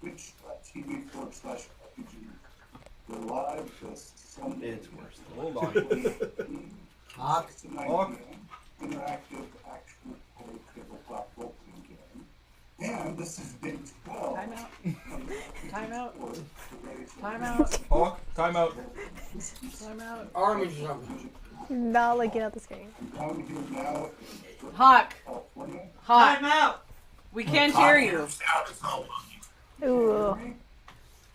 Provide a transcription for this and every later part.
twitch.tv/RPG. We're live this Sunday. It's worse. Hold on. Hawk. Interactive action tabletop role-playing game. And this is day 12. Time out. Time out. Time out. Hawk, time out. Time out. Army jumping. Not looking at the screen. Hawk. Hawk. Time out. We can't hear you. Ooh.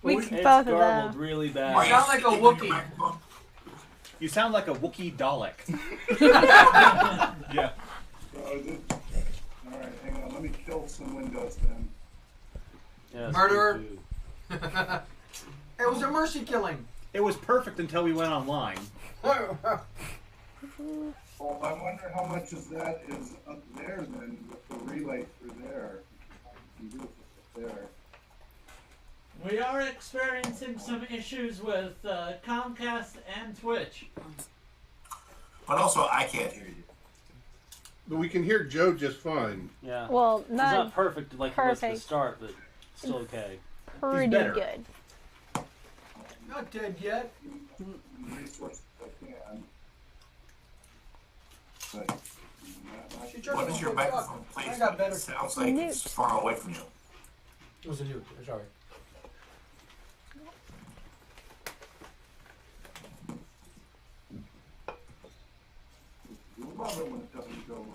We Both of them. Garbled really You bad. sound like a Wookiee. You sound like a Wookiee Dalek. Yeah. Alright, hang on. Let me kill some windows then. Yes, Murderer. It was a mercy killing. It was perfect until we went online. Well, I wonder how much of that is up there then with the relay for there. You can do it up there. We are experiencing some issues with Comcast and Twitch. But also, I can't hear you. But we can hear Joe just fine. Yeah. Well, It's not perfect like it was at the perfect. start, but still okay. Pretty better. good. Not dead yet. Resources I can. But, She turned What it is your on. microphone I placement? got better. It sounds like it's far away from you. It was a nuke. Sorry. you love it when it doesn't go.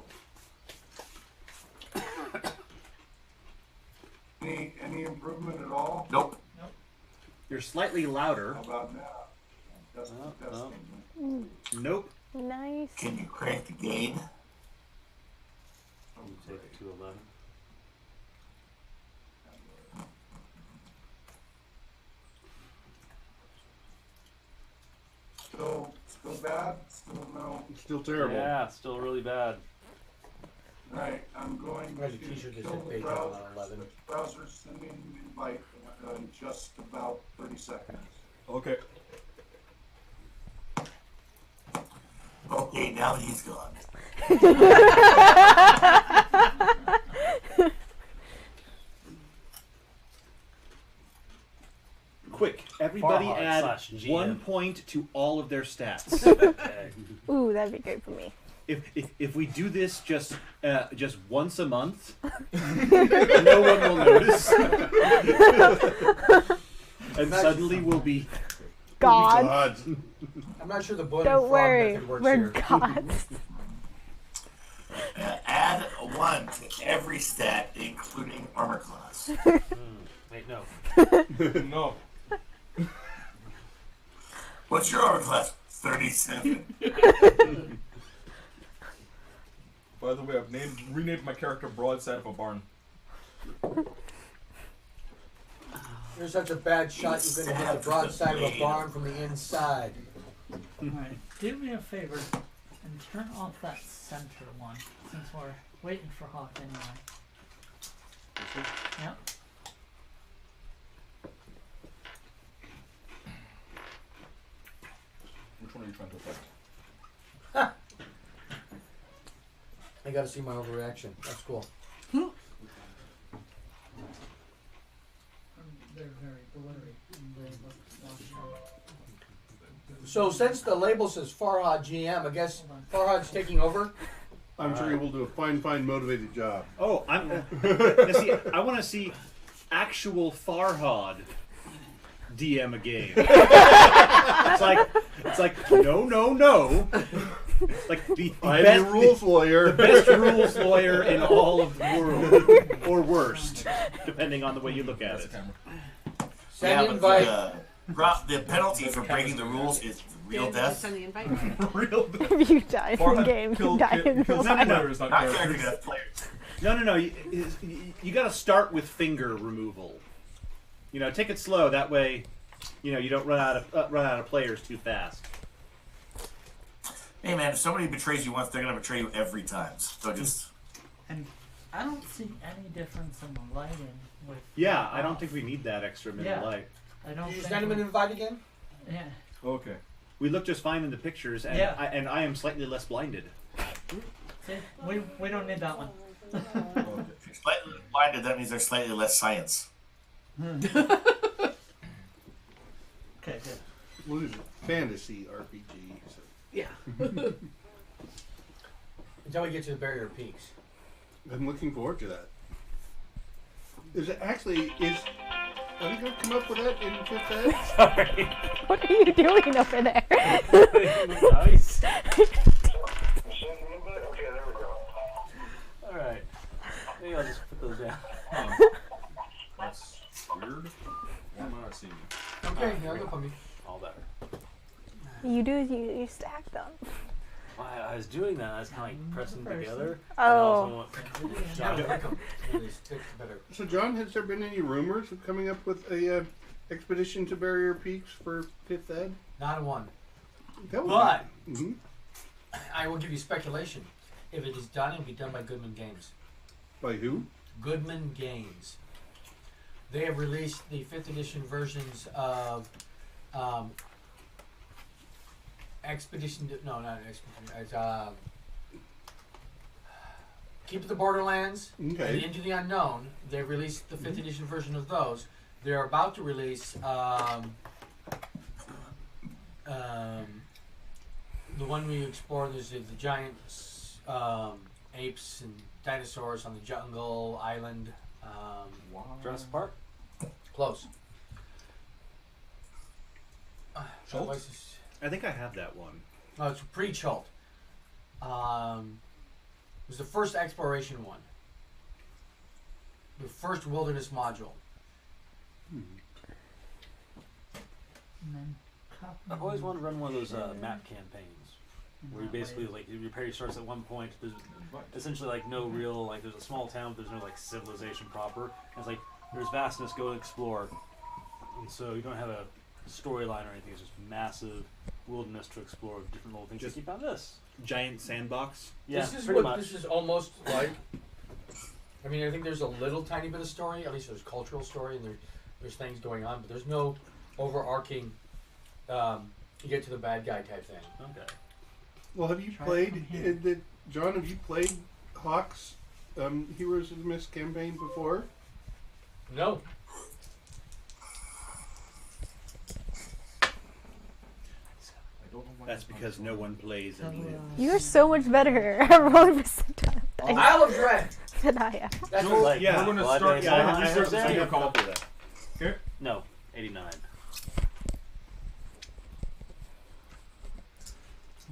Any improvement at all? Nope. You're slightly louder. How about now? Testing, Oh, testing. Nope. Nice. Can you crank the gain? Take it to 11. Still bad? Still no? It's still terrible. Yeah, still really bad. Right, I'm going Where's to the t-shirt that kill said the page browser. on 11? The browser's sending an invite in just about 30 seconds. Okay. Okay, now that he's gone. Quick, everybody Farhad add slash GM. 1 point to all of their stats. Okay. Ooh, that'd be great for me. If we do this just once a month, no one will notice, and suddenly we'll be. God. God. I'm not sure the boiling Don't frog worry. method works We're here. gods. Add 1 to every stat, including armor class. Wait, no. No. What's your armor class? 37. By the way, I've renamed my character Broadside of a Barn. You're such a bad shot, you're going to hit the broadside of a barn from the inside. Alright, do me a favor and turn off that center one, since we're waiting for Hawk anyway. Yep. Which one are you trying to affect? I got to see my overreaction. That's cool. They're very blurry. And they look washed out. So since the label says Farhad GM, I guess Farhad's taking over. I'm sure he will do a fine, motivated job. Oh, I'm. See, I want to see actual Farhad DM a game. it's like no. Like the I'm best the rules lawyer. the best rules lawyer in all of the world, or worst, depending on the way you look at it. Send Yeah, invite. but the penalty for breaking the rules is real death. Send the invite. Real. If you die in the game, you die in real life. players, not Not characters. character death players. No. You got to start with finger removal. You know, take it slow. That way, you know, you don't run out of players too fast. Hey man, if somebody betrays you once, they're gonna betray you every time. So just And I don't see any difference in the lighting with. Yeah, I don't think we need that extra minute Yeah. light. I don't Did you think send him an we- invite again? Yeah. Okay. We look just fine in the pictures, and Yeah. I am slightly less blinded. See, we don't need that one. if you're slightly blinded, that means there's slightly less science. Okay, good. What is it? Fantasy RPG. So. Yeah. Until we get to the Barrier Peaks. I'm looking forward to that. Is it actually are you going to come up with that in 5th Ed? Sorry. What are you doing over there? Nice. Alright. Maybe I'll just put those down. That's weird. Why am I not seeing you? Okay, yeah, look for me. All better. You do is you stack them. Well, I was doing that. I was kind of like pressing them together. Oh. And So, John, has there been any rumors of coming up with a expedition to Barrier Peaks for 5th Ed? Not one. That would But be, I will give you speculation. If it is done, it'll be done by Goodman Games. By who? Goodman Games. They have released the 5th edition versions of Expedition. No, not Expedition. It's Keep of the Borderlands. Okay. And Into the Unknown. They've released the 5th edition version of those. They're about to release the one we explore. There's the giant apes and dinosaurs on the jungle island. Jurassic Park? Close. Schultz? I think I have that one. No, it's pre-Chult. It was the first exploration one. The first wilderness module. And then I've always wanted to run one of those map campaigns where you basically like your party starts at one point. There's essentially like no real like there's a small town, but there's no like civilization proper. And it's like there's vastness, go explore. And so you don't have a storyline or anything. It's just massive wilderness to explore, different little things. Just you found this giant sandbox. Yeah, this is pretty what much. this is almost like. I mean, I think there's a little tiny bit of story. At least there's cultural story, and there's things going on, but there's no overarching. You get to the bad guy type thing. Okay. Well, have you played, John, have you played Hawk's Heroes of the Mist campaign before? No. That's because no one plays any. You're so much better at rolling percentile Isle of Dread. than I am. That's Jules, what, Yeah, we're gonna gonna start. start. Yeah, I research have there. a copy of that. No, 89.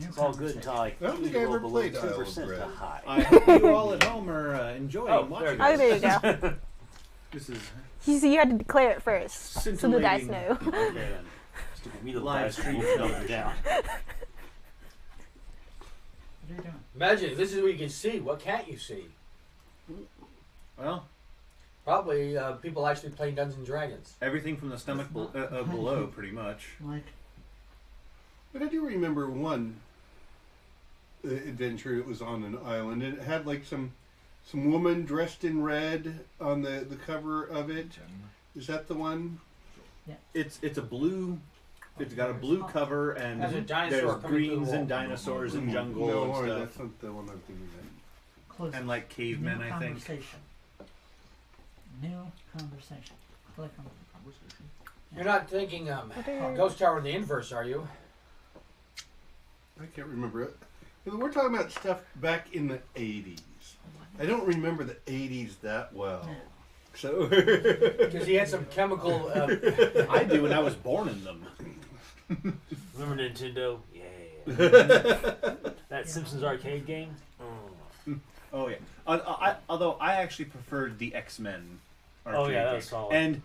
It's all good until I I don't think I ever played Isle of 2% Dread. to high. I hope you all at home are enjoying Oh, watching there Oh, this. there you go. This is You see, you had to declare it first, so the dice scintillating. know. Okay then. Stupid me the Live dice stream will dump it down. what are you doing? imagine this is what you can see. What can't you see? Well, Probably people actually playing Dungeons and Dragons. everything from the stomach below, pretty much. Like, But I do remember one adventure. It was on an island, and it had like some woman dressed in red on the cover of it. Is that the one? It's a blue. It's got a blue cover and Has a dinosaur there's coming through the greens wall. and dinosaurs and jungle No, and stuff, that's not the one I'm thinking of. close. and like cavemen, New I think. conversation. New conversation. Click on You're not thinking What are your- Ghost Tower in the inverse, are you? I can't remember it. We're talking about stuff back in the 80s. I don't remember the 80s that well. So Because he had some chemical. I do, and I was born in them. Remember Nintendo? Yeah. That Simpsons arcade game? Oh. Oh yeah. Although I actually preferred the X-Men. Oh, yeah, that arcade was game. solid. And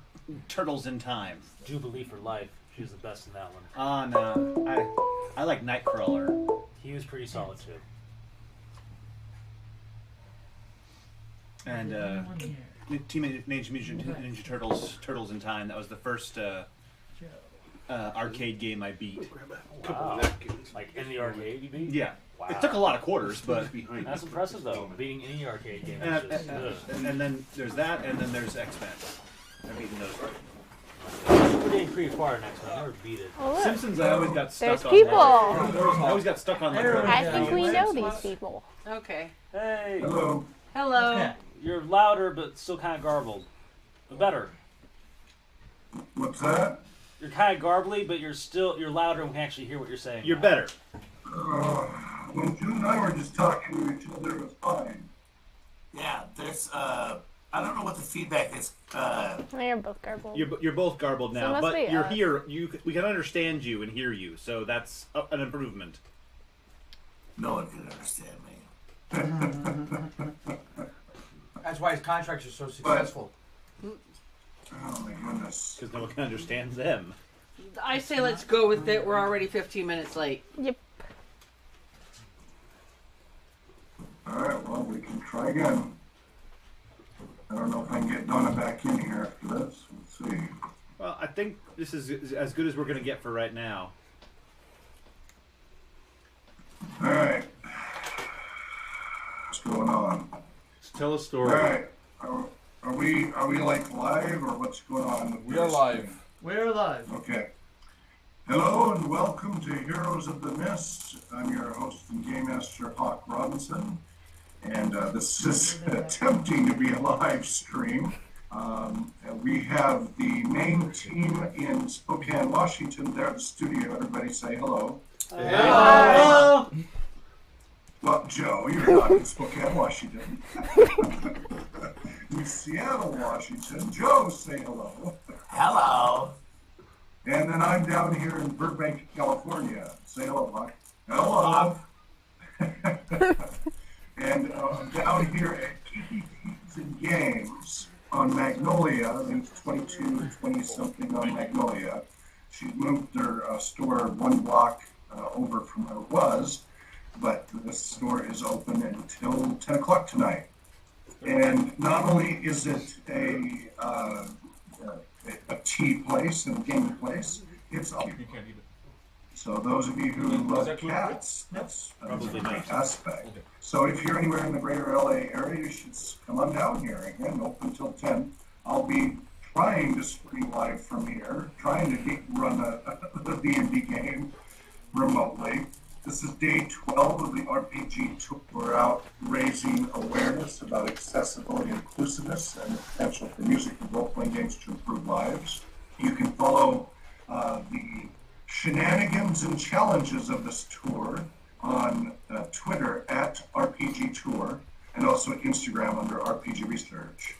Turtles in Time. Jubilee for life. She was the best in that one. Ah no, I like Nightcrawler. He was pretty solid too. And one here. Teenage Mutant Ninja Turtles, Turtles in Time. That was the first Joe. arcade game I beat. Wow. Like in the arcade, you beat? Yeah. Wow. It took a lot of quarters, but That's impressive though. Beating any arcade game. and, is just, and then there's that, and then there's X-Men. I've beaten those. pretty pretty far next one. I never beat it. Oh, look. Simpsons, I always got stuck There's on. people. I always got stuck on like. I think we know these people. Okay. Hey, Hello. Hello. Okay. you're louder but still kind of garbled. But better. What's that? You're kind of garbly, but you're louder and we can actually hear what you're saying. You're now. better. When June and I were just talking to each other, it was fine. Yeah, there's I don't know what the feedback is. They're both garbled. You're both garbled So it now, must but be you're us. here. We can understand you and hear you, so that's an improvement. No one can understand me. That's why his contracts are so successful. Oh my goodness. Because no one can understand them. I say let's go with it. We're already 15 minutes late. Yep. Alright, well, we can try again. I don't know if I can get Donna back in here after this. Let's see. Well, I think this is as good as we're going to get for right now. Alright. what's going on. Tell a All story. right. Are we like live or what's going on? We are live. We're live. Okay. Hello and welcome to Heroes of the Mist. I'm your host and game master, Hawk Robinson, and this is attempting to be a live stream. We have the main team in Spokane, Washington. They're at the studio. Everybody say hello. Hello. Well, Joe, you're not in Spokane, Washington. In Seattle, Washington. Joe, say hello. Hello. And then I'm down here in Burbank, California. Say hello, Mike. Hello. And down here at TPPs and Games on Magnolia, I think it's 20-something on Magnolia. She moved their store one block over from where it was, but this store is open until 10 o'clock tonight. And not only is it a tea place and a gaming place, it's all. So those of you who love cats, that's a great aspect. Okay. So if you're anywhere in the greater LA area, you should come on down here. Again, open until 10. I'll be trying to stream live from here, trying to run a D&D game remotely. This is day 12 of the RPG tour. We're out raising awareness about accessibility and inclusiveness and the potential for music and role-playing games to improve lives. You can follow the shenanigans and challenges of this tour on Twitter at RPG Tour and also Instagram under RPG Research.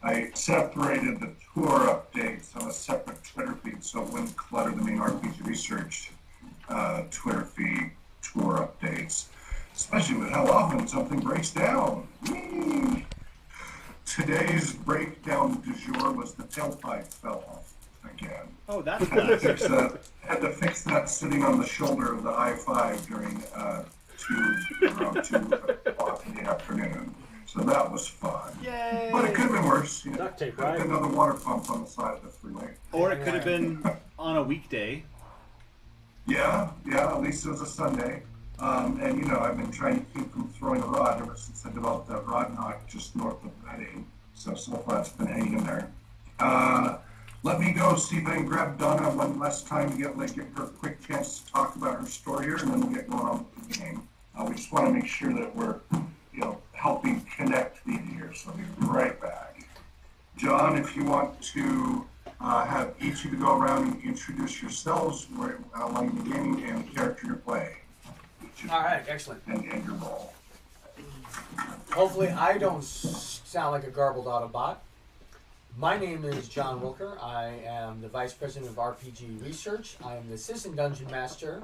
I separated the tour updates on a separate Twitter feed so it wouldn't clutter the main RPG Research Twitter feed tour updates, especially with how often something breaks down. Whee! Today's breakdown du jour was the tailpipe fell off again. Oh, that's Had to nice. fix that. Had to fix that sitting on the shoulder of the I-5 during around 2 o'clock in the afternoon. So that was fun. Yay! But it could have been worse. You know, Duct tape, could have right? been another water pump on the side of the freeway. Or it could have been on a weekday. Yeah, at least it was a Sunday. And you know, I've been trying to keep from throwing a rod ever since I developed that rod knock just north of Reading. So far it's been hanging in there. Let me go see if I can grab Donna one last time to give her a quick chance to talk about her story here, and then we'll get going on with the game. We just want to make sure that we're, helping connect the here. So I'll be right back. John, if you want to have each of you go around and introduce yourselves, outline the game and the character you're playing. All right, excellent. And your role. Hopefully I don't sound like a garbled Autobot. My name is John Wilker. I am the Vice President of RPG Research. I am the Assistant Dungeon Master.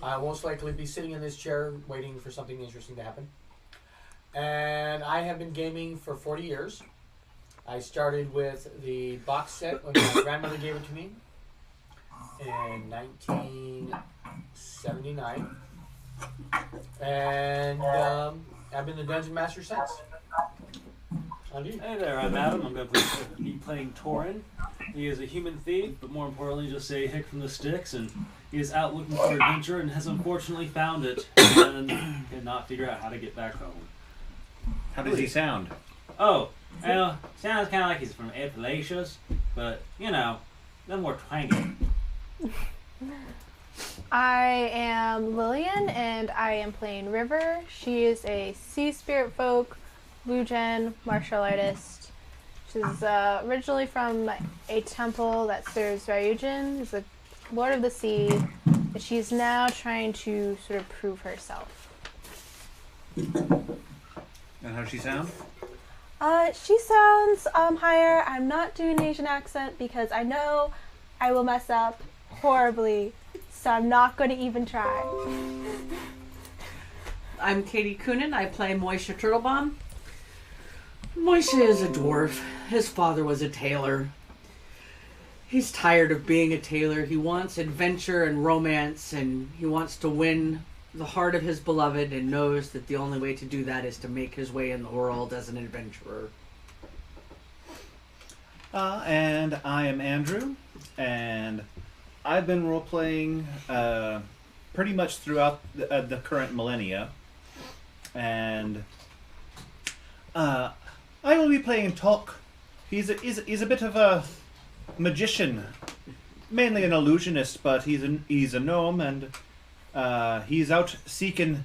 I'll most likely be sitting in this chair waiting for something interesting to happen. And I have been gaming for 40 years. I started with the box set when my grandmother gave it to me in 1979. And I've been the Dungeon Master since. Hey there, I'm Adam. I'm going to be playing Torin. He is a human thief, but more importantly, just a hick from the sticks, and he is out looking for adventure and has unfortunately found it and cannot figure out how to get back home. How does he sound? Oh, well, sounds kind of like he's from Appalachia, but, they're more twangy. I am Lillian, and I am playing River. She is a sea spirit folk, blue gen martial artist. She's originally from a temple that serves Ryujin, who's the Lord of the Sea, but she's now trying to sort of prove herself. And how does she sound? She sounds higher. I'm not doing an Asian accent because I know I will mess up horribly, so I'm not going to even try. I'm Katie Coonan. I play Moisha Turtlebomb. Moisha is a dwarf. His father was a tailor. He's tired of being a tailor. He wants adventure and romance, and he wants to win the heart of his beloved, and knows that the only way to do that is to make his way in the world as an adventurer. And I am Andrew, and I've been role-playing pretty much throughout the current millennia. and I will be playing Talk. He's a bit of a magician, mainly an illusionist, but he's a gnome, and he's out seeking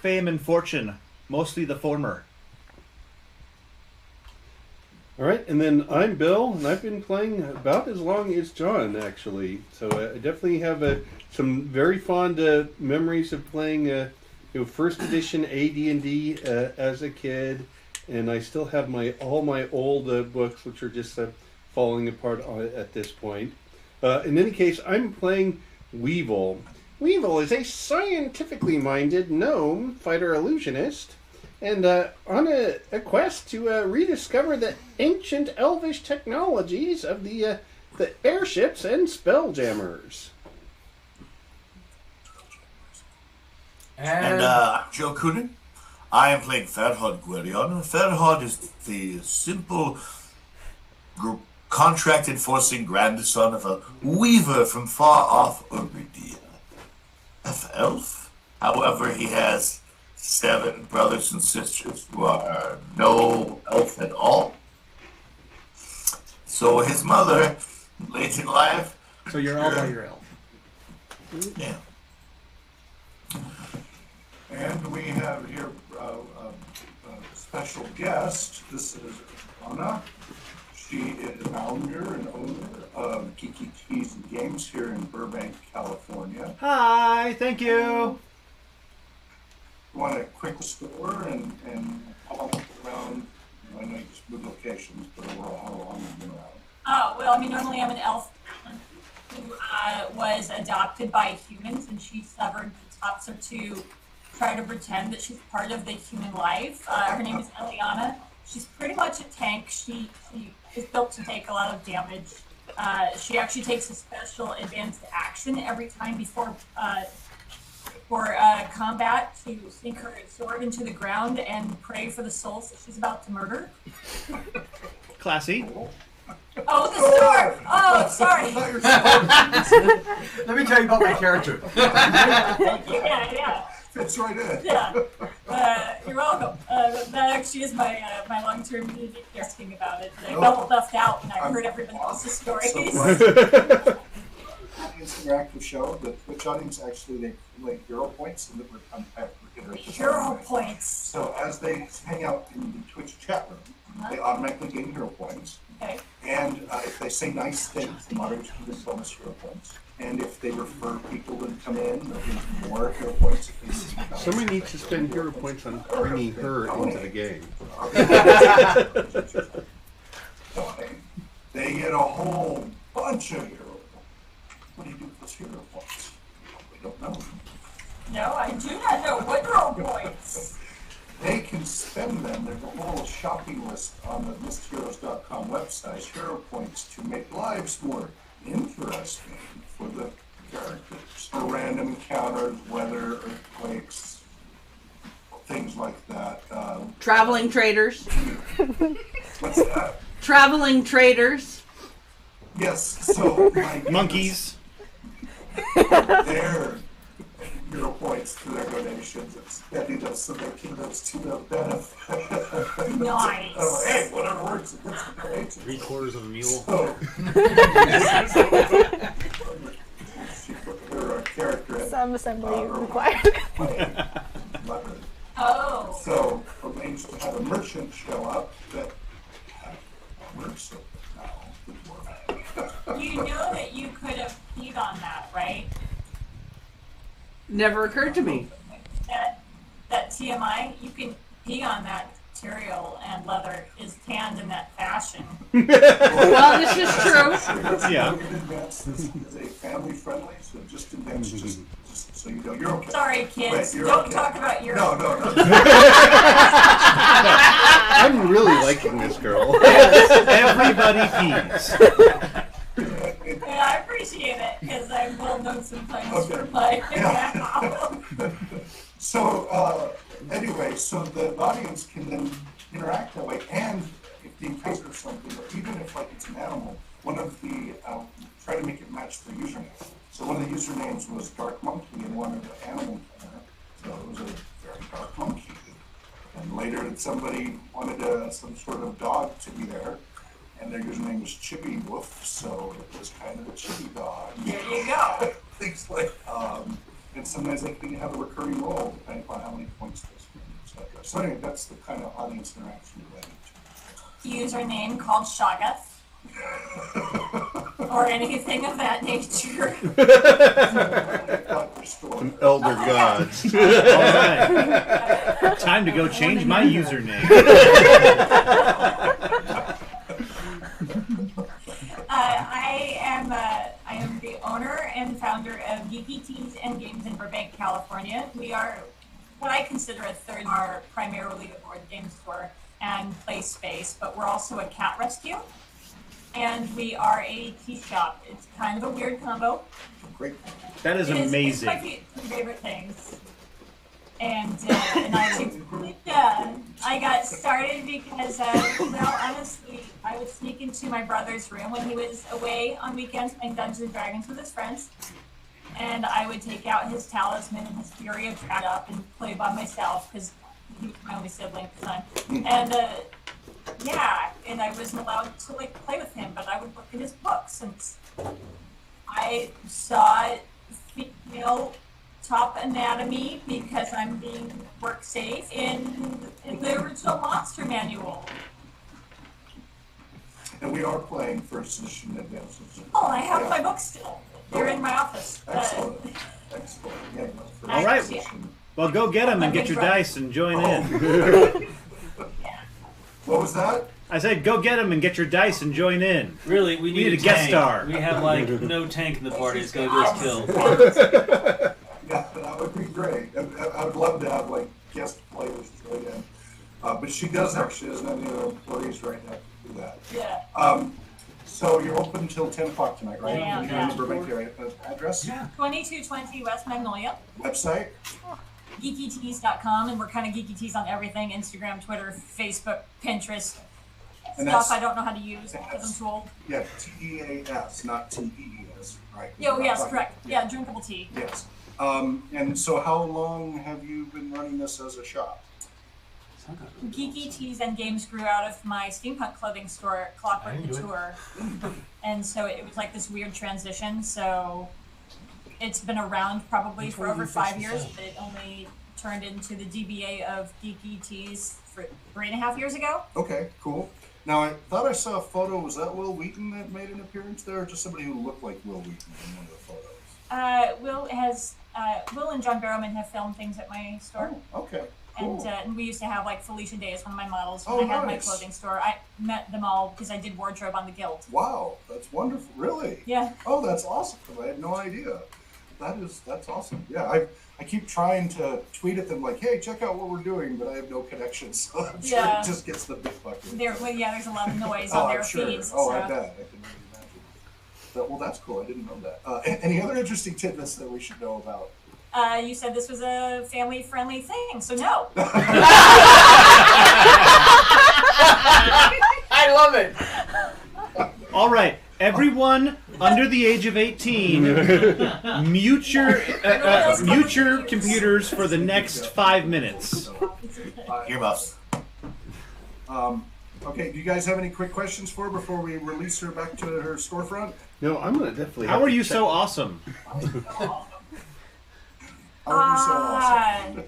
fame and fortune, mostly the former. All right, and then I'm Bill, and I've been playing about as long as John, actually. So I definitely have some very fond memories of playing, first edition AD&D as a kid, and I still have all my old books, which are just falling apart at this point. In any case, I'm playing Weevil. Weevil is a scientifically minded gnome fighter illusionist, and on a quest to rediscover the ancient elvish technologies of the airships and spelljammers. And I'm Joe Coonan. I am playing Farhad Gwerion. Farhad is the simple, contract-enforcing grandson of a weaver from far-off Uridia. Elf. However, he has 7 brothers and sisters who are no elf at all. So his mother, late in life... So you're all by your elf. Yeah. And we have here a special guest. This is Anna. She is founder and owner of Geeky Teas and Games here in Burbank, California. Hi, thank you. Want a quick store and pop around? I know you just moved locations, but overall, how long have you been around? Oh, well, I mean, normally I'm an elf who was adopted by humans, and she severed the tops of to try to pretend that she's part of the human life. Her name is Eliana. She's pretty much a tank. She is built to take a lot of damage. She actually takes a special advanced action every time before combat to sink her sword into the ground and pray for the souls that she's about to murder. Classy. Oh, the sword! Oh, sorry. Let me tell you about my character. Yeah. Fits right in. Yeah. You're welcome. That actually is my long-term music asking about it. I felt left out when I heard everybody else's stories. It's an interactive show. The Twitch audience actually they collect hero points and we're Hero points. So as they hang out in the Twitch chat room, they automatically gain hero points. Okay. And if they say nice things, the moderators can give bonus hero points. And if they refer people to come in, they'll give more hero points. Somebody needs to spend hero points on bringing her into the game. They get a whole bunch of hero points. What do you do with those hero points? We don't know. No, I do not know. What hero points? They can spend them. There's a whole shopping list on the mistheroes.com website. Hero points to make lives more interesting for the characters. For random encounters, weather, earthquakes, things like that. Traveling traders. What's that? Traveling traders. Yes, so monkeys. Their hero points to their donations. It's spending those so they can those to their benefit. Nice. Hey, whatever works against the donation. 3/4 of a mule. So, she put her character in. Some assembly required. Oh. So arranged to have a merchant show up that works it now. You know that you could have peed on that, right? Never occurred to me. That TMI, you can pee on that material and leather is tanned in that fashion. Well, this is true. Yeah. This is a family friendly, so just advance, just so you know, you're okay. Sorry, kids. Wait, Don't okay. talk about your. No. I'm really liking this girl. Everybody pees. Yeah, I appreciate it because I'm well known sometimes Okay. for my. So, anyway, so the audience can then interact that way, and if they encounter something, or even if like it's an animal, one of the, try to make it match the username. So one of the usernames was Dark Monkey, and one of the animal, so it was a very dark monkey. later that somebody wanted some sort of dog to be there, and their username was Chippy Woof, so it was kind of a chippy dog. There you go. Things like, and sometimes they can have a recurring role depending upon how many points they spend, etc. So anyway, that's the kind of audience interaction we're running Username called Shagath. Or anything of that nature. Some elder gods. All right. Time to go change my username. I am the owner and founder of Geeky Teas and Games in Burbank, California. We are what I consider a third are primarily a board game store and play space, but we're also a cat rescue. And we are a tea shop. It's kind of a weird combo. Great. That is amazing. It's my favorite things. And I got started because, well, honestly, I would sneak into my brother's room when he was away on weekends playing Dungeons and Dragons with his friends. And I would take out his talisman and his fury of Drag up and play by myself because he was my only sibling at the time. And, yeah, and I wasn't allowed to like play with him, but I would look at his books, and I saw female top anatomy because I'm being work safe in the original Monster Manual. And we are playing first edition advances. Oh, I have my books still. They're in my office. Excellent. Excellent. Yeah, All right. Well, go get them and get your dice and join in. What was that? I said, go get them and get your dice and join in. Really, we need a guest star. We have like no tank in the party. It's gonna get us killed. Yeah, that would be great. I would love to have like guest players join in. But she doesn't have any other employees right now to do that. Yeah. So you're open until 10 o'clock tonight, right? Yeah. You're in the Burbank area. Address? Yeah. 2220 West Magnolia. Website? GeekyTees.com, and we're kind of Geeky Tees on everything: Instagram, Twitter, Facebook, Pinterest. And Stuff that's- I don't know how to use because I'm too old. Yeah, TEAS, not TEES, right? Yo, yes, correct. Yeah, drinkable tea. Yes. And so how long have you been running this as a shop? Geeky Tees and Games grew out of my steampunk clothing store, Clockwork I knew it. Couture. And so it was like this weird transition. So it's been around probably for over 5 years, but it only turned into the DBA of Geeky Tees for 3.5 years ago. Okay, cool. Now, I thought I saw a photo. Was that Will Wheaton that made an appearance there, or just somebody who looked like Will Wheaton in one of the photos? Will and John Barrowman have filmed things at my store. Oh, okay, cool. And we used to have like Felicia Day as one of my models Oh, when I had my nice. clothing store. I met them all because I did wardrobe on the Guild. Wow, that's wonderful. Really? Yeah. Oh, that's awesome. I had no idea. That's awesome. Yeah, I keep trying to tweet at them like, hey, check out what we're doing, but I have no connection, so I'm sure Yeah. it just gets the big bucket. There's a lot of noise Oh, on their I'm sure. feeds. Oh, so. I bet. I can really imagine. Well, that's cool. I didn't know that. Any other interesting tidbits that we should know about? You said this was a family-friendly thing, so no. I love it. All right. Everyone under the age of 18, mute your computers for the next 5 minutes. Earmuffs. Okay, do you guys have any quick questions for her before we release her back to her storefront? No, I'm gonna definitely. How are you so awesome? How are you so awesome?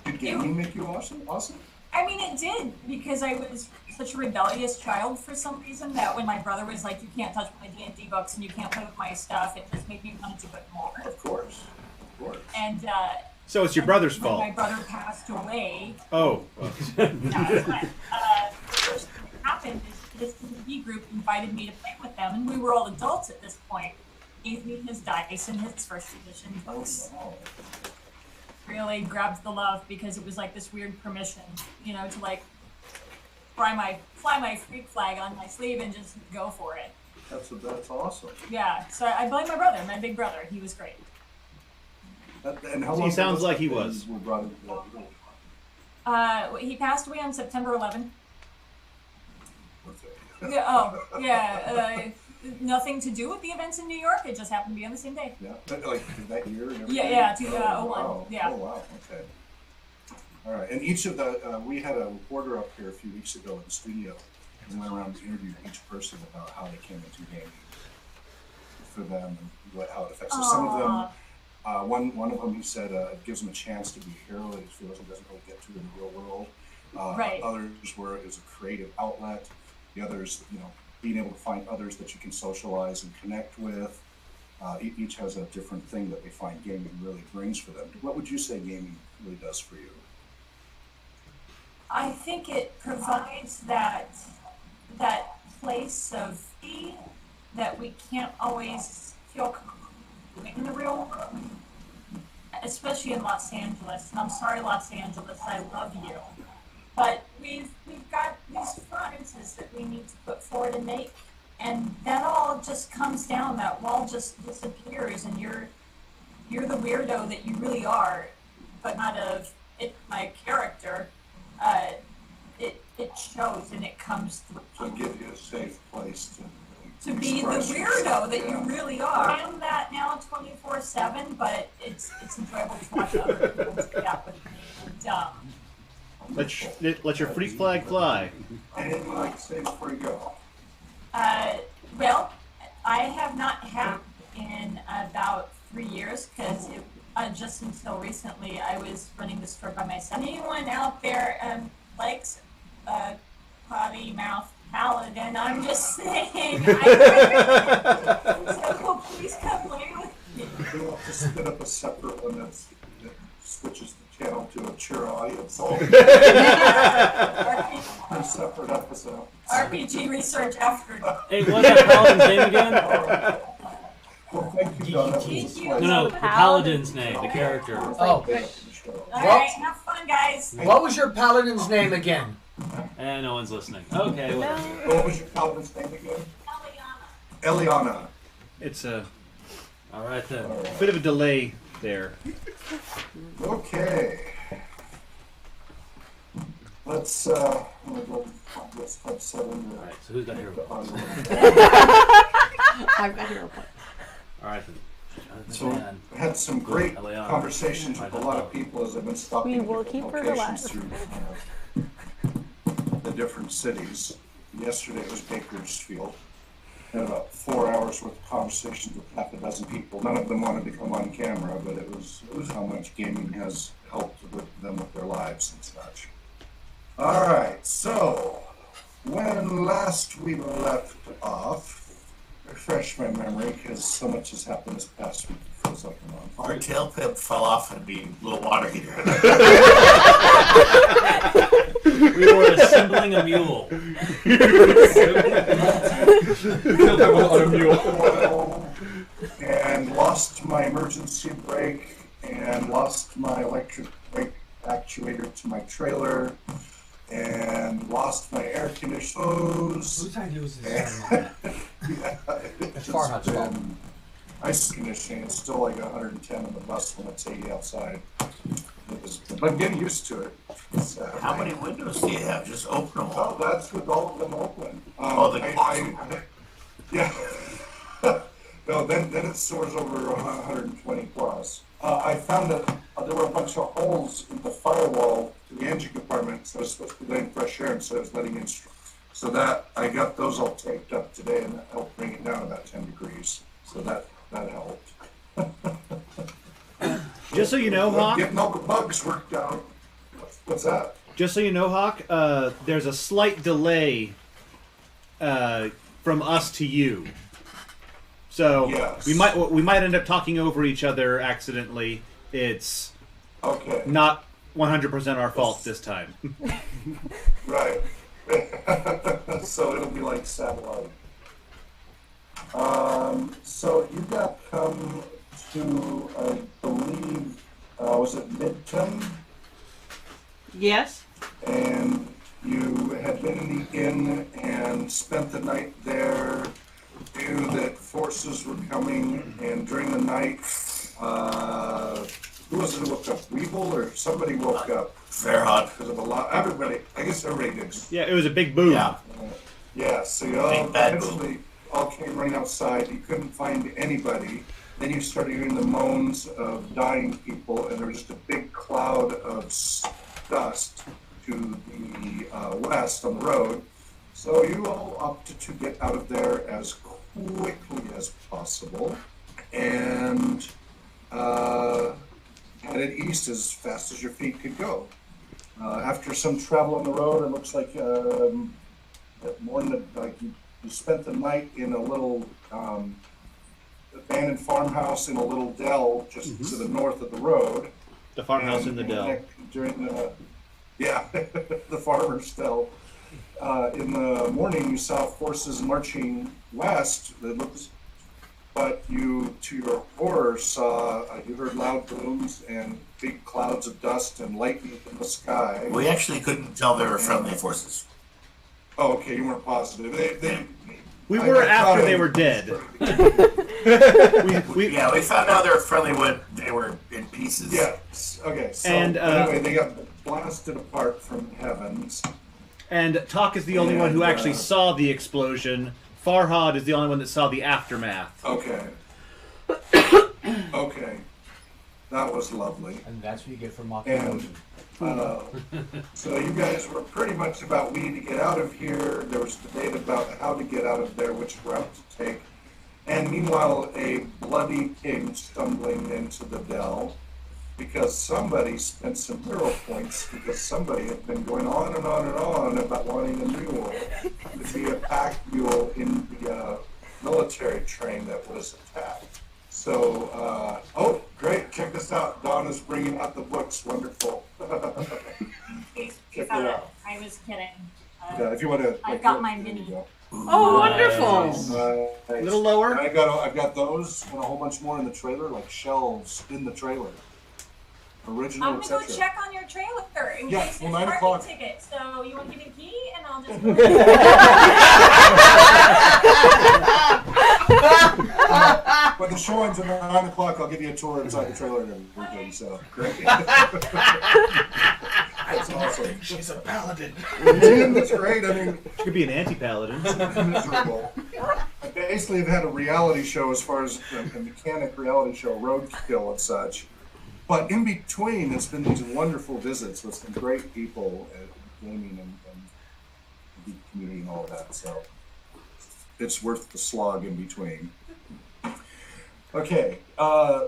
Did gaming make you awesome? Awesome? I mean, it did, because I was such a rebellious child for some reason that when my brother was like, you can't touch my D&D books and you can't play with my stuff, it just made me want to do it more. Of course. Of course. And So it's your brother's when fault. my brother passed away, Oh. the first thing that happened is this D&D group invited me to play with them, and we were all adults at this point. He gave me his dice and his first edition books. Really grabbed the love because it was like this weird permission, to like fly my freak flag on my sleeve and just go for it. That's awesome. Yeah, so I blame my brother, my big brother. He was great. And how He long sounds ago like he that was. Were brought into that group? He passed away on September 11th. What's that? Yeah, nothing to do with the events in New York. It just happened to be on the same day. Yeah, but like that year and everything? Yeah, 2001. Wow. Yeah. Oh, wow, okay. All right, and each of the we had a reporter up here a few weeks ago in the studio, and went around and interviewed each person about how they came into gaming for them and how it affects them. Some of them, one of them, he said it gives them a chance to be a hero that he feels he doesn't really get to in the real world. Right. Others were it was a creative outlet. The others, being able to find others that you can socialize and connect with. Each has a different thing that they find gaming really brings for them. What would you say gaming really does for you? I think it provides that place of be that we can't always feel in the real world, especially in Los Angeles. And I'm sorry, Los Angeles, I love you, but we've got these frontiers that we need to put forward and make, and that all just comes down. That wall just disappears, and you're the weirdo that you really are, but not of it. My character. It shows and it comes through. To give you a safe place to be the weirdo that you really are. I am that now 24/7, but it's enjoyable to watch other people do that with me. And Let your freak flag fly. Anything like to say before you go? Well, I have not had in about 3 years because just until recently I was running the store by myself. Anyone out there likes potty mouth paladin? I'm just saying. So please come play with me. We'll just spin up a separate one that switches the channel to a mature audience. A separate episode. RPG research after. Hey, what's that paladin's name again? Well, thank you, Don. That was Thank you. No, the paladin's name, the character. All right, have fun, guys. What was your paladin's name again? And no one's listening. Okay, whatever. What was your paladin's name again? Eliana. It's a All right then. bit of a delay there. Okay. Let's go. Let's settle into. All right. So who's got hero points? I've got hero point. All right then. So we had some great conversations with a lot of people as I've been stopping We will different keep her locations alive. through the different cities. Yesterday was Bakersfield. Had about 4 hours worth of conversations with half a dozen people. None of them wanted to come on camera, but it was how much gaming has helped with them with their lives and such. All right, so when last we left off, refresh my memory because so much has happened this past week. It feels like a month. Our tail pip fell off and be a little water heater. We were assembling a mule. And lost my emergency brake and lost my electric brake actuator to my trailer and lost my air conditioner hose. Whose idea was this? Yeah, It's Farhad's fault. ice conditioning. It's still like 110 on the bus when it's 80 outside. But I'm getting used to it. How many windows do you have? Just open them all. Oh, that's with all of them open. Yeah. No, then it soars over 120 plus. I found that there were a bunch of holes in the firewall to the engine compartment, so it's supposed to be letting fresh air instead of letting in. So that I got those all taped up today, and that helped bring it down about 10 degrees. So that helped. Just so you know, Hawk. Getting all the bugs worked out. What's that? Just so you know, Hawk. There's a slight delay from us to you. So Yes. we might end up talking over each other accidentally. It's Okay. not 100% our fault this time. Right. So it'll be like satellite. So you got come to, I believe, was it Midtown? Yes. And you had been in the inn and spent the night there, knew that forces were coming, and during the night, who was it who woke up? Weevil or somebody woke up? Farhad. Because of a lot, I guess everybody did. Yeah, it was a big boom. Yeah. Yeah, so you all Big bad eventually all came running outside. You couldn't find anybody. Then you started hearing the moans of dying people, and there was just a big cloud of dust to the west on the road. So you all opted to get out of there as quickly as possible and headed east as fast as your feet could go. After some travel on the road, it looks like more than you spent the night in a little abandoned farmhouse in a little dell just to the north of the road. The farmhouse in the dell. During the the farmer's dell. In the morning, you saw forces marching west. But you, to your horror, you heard loud booms and big clouds of dust and lightning in the sky. We actually couldn't tell they were friendly forces. Oh, okay, you weren't positive. We were after they were dead. Yeah, we found out they were friendly when they were in pieces. Yes. Okay. So And, anyway, they got blasted apart from heavens. And Talk is the only one who actually saw the explosion. Farhad is the only one that saw the aftermath. Okay. Okay. That was lovely. And that's what you get for mocking And so you guys were pretty much about, we need to get out of here. There was debate about how to get out of there, which route to take. And meanwhile, a bloody king stumbling into the dell because somebody spent some hero points because somebody had been going on and on and on about wanting a mule to be a pack mule in the military train that was attacked. So, oh, great, check this out. Donna's bringing out the books, wonderful. Please, Check it out. I was kidding. Yeah, if you want to. I've got my mini. Oh, wonderful! A little lower. And I've got those and a whole bunch more in the trailer, like shelves in the trailer. Original, I'm gonna etc. go check on your trailer in Yeah, case well, there's 9 a o'clock. parking ticket. So you want to give me a key and I'll just. When the showing's at 9 o'clock, I'll give you a tour inside the trailer and everything. So great. That's awesome. She's a paladin. That's great. I mean, She could be an anti-paladin. miserable. I basically have had a reality show as far as a mechanic reality show, roadkill and such. But in between, it's been these wonderful visits with some great people at gaming and the community and all of that. So it's worth the slog in between. Okay,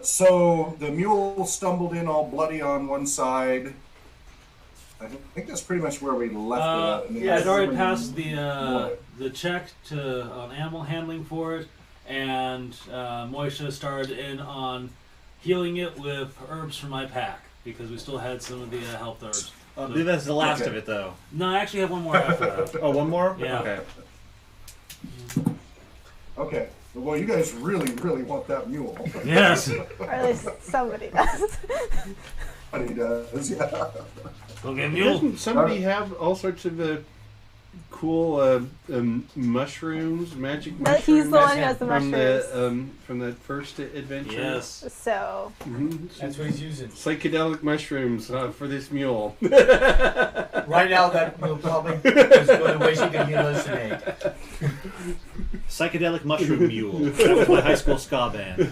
so the mule stumbled in all bloody on one side. I think that's pretty much where we left it at. And then Yeah, I'd already when passed the check on animal handling for it, and Moisha started in on healing it with herbs from my pack because we still had some of the health herbs. I believe that's the last of it, though. No, I actually have one more after that. Oh, one more? Yeah. Okay. Okay. Well, you guys really, really want that mule. Yes. Or at least somebody does. But he does, yeah. Go get mule. Doesn't somebody have all sorts of cool mushrooms, magic No, mushrooms? he's the one who has the from mushrooms. from that first adventure. Yes. So, That's what he's using. Psychedelic mushrooms for this mule. Right now, that will probably is going to wish he could hallucinate. Psychedelic Mushroom Mule. That was my high school ska band.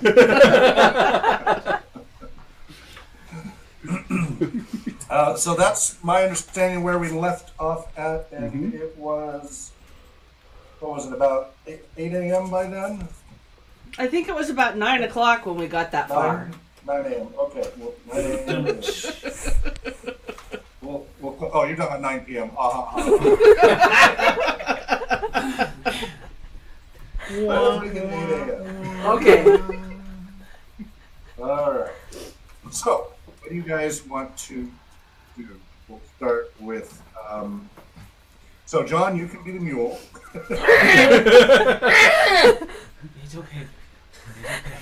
So that's my understanding where we left off at, and it was, what was it, about 8 a.m. by then? I think it was about 9 o'clock when we got that far. 9 a.m. Okay, well, 9 a.m. it is. Oh, you're talking about 9 p.m. Let's make it 8 a.m. Okay. All right. So, what do you guys want to do? We'll start with. So, John, you can be the mule. It's okay.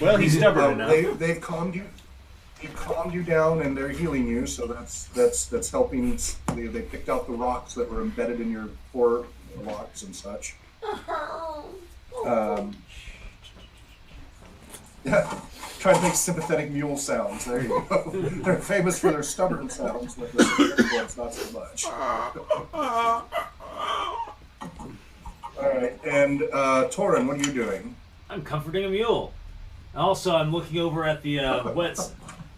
Well, he's stubborn enough. They've calmed you. They've calmed you down, and they're healing you. So that's helping. They picked out the rocks that were embedded in your core locks and such. Yeah, try to make sympathetic mule sounds. There you go. They're famous for their stubborn sounds, but the ones not so much. All right, and Torin, what are you doing? I'm comforting a mule. Also, I'm looking over at the what's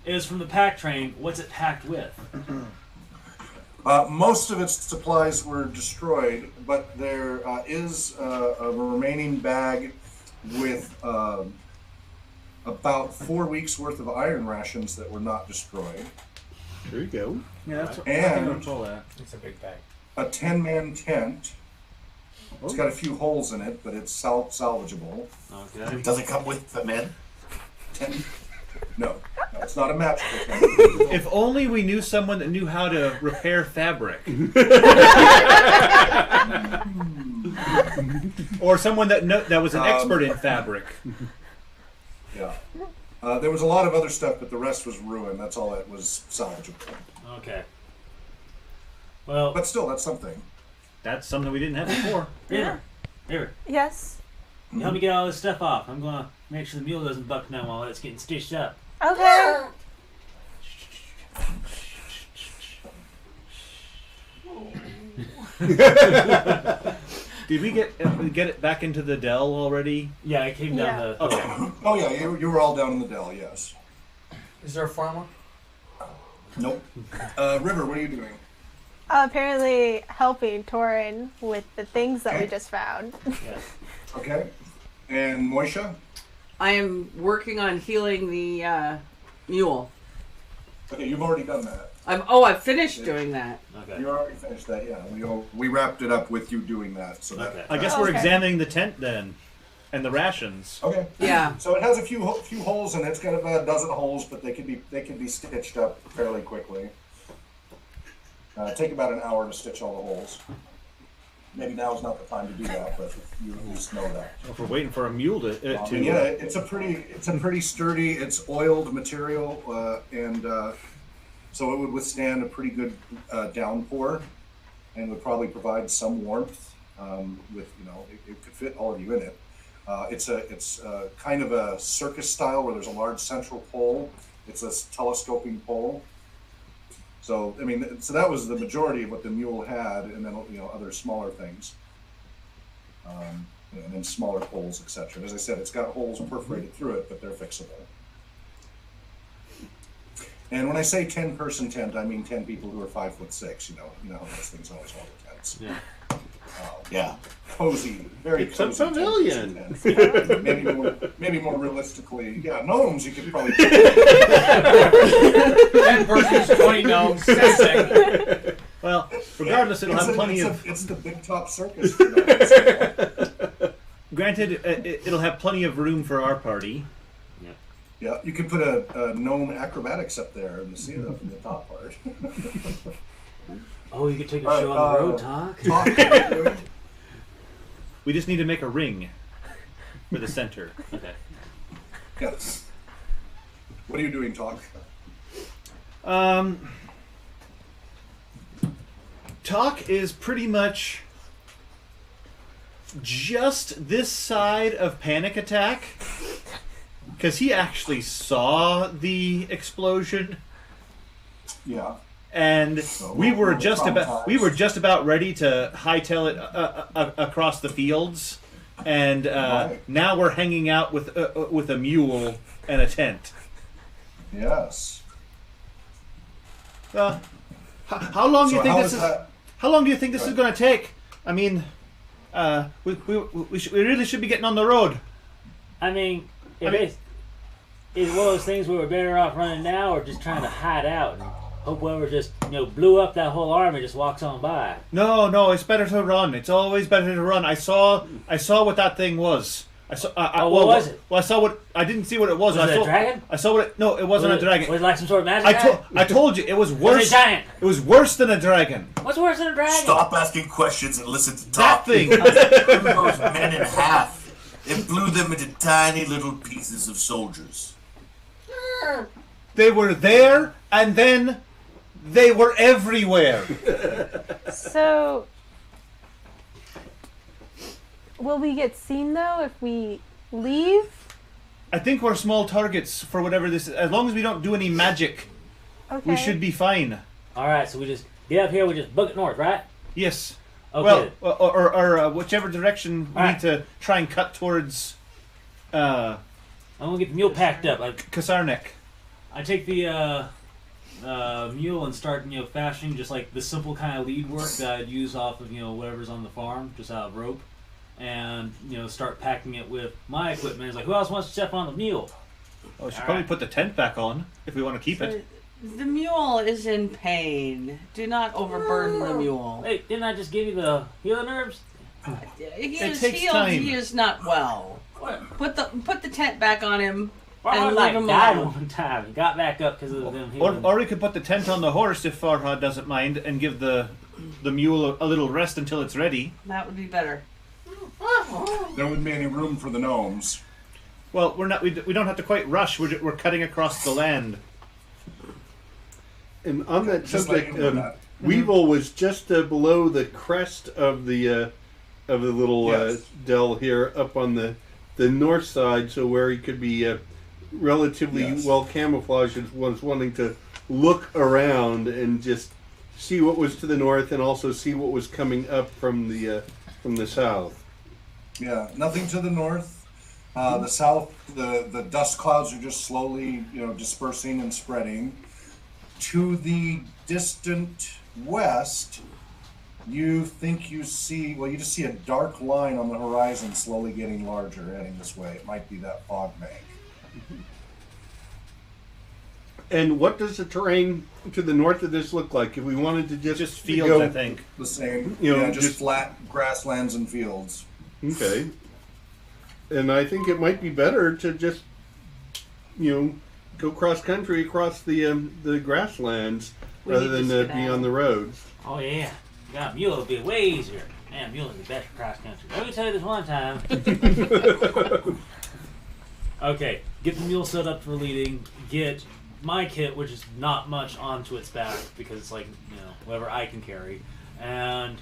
is from the pack train. What's it packed with? Most of its supplies were destroyed, but there is a remaining bag with about 4 weeks worth of iron rations that were not destroyed. There you go. Yeah, that's what And- I recall that. It's a big bag. A 10-man tent. It's got a few holes in it, but it's salvageable. Okay. Does it come with the men? 10? No, it's not a match. If only we knew someone that knew how to repair fabric. Or someone that was an expert in fabric. Yeah. There was a lot of other stuff, but the rest was ruined. That's all that was salvageable. Okay. Well, But still, that's something. That's something we didn't have before. River, Yes. you help me get all this stuff off. I'm gonna make sure the mule doesn't buck now while it's getting stitched up. Okay. Did we get it back into the dell already? Yeah, I came down Yeah. the. Okay. Oh yeah, you were all down in the dell, yes. Is there a farmer? Nope. River, what are you doing? Apparently helping Torin with the things that we just found. Yeah. Okay. And Moisha? I am working on healing the mule. Okay, you've already done that. I've finished doing that. Okay. You already finished that, yeah. We wrapped it up with you doing that. So that. Okay. I guess Oh, we're okay. examining the tent then, and the rations. Okay. Yeah. So it has a few holes in it. It's got about a dozen holes, but they can be stitched up fairly quickly. Take about an hour to stitch all the holes. Maybe now is not the time to do that, but you at least know that. If we're waiting for a mule to Yeah, it's a pretty sturdy. It's oiled material, and so it would withstand a pretty good downpour, and would probably provide some warmth. With it could fit all of you in it. It's kind of a circus style where there's a large central pole. It's a telescoping pole. So that was the majority of what the mule had, and then other smaller things, and then smaller poles, etc. As I said, it's got holes perforated through it, but they're fixable. And when I say 10-person tent, I mean 10 people who are 5'6". You know how those things always hold the tents. Yeah. Yeah. Cozy, very It's a cozy. 10-person pavilion. tent. Maybe more realistically, yeah, gnomes you could probably. 10 persons, 20 gnomes, sexing. Well, regardless, it'll have plenty of. It's the big top circus. Granted, it'll have plenty of room for our party. Yeah, you could put a gnome acrobatics up there and see it up in the top part. Oh, you could take a All show right, on the road, Talk. Talk, what are you doing? We just need to make a ring for the center. Okay. Yes. What are you doing, Talk? Talk is pretty much just this side of panic attack, because he actually saw the explosion, Yeah. and we were we're just traumatized. about ready to hightail it across the fields, and Right. now we're hanging out with a mule and a tent. Yes. How long do you So think how this is is? that? How long do you think this is Right. going to take? I mean, we really should be getting on the road. I mean, if I mean- it's one of those things where we're better off running now or just trying to hide out and hope whoever just blew up that whole army just walks on by. No, it's better to run. It's always better to run. I saw what that thing was. I saw. What was it? Well, I saw what. I didn't see what it was. Was I it a saw, dragon? I saw what. No, it wasn't a dragon. Was it like some sort of magic? I told you it was worse. Was it giant? It was worse than a dragon. What's worse than a dragon? Stop asking questions and listen to That talk. thing. It blew those men in half. It blew them into tiny little pieces of soldiers. They were there, and then they were everywhere. So, will we get seen though if we leave? I think we're small targets for whatever this is. As long as we don't do any magic, Okay. we should be fine. All right, so we just get up here, we just book it north, right? Yes. Okay. Well, or whichever direction we All need right. to try and cut towards I'm gonna get the mule packed up. Kasarnek. I take the mule and start, fashioning just like the simple kind of lead work that I'd use off of, whatever's on the farm, just out of rope, and start packing it with my equipment. It's like, who else wants to step on the mule? Oh, we should probably put the tent back on if we want to keep it. The mule is in pain. Do not overburden the mule. Wait, didn't I just give you the healing herbs? He It is takes healed. time. He is not well. What? Put the tent back on him Well, and I leave him died alone. one time. He got back up because of them healing. Or we could put the tent on the horse if Farhad doesn't mind, and give the mule a little rest until it's ready. That would be better. There wouldn't be any room for the gnomes. Well, we're not. We don't have to quite rush. We're cutting across the land. And on that Just subject, letting you know that. Weevil was just below the crest of the little Yes. dell here, up on the north side, so where he could be relatively Yes. well camouflaged. And was wanting to look around and just see what was to the north, and also see what was coming up from the south. Yeah, nothing to the north. The south, the dust clouds are just slowly, dispersing and spreading. To the distant west, you think you see, you just see a dark line on the horizon slowly getting larger heading this way. It might be that fog bank. And what does the terrain to the north of this look like? If we wanted to Just fields, go, I think. The same, You know, just flat grasslands and fields. Okay. And I think it might be better to just, go cross country across the grasslands We rather need than to be on the roads. Oh yeah, got a mule would be way easier. Man, mule is the best for cross country. Let me tell you this one time. Okay, get the mule set up for leading. Get my kit, which is not much, onto its back because it's like whatever I can carry, and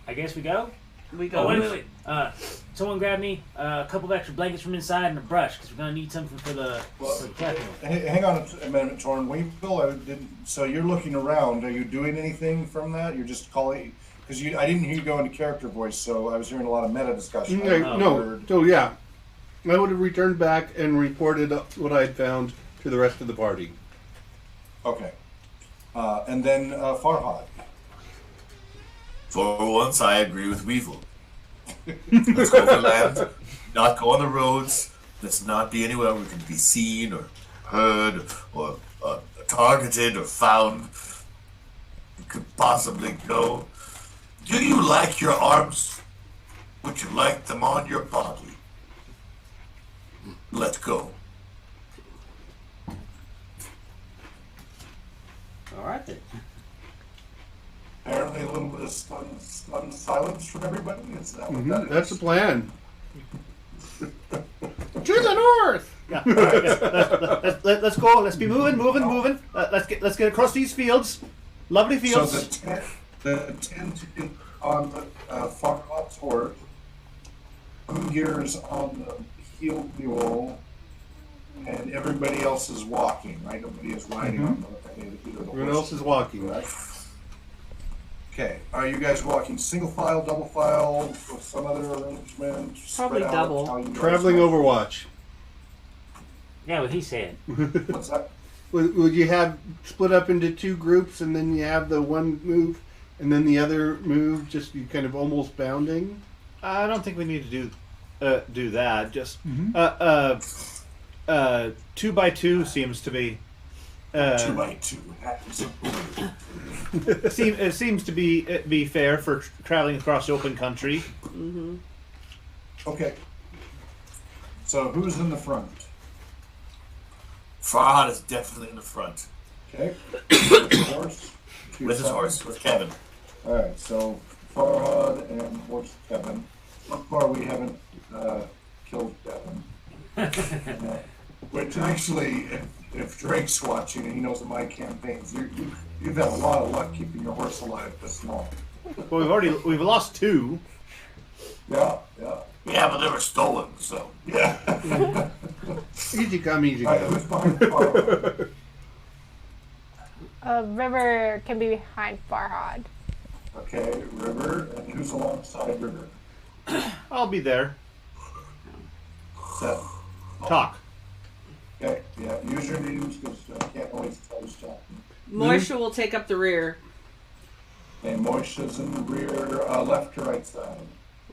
I guess we go. We go. Oh wait! Someone grab me a couple of extra blankets from inside and a brush because we're gonna need something for the capital. Hang on a minute, Torn. Weevil, so you're looking around. Are you doing anything from that? You're just calling because I didn't hear you go into character voice, so I was hearing a lot of meta discussion. Okay, I no, heard- so yeah, I would have returned back and reported what I had found to the rest of the party. Okay. And then Farhad. For once, I agree with Weevil. Let's go to land, not go on the roads. Let's not be anywhere we can be seen or heard or targeted or found. We could possibly go. Do you like your arms? Would you like them on your body? Let's go. All right then. Apparently a little bit of stunned silence from everybody. Is that what that is? That's the plan. To the north. Yeah. Let's go. Let's be moving. Let's get across these fields. Lovely So fields. the tent is on Farhad's horse. Gears on the heel mule, and everybody else is walking, right? Nobody is riding on either the Everyone else is walking. Right? Okay. Are you guys walking single file, double file, with some other arrangement? Probably spread out? double. How you guys Traveling want- Overwatch. Yeah, what he said. What's that? Would you have split up into two groups, and then you have the one move, and then the other move, just you kind of almost bounding? I don't think we need to do that. Just 2x2 seems to be. 2x2. It seems to be fair for traveling across open country. Mm-hmm. Okay. So who's in the front? Farhad is definitely in the front. Okay. With his horse. With his horse, with Kevin. All right. So Farhad and horse Kevin. So far we haven't killed Kevin. Which actually, if Drake's watching and he knows of my campaigns, you've had a lot of luck keeping your horse alive this long. Well, we've lost 2. Yeah. Yeah, but they were stolen, so. Yeah. Easy come, easy All right, go. who's behind Farhad? River can be behind Farhad. Okay, River, and who's alongside River? I'll be there. Seth. Talk. Okay, yeah, use your names because I can't always tell who's talking. Moisha will take up the rear. And Moisha's in the rear, left to right side.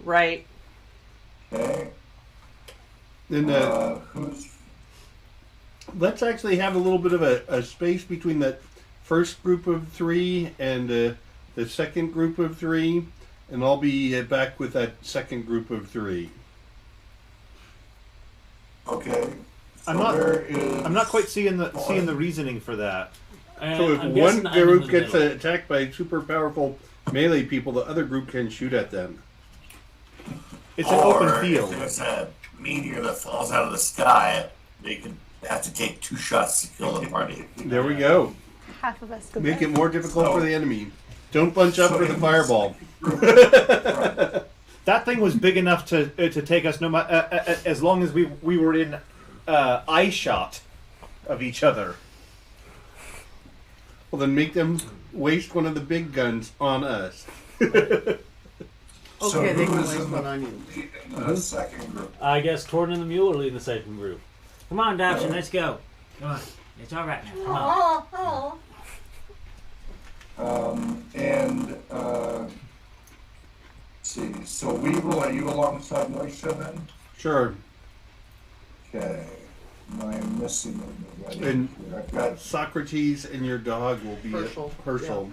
Right. Okay. Then Who's... let's actually have a little bit of a space between that first group of 3 and the second group of 3, and I'll be back with that second group of 3. Okay. I'm not quite seeing the reasoning for that. So if one group gets attacked by super powerful melee people, the other group can shoot at them. It's an open field. If there's a meteor that falls out of the sky, they could have to take 2 shots to kill the party. There we go. Half of us could Make live. it more difficult for the enemy. Don't bunch up for the fireball. That thing was big enough to take us as long as we were in eye shot of each other. Well, then make them waste one of the big guns on us. So Okay, they can who is waste in one on you. the second group? I guess Torton and the Mule are leading the second group. Come on, Dobson, let's go. Come on. It's all right now. Come on. Let's see. So Weevil, are you alongside Moisha then? Sure. Okay. Am I missing anybody? And I've got Socrates and your dog will be Herschel.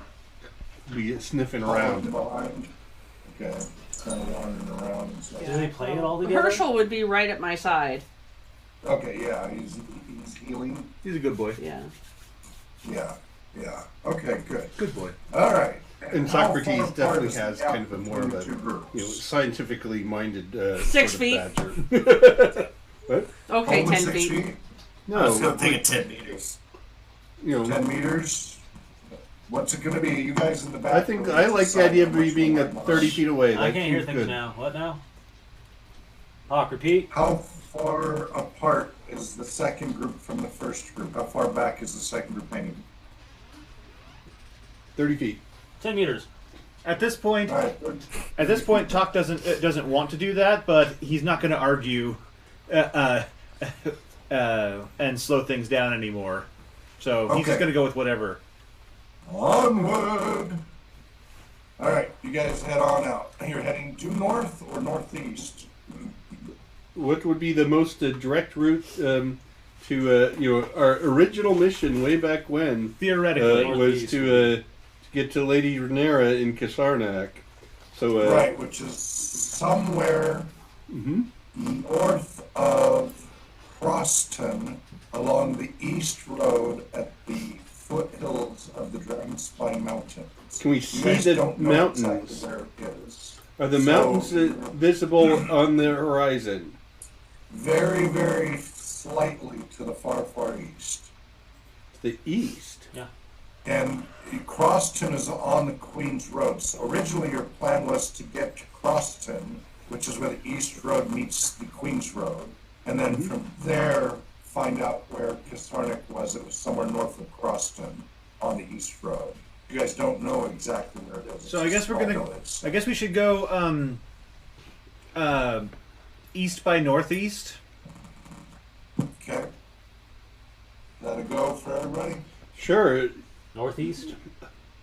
Be sniffing around around. behind. Okay. Kind of wandering around. And stuff. Do they play it all together? Herschel would be right at my side. Okay, yeah, he's healing. He's a good boy. Yeah. Yeah. Okay, good. Good boy. All right. And how Socrates far apart definitely is the has gap kind of a more of between a the two groups? scientifically minded 6 sort feet. of badger. What? Okay, Only 10 6 feet. I was No, going to think of 10 meters. 10 meters. What's it going to be? You guys in the back? I think I like the idea of me being at 30 feet away. I That can't hear seems things good. now. What now? Hawk, repeat. How far apart is the second group from the first group? How far back is the second group hanging? 30 feet. 10 meters. At this point, All right. Talk doesn't want to do that, but he's not going to argue and slow things down anymore. So he's just Okay. going to go with whatever. Onward! All right, you guys head on out. You're heading due north or northeast? What would be the most direct route to our original mission way back when Theoretically, was Northeast. to get to Lady Renera in Kasarnak. So Right, which is somewhere mhm. north of Croston along the east road at the foothills of the Dragonspine Mountains. Can we You see guys the don't know mountains? exactly where it is. Are the So- mountains visible on the horizon? Very, very slightly to the far, far east. To the east. And Croston is on the Queen's Road. So originally your plan was to get to Croston, which is where the East Road meets the Queen's Road. And then from there, find out where Kasarnik was. It was somewhere north of Croston on the East Road. You guys don't know exactly where it is. So It's I a guess we're small gonna. village. I guess we should go east by northeast. Okay. That a go for everybody? Sure. Northeast.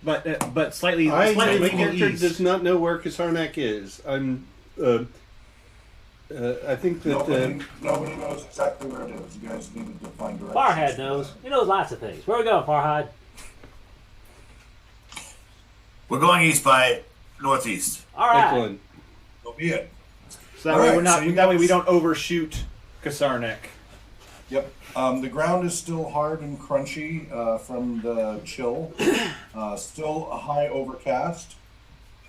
But slightly My slightly character east. does not know where Kasarnak is. I think that Nobody knows exactly where it is. You guys need to find directions. Farhad knows. He knows lots of things. Where are we going, Farhad? We're going east by northeast. All right. excellent. So be it. So that All way right, we're not. so you that way guys- we don't overshoot Kasarnik. Yep. The ground is still hard and crunchy from the chill. Still a high overcast.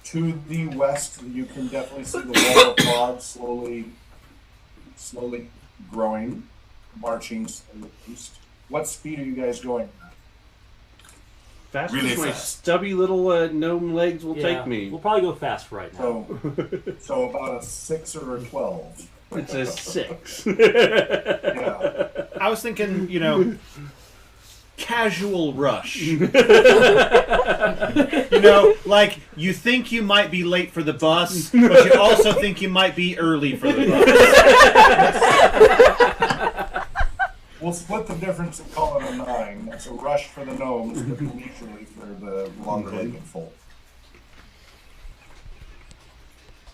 To the west, you can definitely see the wall of fog slowly growing, marching east. What speed are you guys going at? Fast Really as my fast. stubby little gnome legs will Yeah, take me. We'll probably go fast for right now. So about a 6 or a 12. It's a 6. Yeah. I was thinking, casual rush. Like you think you might be late for the bus, but you also think you might be early for the bus. We'll split the difference and call it a 9. That's a rush for the gnomes, but leisurely for the longer-legged folk.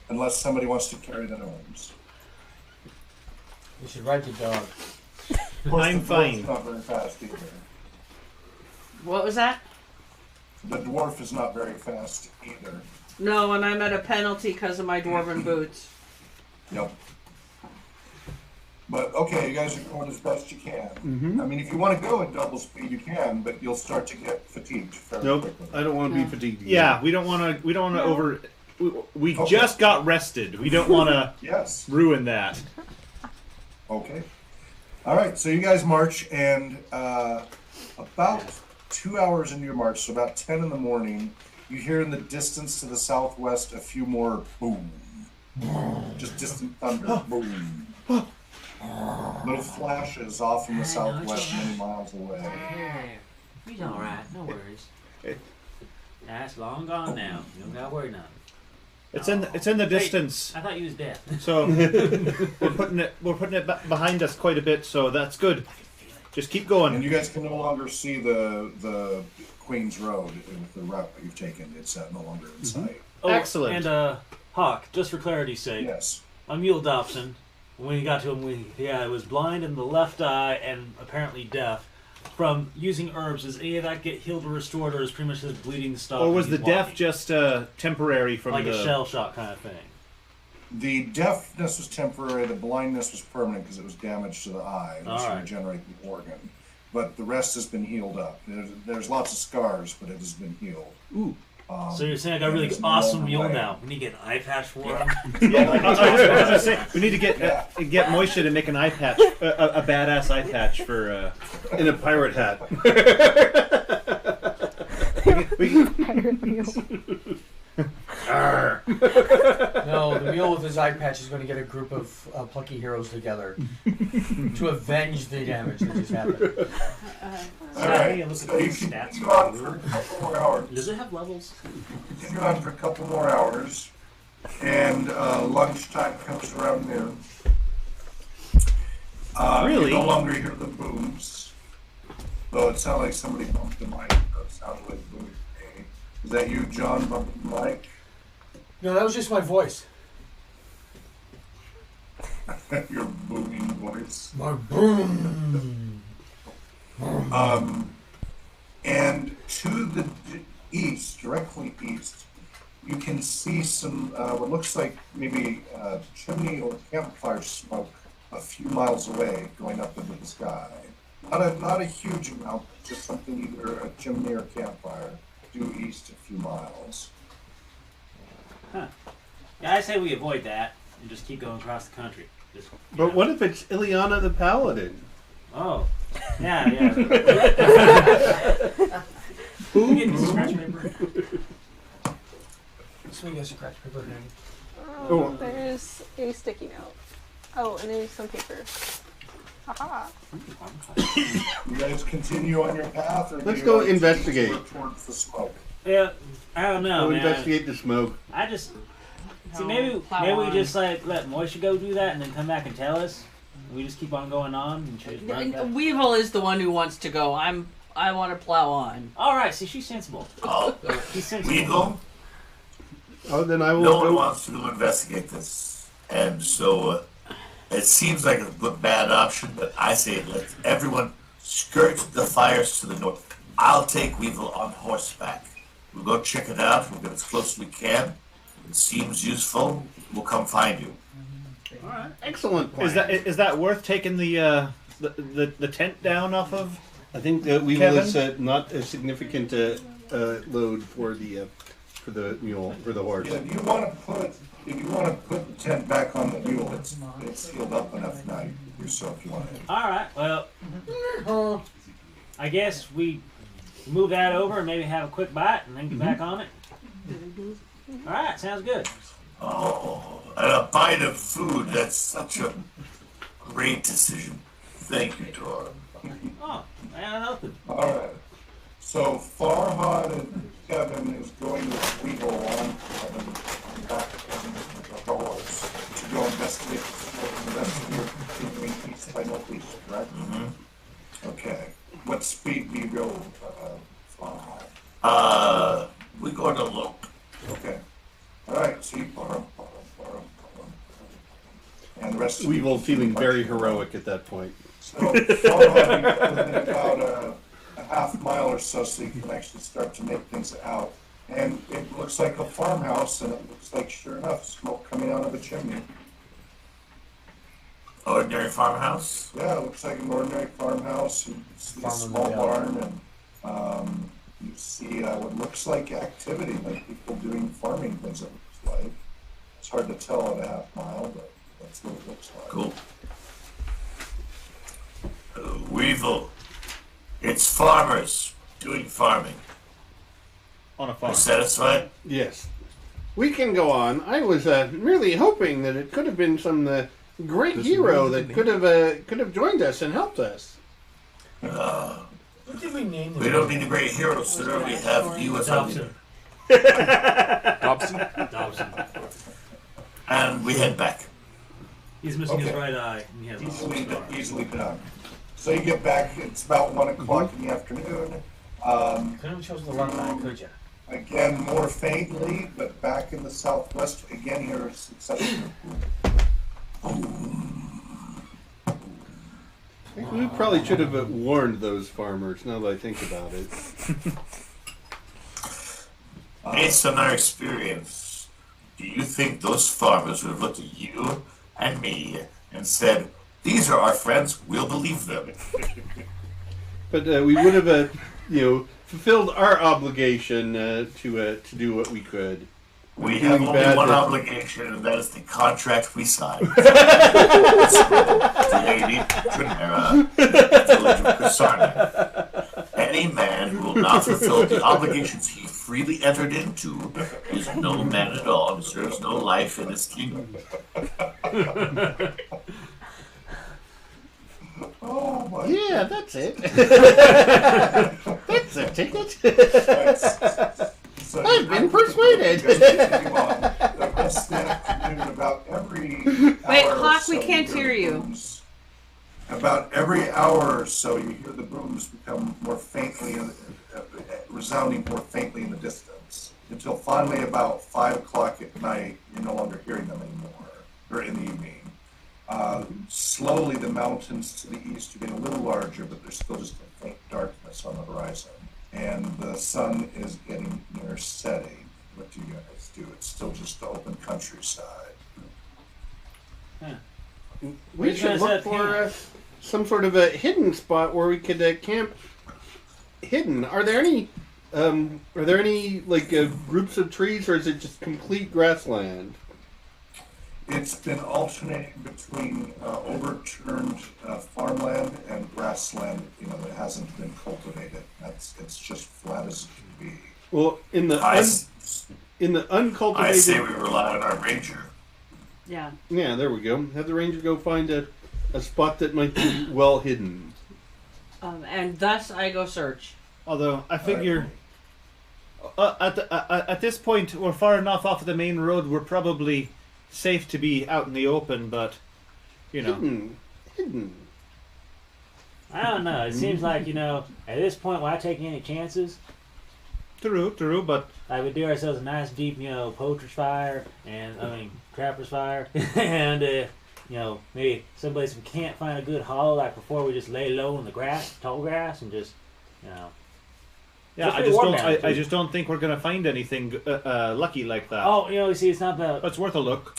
Unless somebody wants to carry the gnomes. You should ride the dog. Of course, I'm the dwarf's fine. not very fast either. What was that? The dwarf is not very fast either. No, and I'm at a penalty because of my dwarven boots. Yep. But okay, you guys are going as best you can. Mhm. I mean, if you want to go at double speed, you can, but you'll start to get fatigued fairly Nope, quickly. I don't want to be fatigued. Yeah, we don't want to. We don't want to over. We Okay. just got rested. We don't want to Yes. ruin that. Okay. All right. So you guys march, and about 2 hours into your march, so about 10 in the morning, you hear in the distance to the southwest a few more boom. Just distant thunder. Boom. Little flashes off in the southwest, many miles away. He's alright, no worries. That's long gone now. You don't gotta worry nothing. It's in the distance. I thought you was dead. So we're putting it behind us quite a bit. So that's good. Just keep And going. you guys can no longer see the Queen's Road with the route that you've taken. It's no longer in sight. Oh, Excellent. And Hawk, just for clarity's sake, Yes. on Mule Dobson, when he got to him, he was blind in the left eye and apparently deaf. From using herbs, does any of that get healed or restored, or is pretty much his bleeding stopped? Or and was the he's deaf walking? just temporary from like the a shell shock kind of thing? The deafness was temporary. The blindness was permanent because it was damage to the eye, which All right. regenerate the organ. But the rest has been healed up. There's lots of scars, but it has been healed. Ooh. So you're saying I got a really it's no awesome longer mule lame. now. We need to get an eye patch for him. Yeah, I was gonna say we need to get Moisha to make an eye patch, a badass eye patch for. In a pirate hat. No, the mule with his eye patch is going to get a group of plucky heroes together to avenge the damage that just happened. All right. Look at So you these can stats. continue on for a couple more hours. Does it have levels? Continue on for a couple more hours, and lunchtime comes around noon. Really? You no longer hear the booms. Though it sounded like somebody bumped the mic. It sounded like booms. Is that you, John, bumping the mic? No, that was just my voice. Your booming voice. My boom. And to the east, directly east, you can see some what looks like maybe chimney or campfire smoke a few miles away, going up into the sky. Not a huge amount, just something either a chimney or campfire due east a few miles. Huh. Yeah, I say we avoid that and just keep going across the country. Just, you But know. what if it's Ileana the Paladin? Oh. Yeah. Who? Get me scratch paper. So you guys scratch paper handy. Oh. There's a sticky note. Oh, and there's some paper. Haha. You guys continue on your path, or do Let's you go want to investigate. work towards the smoke? Yeah, I don't know, Go man. investigate the smoke. I just see No, maybe plow we on. just like let Moisha go do that and then come back and tell us. We just keep on going on and she just run back. Weevil is the one who wants to go. I want to plow on. All right, see, she's sensible. Oh, He's sensible. Weevil, Oh, then I will no one go. wants to investigate this. And so it seems like a bad option, but I say let everyone skirt the fires to the north. I'll take Weevil on horseback. We'll go check it out. We'll get as close as we can. If it seems useful, we'll come find you. All right. Excellent plan. Is that worth taking the tent down off of? I think that we Kevin? will not a significant load for the mule, for the horse. Yeah, if you want to put the tent back on the mule, it's healed up enough now. You can do so if you want to. All right, well, I guess we move that over and maybe have a quick bite and then get back on it. All right, sounds good. Oh, and a bite of food. That's such a great decision. Thank you, Tor. Oh, man, nothing. All right. So Farhad and Kevin is going with Weevil on Kevin back the horse to go investigate the smoke. Investigate east by northeast, correct? Mm-hmm. going to look. Okay. All right. See, and the rest of Weevil you feeling very marching around. heroic at that point. So, following within about a half mile or so you can actually start to make things out. And it looks like a farmhouse, and it looks like, sure enough, smoke coming out of a chimney. Ordinary farmhouse. Yeah, it looks like an ordinary farmhouse. You see a small barn, and you see what looks like activity, like people doing farming things, it looks like. It's hard to tell at a half mile, but that's what it looks like. Cool. Weevil. It's farmers doing farming. On a Are farm. you satisfied? Yes. We can go on. I was really hoping that it could have been some great hero that could have joined us and helped us. What did we name the We don't need a great hero, sir. We have you as our leader. Dobson. Dobson. And we head back. He's missing his Okay. right eye. And he has a scar. Easily done. So you get back, it's about 1 o'clock in the afternoon. Couldn't have chosen the wrong guy, could you? Again, more faintly, but back in the southwest, again, you're successful. We probably should have warned those farmers, now that I think about it. Based on our experience, do you think those farmers would have looked at you and me and said, "These are our friends, we'll believe them"? But we would have, fulfilled our obligation to do what we could. We Doing have only bad one that- obligation, and that is the contract we signed. The lady, Trinera, village of Kasarna. Any man who will not fulfill the obligations he freely entered into is no man at all and deserves no life in this kingdom. Oh my Yeah, that's it. That's a ticket. goodness. So I've been persuaded. The rest of the afternoon, about every Wait, hour or Hawk, we so, can't hear hear you. booms. About every hour or so, you hear the booms become more faintly, resounding more faintly in the distance, until finally about 5 o'clock at night, you're no longer hearing them anymore, or in the evening. Slowly, the mountains to the east are getting a little larger, but there's still just a faint darkness on the horizon. And the sun is getting near setting. What do you guys do? It's still just the open countryside. We Where's should that look for some sort of a hidden spot where we could camp hidden. Are there any like groups of trees, or is it just complete grassland? It's been alternating between overturned farmland and grassland, that hasn't been cultivated. It's just flat as it can be. Well, in the I uncultivated. say we rely on our ranger. Yeah. Yeah, there we go. Have the ranger go find a spot that might be well hidden. And thus I go search. Although I figure at this point we're far enough off of the main road, we're probably safe to be out in the open, but Hidden. I don't know. It seems like, at this point, why take any chances? True, but Like, we do ourselves a nice deep, poacher's fire, and, trapper's fire, and, maybe someplace we can't find a good hollow, like before we just lay low in the grass, tall grass, and just, yeah, Just I be just warm don't. down, I too. just don't think we're gonna find anything lucky like that. oh, you see, it's not about... But it's worth a look.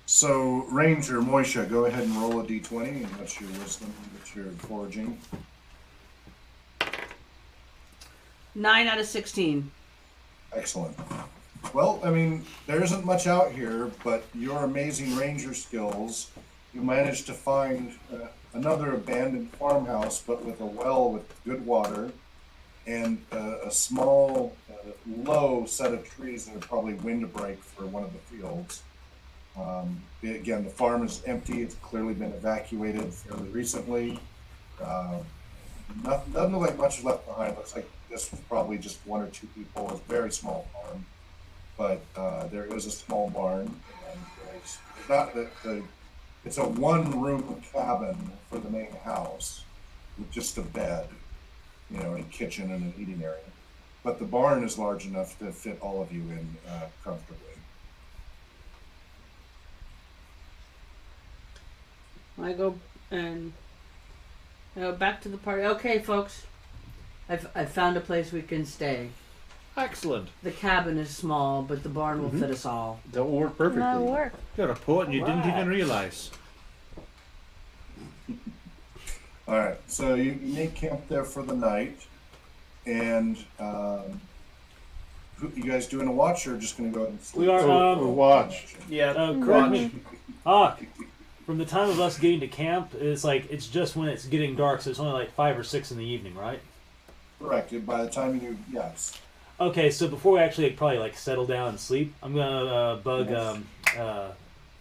So, Ranger Moisha, go ahead and roll a d20, and what's your wisdom that you're foraging? 9 out of 16. Excellent. Well, there isn't much out here, but your amazing ranger skills, you managed to find another abandoned farmhouse, but with a well with good water, and a small, low set of trees that are probably windbreak for one of the fields. Again, the farm is empty. It's clearly been evacuated fairly recently. Doesn't look like much is left behind. Looks like this was probably just 1 or 2 people. It's a very small farm, but there is a small barn, and it's not that it's a 1-room cabin for the main house with just a bed, a kitchen and an eating area. but the barn is large enough to fit all of you in comfortably. I go and back to the party. Okay, folks. I've found a place we can stay. Excellent. The cabin is small, but the barn will fit us all. That will work perfectly. That'll work. You're a poet and you didn't Alright. even realize. All right, so you make camp there for the night, and you guys doing a watch or just going to go ahead and sleep? We are, Or watch. Yeah. correct me. From the time of us getting to camp, it's just when it's getting dark, so it's only like 5 or 6 in the evening, right? Correct. By the time you, yes. Okay, so before we actually probably settle down and sleep, I'm gonna bug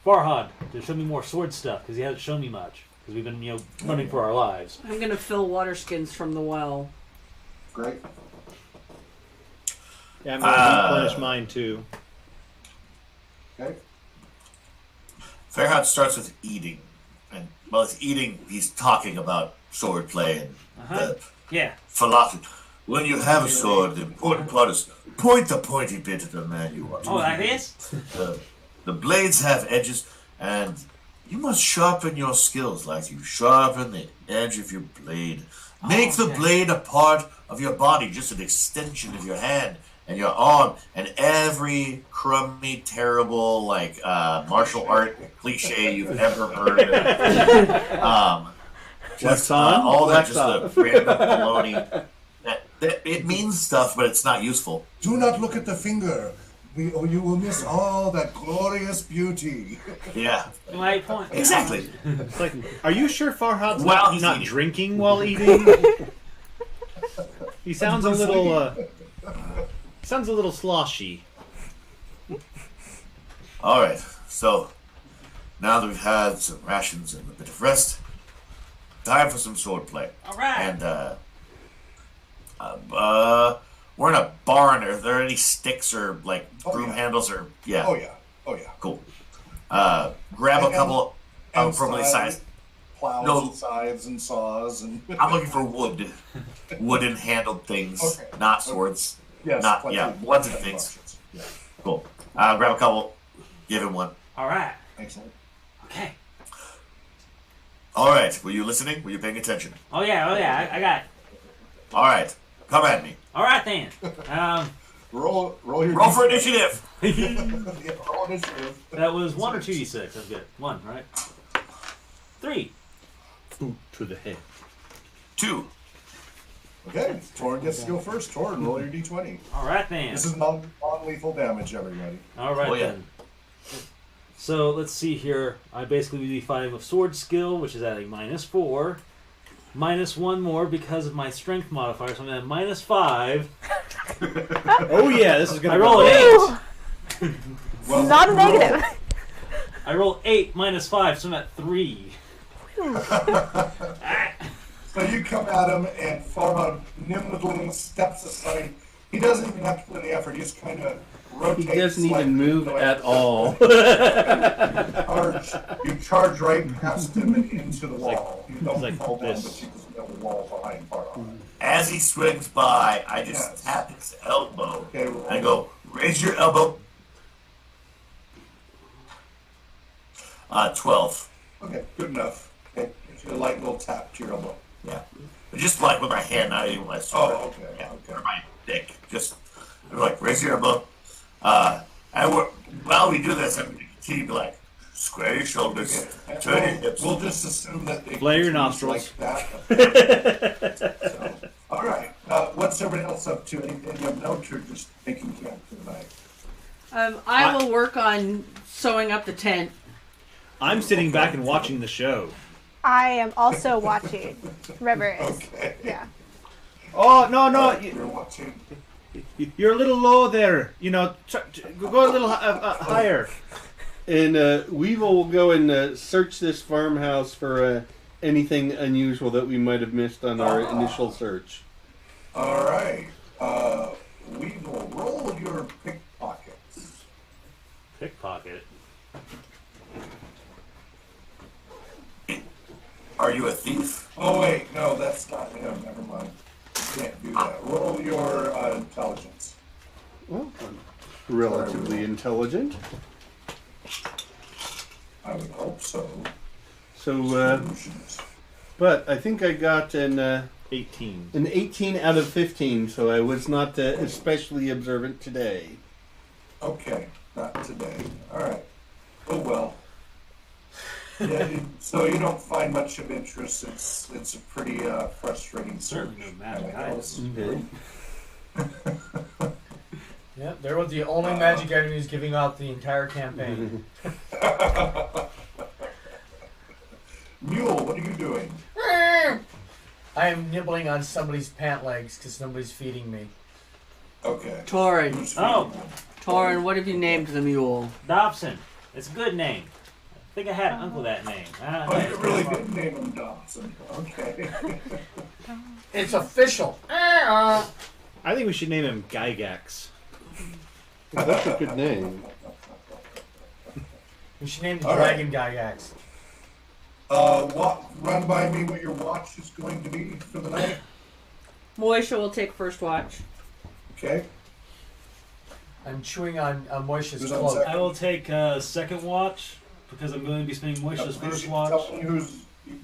Farhad to show me more sword stuff because he hasn't shown me much because we've been running for our lives. I'm gonna fill water skins from the well. Great. Yeah, I'm going to replenish mine too. Okay. Farhad starts with eating. And while he's eating, he's talking about swordplay and the Yeah. philosophy. When you have a sword, the important part is point the pointy bit at the man you want to Oh, like hit. this? The blades have edges, and you must sharpen your skills like you sharpen the edge of your blade. Make the blade a part of your body, just an extension of your hand and your arm, and every crummy, terrible, martial art cliche you've ever heard. Wax on, all that, wax just off. the random baloney. It means stuff, but it's not useful. Do not look at the finger. You will miss all that glorious beauty. Yeah, My point. exactly. It's like, are you sure Farhad's While he's not eating. drinking while eating? He sounds a little sloshy. All right, so now that we've had some rations and a bit of rest, time for some swordplay. All right. And we're in a barn. Are there any sticks or broom yeah. handles or yeah? Oh yeah. Oh yeah. Cool. Grab a And- couple and appropriately scythes. sized. Plows No. and scythes and saws and. I'm looking for wooden handled things, Okay. not swords. Yes. Not plenty yeah, of blunted plenty of things. options. Yeah. Cool. Grab a couple. Give him one. All right. Excellent. Okay. All right. Were you listening? Were you paying attention? Oh yeah. I got it. All right. Come at me. All right then. Roll your. Roll for initiative. Yeah, roll initiative. That was 1 or 2d6. That's good. 1, right? 3. Boot to the head. 2. Okay, Torn gets to go first. Torn, roll your d20. All right then. This is non-lethal damage, everybody. All right Oh, yeah. then. So let's see here. I basically will be fighting with sword skill, which is at a -4. -1 more because of my strength modifier, so I'm at -5. Oh yeah, this is I gonna roll go. an 8. Well, Not a negative. I roll 8 -5, so I'm at 3. So you come at him, and Farhad nimbly steps aside. He doesn't even have to put any effort. He just kind of He rotates. doesn't even move at all. You charge right past him and into the wall. You don't like fall down, this. but you just have a wall behind Farhad. As he swings by, I just Yes. tap his elbow Okay, roll. and I go, raise your elbow. 12. Okay, good enough. Okay, it's a light little tap to your elbow. Yeah. But just with my hand, not even my sword. Oh, okay, Yeah, okay. or my dick. Just raise your elbow. And while we do this, I'm going to continue to be square your shoulders, turn your hips. We'll just assume that they Flare your continue nostrils. like that. So, all right. What's everybody else up to? Any of note or just making camp tonight? I will work on sewing up the tent. I'm sitting back and watching the show. I am also watching. River is. Okay. Yeah. Oh no, You're watching. you're a little low there. Go a little higher. And Weevil will go and search this farmhouse for anything unusual that we might have missed on our initial search. All right. We will roll your pickpockets. Pickpocket. Are you a thief? Oh wait, no, that's not him. Never mind. Can't do that. Roll your intelligence. relatively intelligent. I would hope so. So, Solutions. but I think I got an 18. 18 out of 15, so I was not especially observant today. Okay, not today. All right. Oh well. Yeah, so you don't find much of interest. It's a pretty frustrating search. Certainly no magic items. Okay. Yep, they're the only magic enemies giving out the entire campaign. Mule, what are you doing? I am nibbling on somebody's pant legs because nobody's feeding me. Okay. Torin. Who's Oh. feeding you? Torin, what have you named the mule? Dobson. It's a good name. I think I had an uncle that name. I don't know. Oh, you really did name him Dobson. Okay. It's official. I think we should name him Gygax. That's a good name. We should name the All right. dragon Gygax. Run by me what your watch is going to be for the night. Moisha will take first watch. Okay. I'm chewing on Moisha's Who's on cloak. second? I will take second watch because I'm going to be spending Moisha's first watch.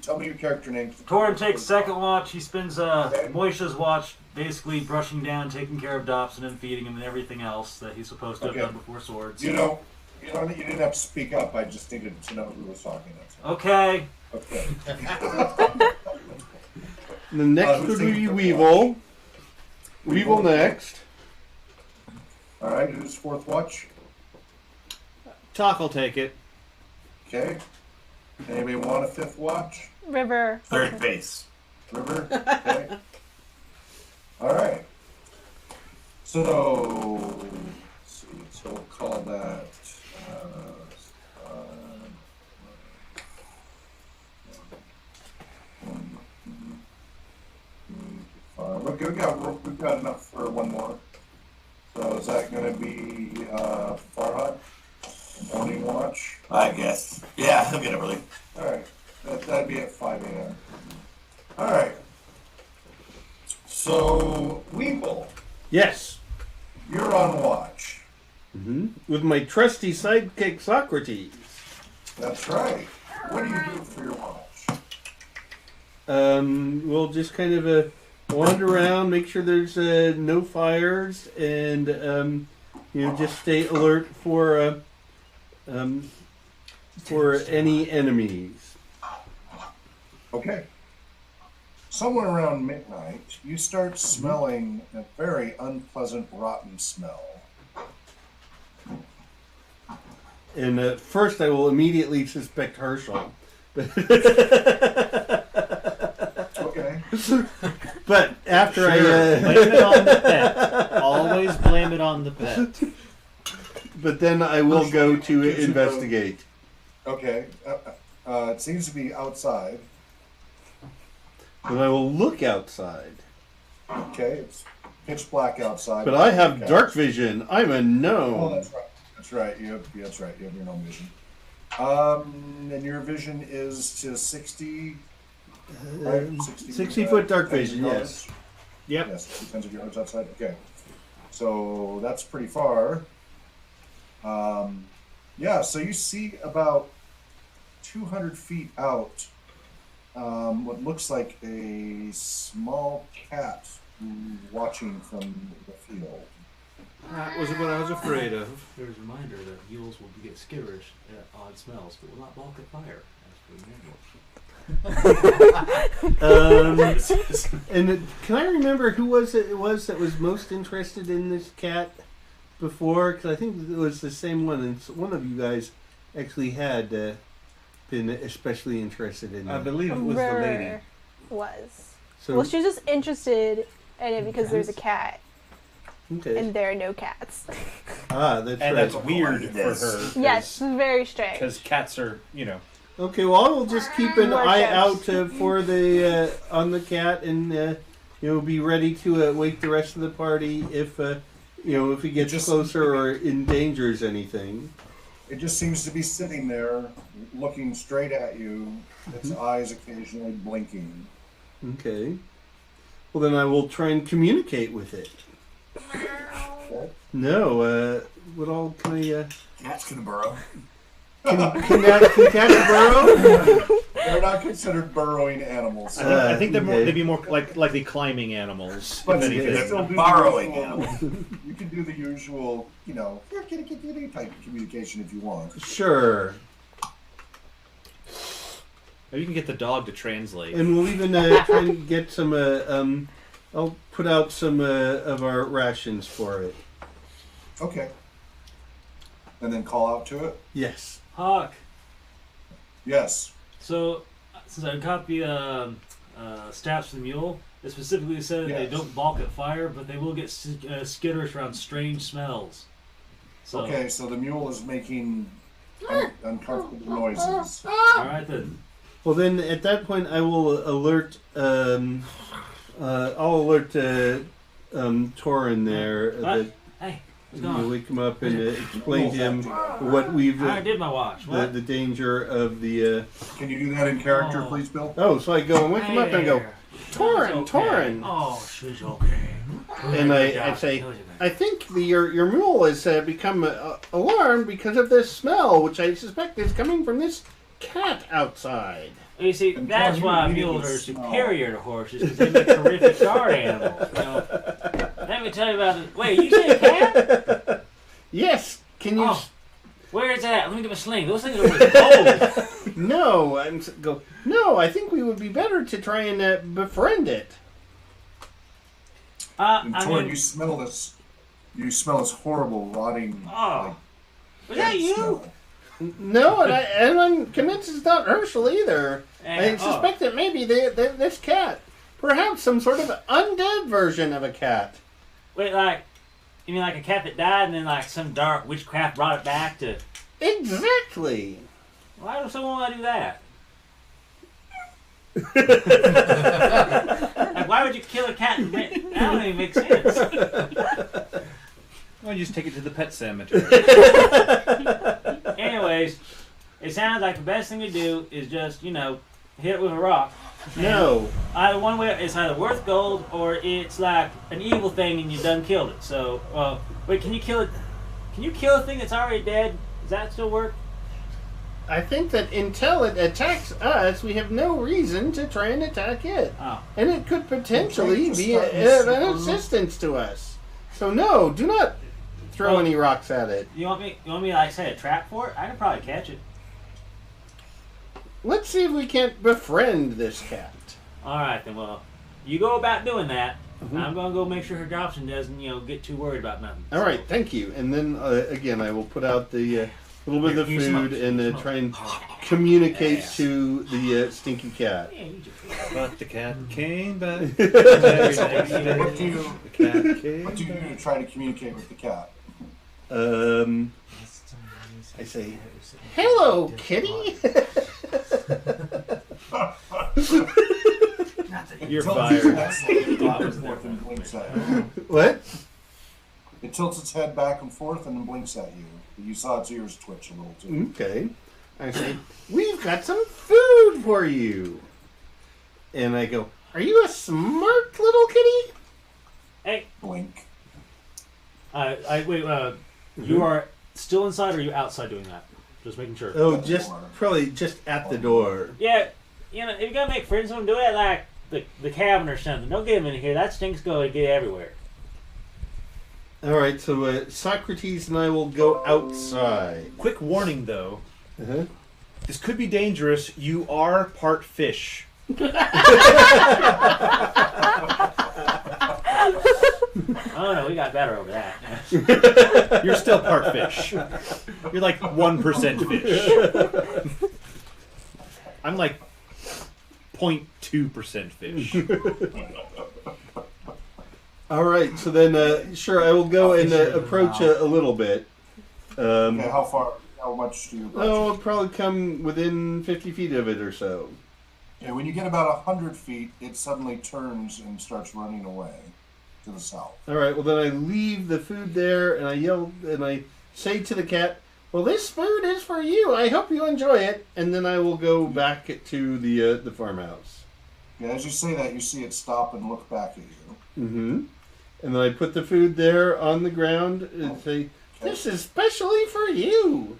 Tell me your character name. Torin takes second watch. He spends Moisha's watch basically brushing down, taking care of Dobson and feeding him and everything else that he's supposed to have done before swords. You didn't have to speak up. I just needed to know who was talking. That's all. Okay. Okay. The next who's would taking be third Weevil. Weevil next. All right. Who's fourth watch? Talk will take it. Okay. Anybody want a fifth watch? River. Third base. River? Okay. All right. So, let's see. So we'll call that. We've got enough for one more. So is that going to be Farhad? Morning watch? I guess. Yeah, he'll get up early. All right. That'd be at 5 a.m. All right. So, Weeble, Yes. you're on watch. With my trusty sidekick Socrates. That's right. What do you do for your watch? We'll just kind of wander around, make sure there's no fires, and just stay alert for any enemies. Okay. Somewhere around midnight, you start smelling a very unpleasant, rotten smell. And first, I will immediately suspect Herschel. Okay. But after Blame it on the pet. Always blame it on the pet. but then I will Herschel, go you to get to investigate. Okay. It seems to be outside. But I will look outside. Okay. It's pitch black outside. But I have Okay. dark vision. I'm a gnome. Oh, that's right. That's right. That's right. You have your gnome vision. And your vision is to 60. Right? 60 foot dark tens of vision, yards? Yep. Yes, 60 tens of yards outside. Okay. So that's pretty far. So you see about 200 feet out what looks like a small cat watching from the field. That was what I was afraid of. There's a reminder that mules will get skitterish at odd smells, but will not balk at fire, as per the manual. And can I remember who was that was most interested in this cat before? Because I think it was the same one, and one of you guys actually had been especially interested in I it. believe it was the lady. River was. So, Well, she was just interested in it because there's a cat, okay. and there are no cats. That's And right. that's weird for her. Yes, very strange. Because cats are, Okay, well, I will just keep an More eye ships. out for the on the cat, and be ready to wake the rest of the party if if he gets closer or endangers anything. It just seems to be sitting there, looking straight at you, its eyes occasionally blinking. Okay. Well, then I will try and communicate with it. No. What all can I? Cats can burrow. Can cats burrow? They're not considered burrowing animals. I think okay. they'd be more like the climbing animals. But if you anything. can still do Borrowing the animals. usual, you can do the usual, kitty type of communication if you want. Sure. Or you can get the dog to translate. And we'll even try and get some. I'll put out some of our rations for it. Okay. And then call out to it? Yes. Hawk. Yes. So, since I got the stats for the mule, it specifically said that they don't balk at fire, but they will get skitterish around strange smells. So, Okay, so the mule is making uncomfortable noises. all right then. Well, then at that point, I will alert. I'll alert Torin there. That Hey, what's you going on? wake him up and explain to him what we've I did my watch. What? the danger of the. Can you do that in character, Oh. please, Bill? Oh, so I go and wake him up and I go, There. Torin, She's okay. Torin. Oh, she's okay. And I say, I think your mule has become alarmed because of this smell, which I suspect is coming from this cat outside. You see, And that's Tom, why you mules immediately are smell. superior to horses, because they make terrific guard animals. You know? Let me tell you about it. Wait, you say a cat? Yes, can you? Oh, where is that? Let me get my sling. Those things are worth gold. No, No, I think we would be better to try and befriend it. And I Torin, mean, you smell this. You smell this horrible, rotting. oh, was dead that you? smell. No, and I'm convinced it's not Herschel either. I suspect it may be this cat. Perhaps some sort of undead version of a cat. Wait, like, you mean like a cat that died and then like some dark witchcraft brought it back to? Exactly. Why would someone want to do that? Like, why would you kill a cat and bring it? That don't even make sense. Why don't you just take it to the pet cemetery? Anyways, it sounds like the best thing to do is just, hit it with a rock. No. Either one way, it's either worth gold or it's like an evil thing and you done killed it. So, wait, can you kill it? Can you kill a thing that's already dead? Does that still work? I think that until it attacks us, we have no reason to try and attack it. Oh. And it could potentially be an assistance to us. So no, do not throw any rocks at it. You want me to like say a trap for it? I can probably catch it. Let's see if we can't befriend this cat. All right then. Well, you go about doing that. Mhm. I'm gonna go make sure her Dobson doesn't, get too worried about nothing. All right, thank you. And then again, I will put out the little bit of the You food smoke. and You smoke. try and communicate to the stinky cat. Yeah, you just- But the cat came back. What The do you cat came What do you do to try to communicate with the cat? I say, "Hello, kitty." You're Tilts fired. its head slightly back and forth and blinks at you. What? It tilts its head back and forth and then blinks at you. You saw its ears twitch a little too. Okay. I say, "We've got some food for you." And I go, "Are you a smart little kitty?" Hey, Blink. wait. You are still inside, or are you outside doing that? Just making sure. Oh, probably just at the door. Yeah, if you're gonna make friends with them, do it like the cabin or something. Don't get them in here. That stink's going to get everywhere. All right, so Socrates and I will go outside. Quick warning, though. Uh-huh. This could be dangerous. You are part fish. Oh no, we got better over that. You're still part fish. You're like 1% fish. I'm like 0.2% fish. All right, so then, sure, I will go and approach a little bit. Okay, how much do you approach? Oh, I'll probably come within 50 feet of it or so. Okay, when you get about 100 feet, it suddenly turns and starts running away to the south. All right, well, then I leave the food there, and I yell, and I say to the cat, "Well, this food is for you. I hope you enjoy it." And then I will go back to the farmhouse. Yeah, as you say that, you see it stop and look back at you. Mm-hmm. And then I put the food there on the ground and say, "This is specially for you."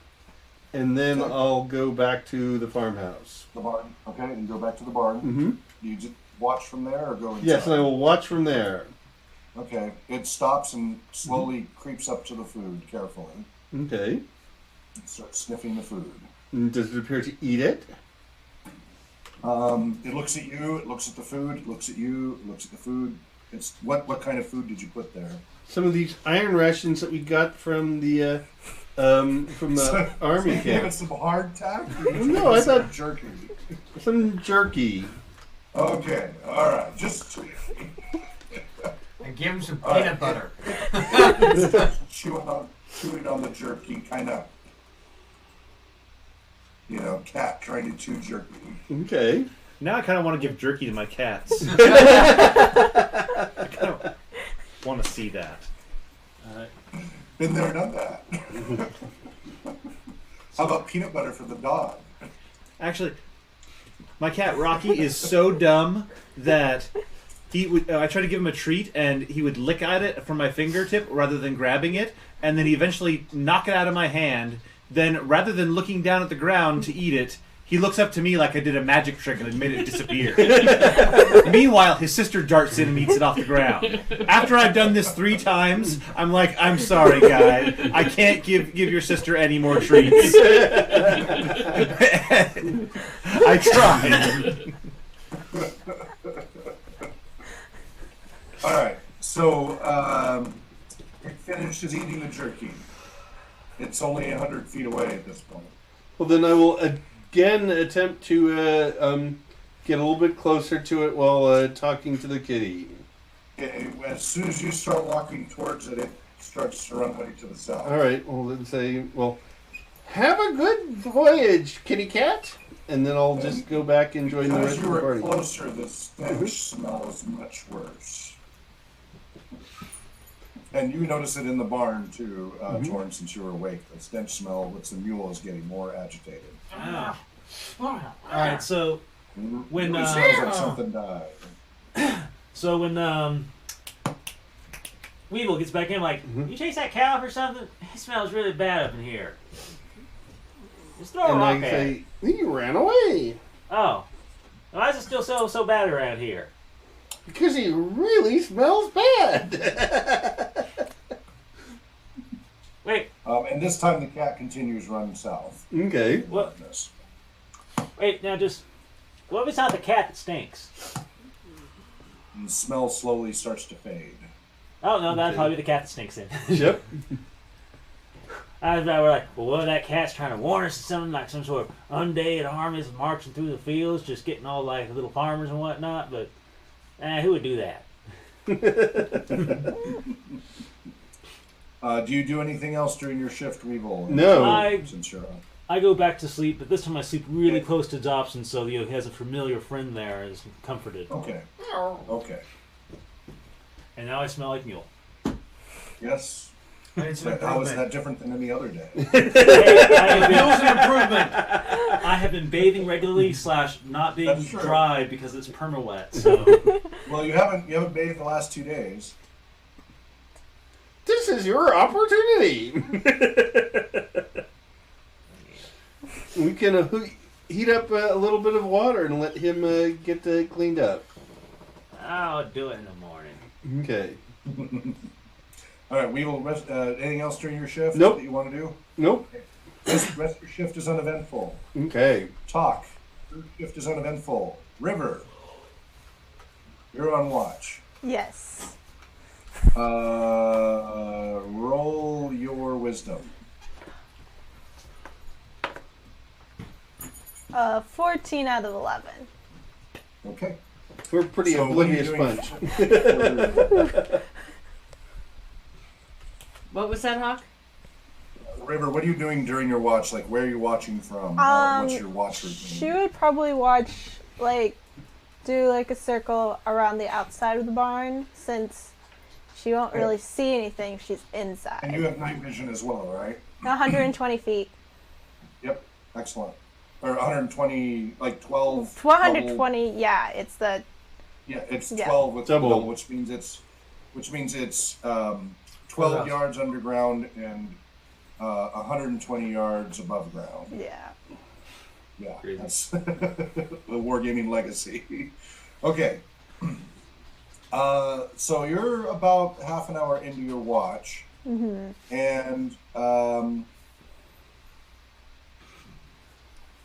And then I'll go back to the farmhouse. The barn. Okay, and go back to the barn. Mm-hmm. Do you just watch from there or go inside? Yes, and I will watch from there. Okay. It stops and slowly creeps up to the food carefully. Okay. It starts sniffing the food. And does it appear to eat it? It looks at you, it looks at the food, it looks at you, it looks at the food. It's what kind of food did you put there? Some of these iron rations that we got from the army You gave it camp. some hardtack? No, I thought jerky. some jerky. Okay, alright, just And give him some All right. peanut butter. chewing on the jerky, kind of, cat trying to chew jerky. Okay. Now I kind of want to give jerky to my cats. I kind of want to see that. Been there, done that. How about peanut butter for the dog? Actually, my cat Rocky is so dumb that he would. I tried to give him a treat, and he would lick at it from my fingertip rather than grabbing it, and then he eventually knock it out of my hand. Then, rather than looking down at the ground to eat it, he looks up to me like I did a magic trick and made it disappear. Meanwhile, his sister darts in and eats it off the ground. After I've done this 3 times, I'm like, "I'm sorry, guy. I can't give your sister any more treats." I tried. All right, so it finishes eating the jerky. It's only 100 feet away at this point. Well, then I will again attempt to get a little bit closer to it while talking to the kitty. Okay, as soon as you start walking towards it, it starts to run away to the south. All right. Well, then say, "Well, have a good voyage, kitty cat," and then I'll just go back and join the rest Because of you the were party. closer, the stench smells much worse. And you notice it in the barn too, Torn, since you were awake. The stench smell, which the mule is getting more agitated. All right, so when It smells like something died. Weevil gets back in, like, "You chase that cow or something? It smells really bad up in here. Just throw a And rock I at say, it." "He ran away Oh, why is it still so bad around here? because he really smells bad." Wait, And this time the cat continues running south. Okay. what? Now just, what if it's not the cat that stinks? And the smell slowly starts to fade. Oh no, that'd Okay. probably be the cat that stinks in. Yep. I was we're like, well, what if that cat's trying to warn us of something, like some sort of undead army is marching through the fields, just getting all like little farmers and whatnot, but who would do that? Do you do anything else during your shift, Weevil? No. Since you're up. I go back to sleep, but this time I sleep really close to Dobson, so he has a familiar friend there and is comforted. Okay. Okay. And now I smell like mule. Yes. And it's an But how is improvement. that different than any other day? Mule's an improvement. I have been bathing regularly / not being That's true. dry because it's perma-wet, so... Well, you haven't bathed the last 2 days. This is your opportunity. We can heat up a little bit of water and let him get cleaned up. I'll do it in the morning. Okay. All right, Weevil. Anything else during your shift Nope. that you want to do? Nope. Rest of your shift is uneventful. Okay. Talk. Your shift is uneventful. River. You're on watch. Yes. Roll your wisdom. 14 out of 11. Okay. We're pretty So what are you oblivious doing? bunch. What was that, Hawk? River, what are you doing during your watch? Like, where are you watching from? What's your watch routine? She would probably do a circle around the outside of the barn, since she won't really see anything if she's inside. And you have night vision as well, right? 120 feet. Yep. Excellent. Or 120, like 12. 120, yeah, it's the... Yeah, it's Yeah. 12 with Double. double, which means it's which means it's 12 yards underground and 120 yards above ground. Yeah. Yeah, Crazy. that's the Wargaming legacy. Okay. So you're about half an hour into your watch, and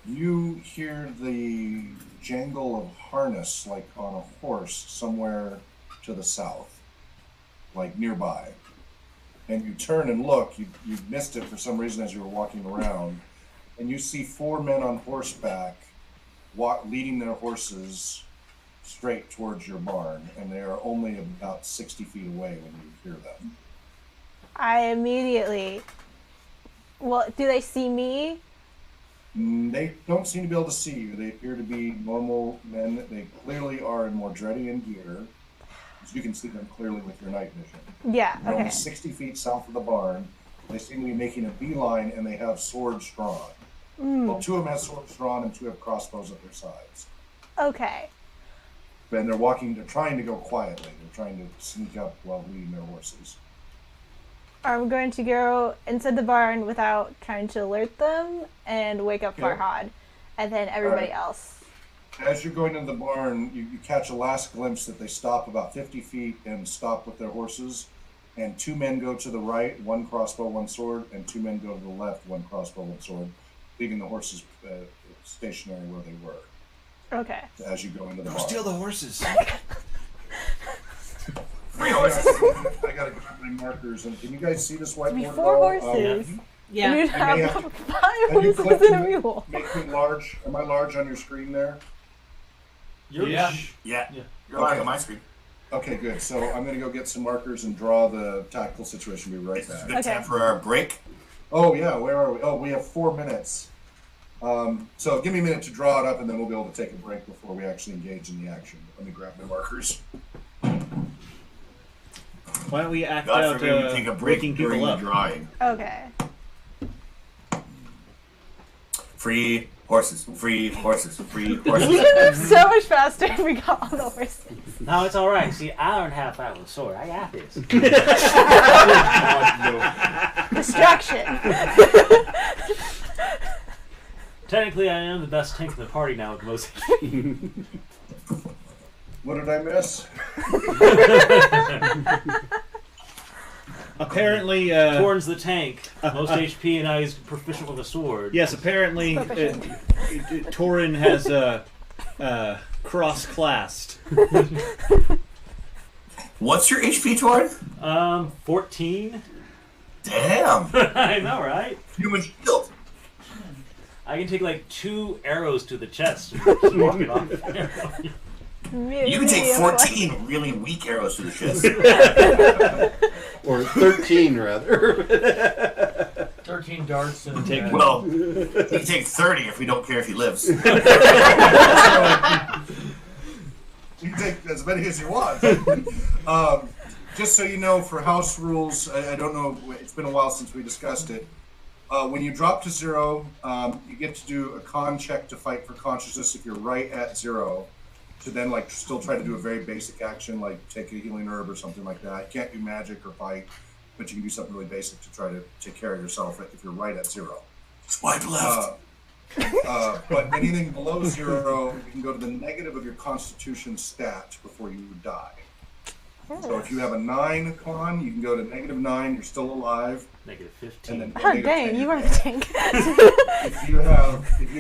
you hear the jangle of harness, like on a horse, somewhere to the south, like nearby. And you turn and look, you missed it for some reason as you were walking around, and you see 4 men on horseback leading their horses straight towards your barn, and they are only about 60 feet away when you hear them. I immediately. Well, do they see me? They don't seem to be able to see you. They appear to be normal men. They clearly are in Mordredian gear. So you can see them clearly with your night vision. Yeah. They're only Okay. 60 feet south of the barn. They seem to be making a beeline, and they have swords drawn. Well, 2 of them have swords drawn, and 2 have crossbows at their sides. Okay. And they're trying to go quietly. They're trying to sneak up while leading their horses. I'm going to go inside the barn without trying to alert them and wake up Okay. Farhad, and then everybody Alright. else. As you're going into the barn, you catch a last glimpse that they stop about 50 feet and stop with their horses. And 2 men go to the right, 1 crossbow, 1 sword, and 2 men go to the left, 1 crossbow, 1 sword, leaving the horses stationary where they were. Okay. As you go into the Don't barn. steal the horses. Free horses. I gotta grab my markers. And can you guys see this whiteboard? 4 at all? horses. Yeah. You'd you have may 5 have you horses clicked in a in- mule. Make me large. Am I large on your screen there? Yeah. Yeah. Yeah. You're live on my screen. Okay, good. So I'm gonna go get some markers and draw the tactical situation. Be right This is back. a good Okay. time for our break. Oh yeah, where are we? Oh, we have 4 minutes. So give me a minute to draw it up, and then we'll be able to take a break before we actually engage in the action. Let me grab my markers. Why don't we act God out forbid we take a break waking during people the up? drawing. Okay. Free horses. Free horses. Free horses. We could move so much faster if we got all the horses. No, it's all right. See, I learned how to fight with a sword. I got this. Distraction. Technically, I am the best tank in the party now with most. What did I miss? Apparently, Torn's the tank, most HP, and now he's proficient with a sword. yes, apparently, Proficient. Torin has cross-classed. What's your HP, Torn? 14. Damn. I know, right? Human shield. I can take like 2 arrows to the chest and just walk it off. You can take 14 really weak arrows to the chest. Or 13, rather. 13 darts and Take- Well, you can take 30 if we don't care if he lives. You can take as many as you want. Just so you know, for house rules, I don't know, it's been a while since we discussed it. When you drop to 0, you get to do a con check to fight for consciousness if you're right at 0. To then still try to do a very basic action like take a healing herb or something like that. You can't do magic or fight, but you can do something really basic to try to take care of yourself if you're right at 0. Swipe left. But anything below 0, you can go to the negative of your constitution stat before you die. So if you have a 9 con, you can go to -9, you're still alive. Negative And 15. then Oh -10, dang, you you're are a dead. tank. If you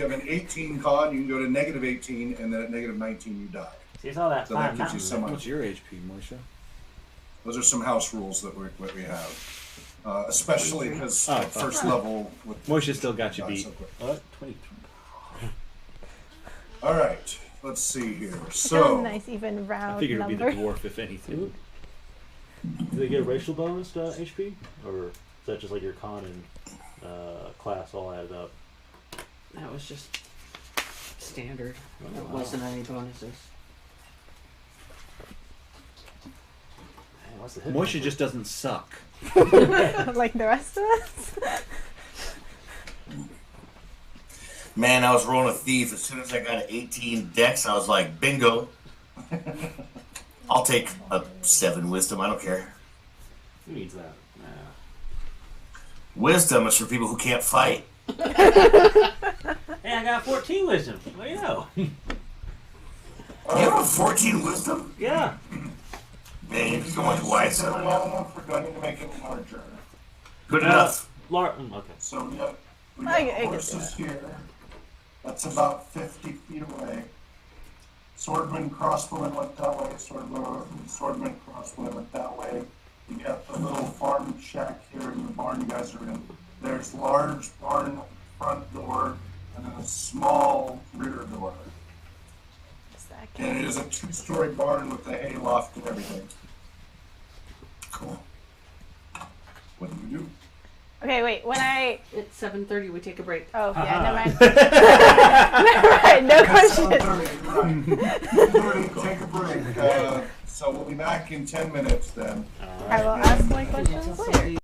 have an 18 con, you can go to -18, and then at -19 you die. See, it's all that So that fine gives you mountain. some. What's your HP, Moisha? Those are some house rules that we have, especially because Oh, at first level. With Moisha still got you not beat. so quick. What? 23. All right, let's see here. That was So a nice even round I figured it'd be number. the dwarf, if anything. Do they get a racial bonus to HP? Or is that just like your con and class all added up? That was just standard. There wasn't any bonuses. Man, what's the hit Moisha points? just doesn't suck. Like the rest of us. Man, I was rolling a thief. As soon as I got an 18 dex, I was like, bingo. I'll take a 7 wisdom. I don't care. Who needs that? Wisdom is for people who can't fight. Hey, I got 14 wisdom. What do you know? You have 14 wisdom? Yeah. Man, you can go much wiser. Well enough, we're going to make it larger. Good enough. Okay. So we got I can do horses here. That's about 50 feet away. Swordman, crossbowman went that way. Swordman, crossbowman went that way. You got the little farm shack here in the barn you guys are in. There's large barn front door and then a small rear door. And it is a 2-story barn with a hay loft and everything. Cool. What do you do? Okay, wait. When I It's 7:30. We take a break. oh yeah, never mind. Never mind. No question. Take a break. So we'll be back in 10 minutes then. I will ask my questions later.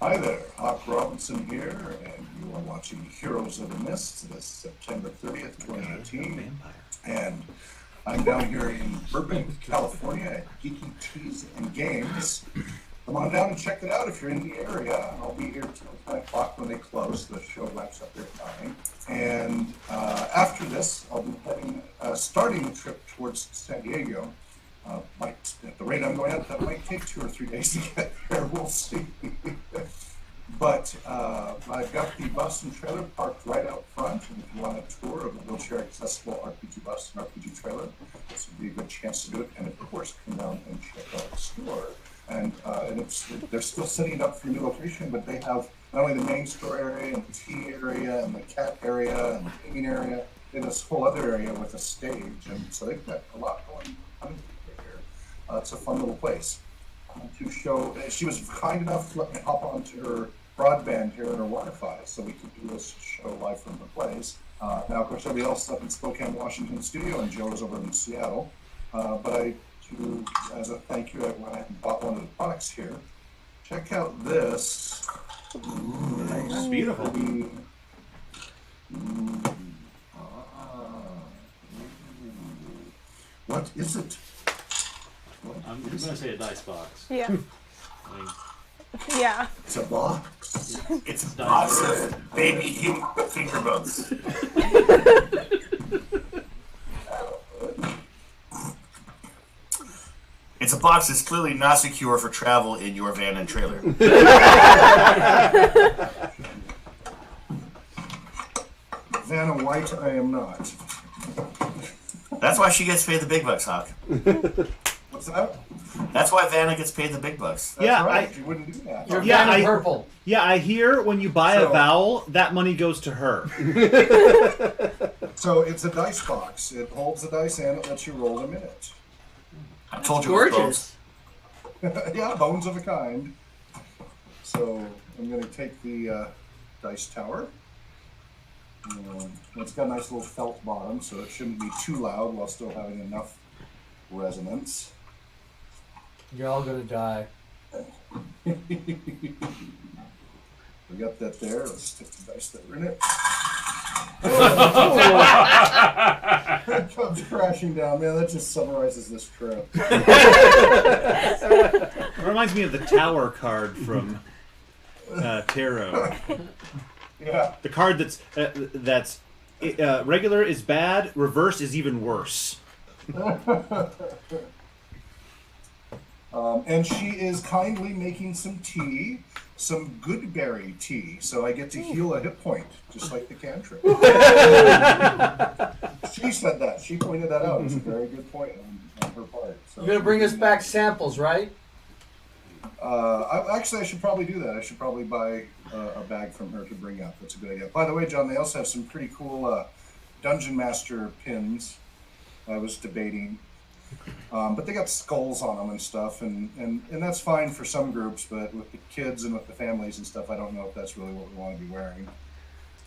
Hi there, Hawk Robinson here, and you are watching Heroes of the Mist. This September 30th, 2018, and I'm down here in Burbank, California at Geeky Teas and Games. Come on down and check it out if you're in the area. I'll be here till 10 o'clock when they close. The show wraps up there at 9. And after this, I'll be starting the trip towards San Diego. At the rate I'm going at, that might take 2 or 3 days to get there. We'll see. But I've got the bus and trailer parked right out front, and if you want a tour of a wheelchair-accessible RPG bus and RPG trailer, this would be a good chance to do it. And of course, come down and check out the store. And they're still setting it up for a new location, but they have not only the main store area and the tea area and the cat area and the gaming area, they have this whole other area with a stage, and so they've got a lot going on right here. It's a fun little place. to show. She was kind enough to let me hop onto her broadband here in her Wi-Fi, so we could do this show live from her place. Now, of course, everybody else is up in Spokane, Washington studio, and Joe is over in Seattle. But as a thank you, I went and bought one of the products here. Check out this. Nice. Beautiful. What is it? I'm going to say a dice box. Yeah. I mean, Yeah. It's a box. It's a box of baby human finger bones. It's a box that's clearly not secure for travel in your van and trailer. Vanna White, I am not. That's why she gets paid the big bucks, Hawk. What's that? That's why Vanna gets paid the big bucks. That's Yeah, right. You wouldn't do that. You're Yeah, Vanna I- purple. Yeah, I hear when you buy a So- vowel, that money goes to her. So it's a dice box. It holds the dice and it lets you roll them in it. I told you it was bones. Gorgeous. Yeah, bones of a kind. So I'm going to take the dice tower. It's got a nice little felt bottom, so it shouldn't be too loud while still having enough resonance. You're all gonna die. We got that there. Let's stick the dice that are in it. It comes crashing down, man. That just summarizes this trip. It reminds me of the tower card from tarot. Yeah. The card that's regular is bad, reverse is even worse. And she is kindly making some tea, some good berry tea, so I get to heal a hit point, just like the cantrip. She said that. She pointed that out. It's a very good point on her part. So. You're gonna bring us back samples, right? I should probably do that. I should probably buy a bag from her to bring up. That's a good idea. By the way, John, they also have some pretty cool Dungeon Master pins. I was debating. But they got skulls on them and stuff, and that's fine for some groups, but with the kids and with the families and stuff, I don't know if that's really what we want to be wearing.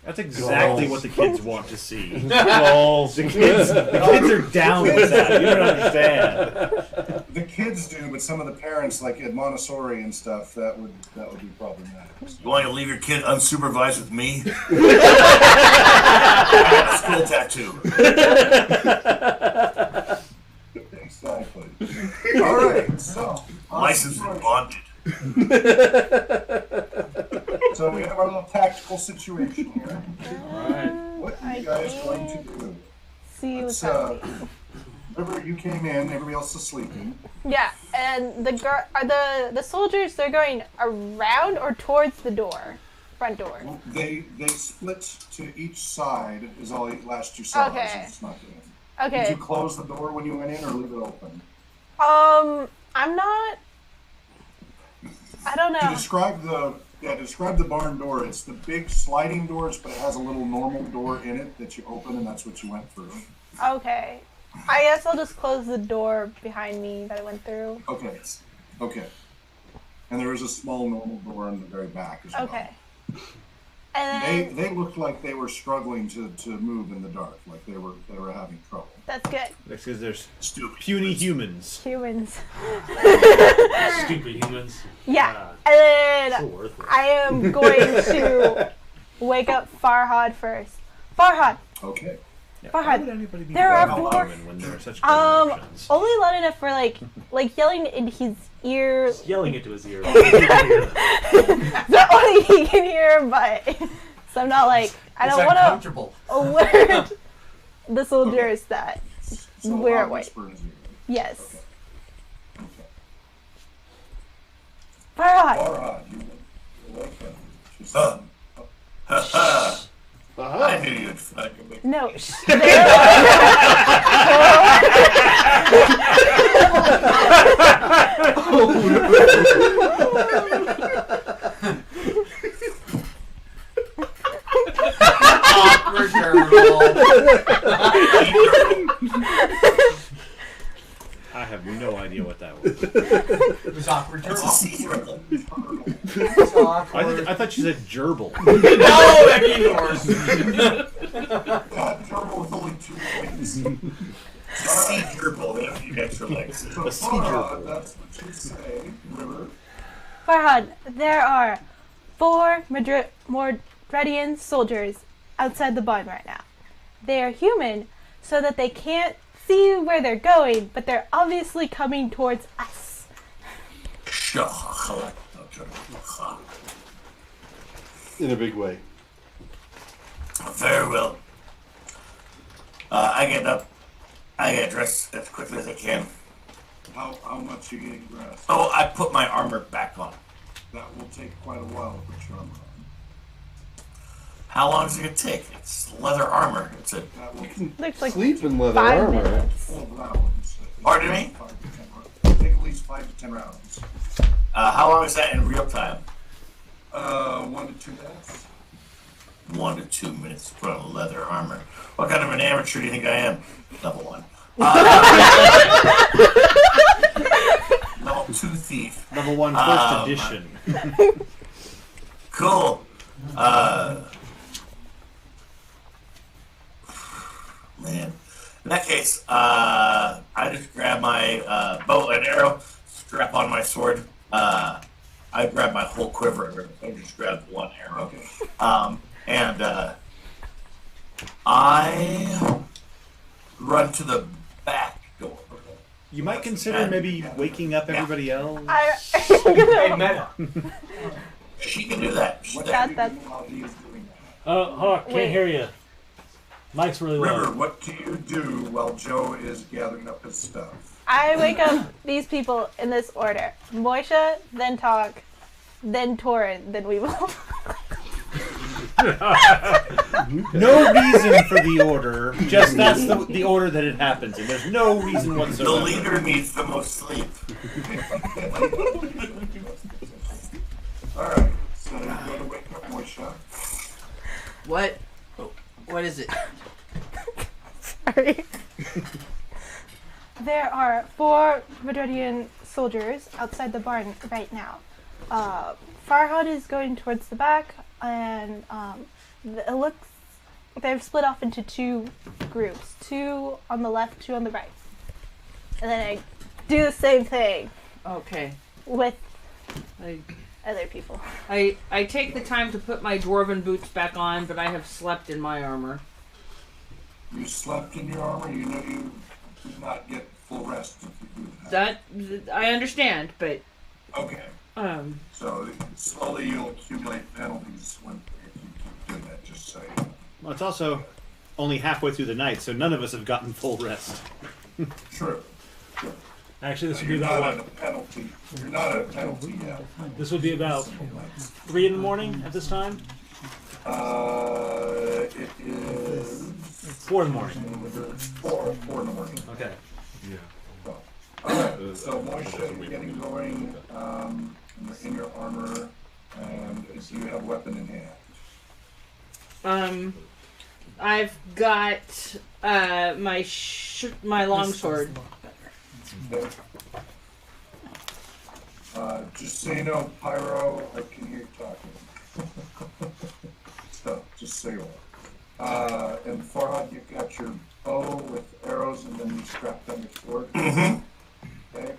That's exactly what the kids want to see. Balls. The kids are down with that. You don't understand. The kids do, but some of the parents, like at Montessori and stuff, that would be problematic. You want to leave your kid unsupervised with me? Skull tattoo. Exactly. All right, so Licensed and bonded. So we have our little tactical situation here. Alright. What are you guys going to do? See what's Let's, happening. remember, you came in, everybody else is sleeping. Yeah, and the soldiers, they're going around or towards the front door. They split to each side, is all last you saw. Okay. As you snuck in. Did Okay. you close the door when you went in, or leave it open? I'm not. I don't To know. describe the barn door. It's the big sliding doors, but it has a little normal door in it that you open, and that's what you went through. Okay. I guess I'll just close the door behind me that I went through. Okay. And there is a small normal door in the very back as well. Okay. And then They looked like they were struggling to move in the dark, like they were having trouble. that's good. That's because there's Stupid. puny humans. Humans. Stupid humans. Yeah. And So then worthless. I am going to wake up Farhad first. Farhad. Okay. Yeah, Farhad, why would anybody be there are welcoming four- when there are such good options? Only loud enough for like yelling in his ear. Just yelling into his ear. So only he can hear, but so I'm not like I It's don't want to uncomfortable. alert the soldiers that So we're I'll white. whisper in his ear. Yes. Okay. Farhad. Farhad, you wake him. She said, I knew you'd fucking make No. Shh. Awkward terrible. I have no idea what that was. It was awkward. It's a sea turtle. It's awkward. I thought you said gerbil. No, that'd be yours. God, turtle with only 2 legs. Sea gerbil, they have a few extra legs. So A sea Farhad, gerbil. that's what you say, River. Farhad, there are 4 Mordredian soldiers outside the barn right now. They are human, so that they can't see where they're going, but they're obviously coming towards us. In a big way. Very well. I get up. I get dressed as quickly as I can. How much you getting dressed? Oh, I put my armor back on. That will take quite a while to put your armor on. How long is it gonna take? It's leather armor. It's a. That will take Looks like Sleep in leather 5 armor. minutes. 12 rounds. Pardon me? 5 to 10 rounds. Take at least 5 to 10 rounds. How long is that in real time? 1 to 2 minutes. 1 to 2 minutes to put on leather armor. What kind of an amateur do you think I am? Level 1. Level 2 thief. Level 1 first edition. Cool. Man. In that case, I just grab my bow and arrow, strap on my sword. I grab my whole quiver. I just grab 1 arrow. Okay. And I run to the back door. You might consider maybe waking up everybody else. Hey, meta. She can do that. She's What there. do you do while he is doing that? Hold on, can't Wait. hear you. Mike's really low. River, what do you do while Joe is gathering up his stuff? I wake up these people in this order. Moisha, then Talk, then Torin, then we will. No reason for the order. Just that's the order that it happens in. There's no reason The whatsoever. leader needs the most sleep. Alright, so you're going to wake up Moisha. What? What is it? Sorry. There are 4 Mordredian soldiers outside the barn right now. Farhad is going towards the back, and it looks they've split off into 2 groups, 2 on the left, 2 on the right. And then I do the same thing Okay. with I, other people. I take the time to put my dwarven boots back on, but I have slept in my armor. You slept in your armor, you know you did not get full rest if you do that. That I understand, but Okay, so slowly you'll accumulate penalties when if you keep doing that, just so you know. Well, it's also only halfway through the night, so none of us have gotten full rest. True. Actually, this would be You're about not at what? a penalty. You're not at a penalty yet. This would be about 3 in the morning at this time. It is 4 in the morning. 4 in the morning. Okay. Alright, so Moisha, you're getting going in your armor, and do you have a weapon in hand? I've got my longsword. Okay. Just so you know, Pyro, I can hear you talking. So, just so you know. And Farhad, you've got your bow with arrows, and then you strapped on your sword. Mm-hmm. Okay.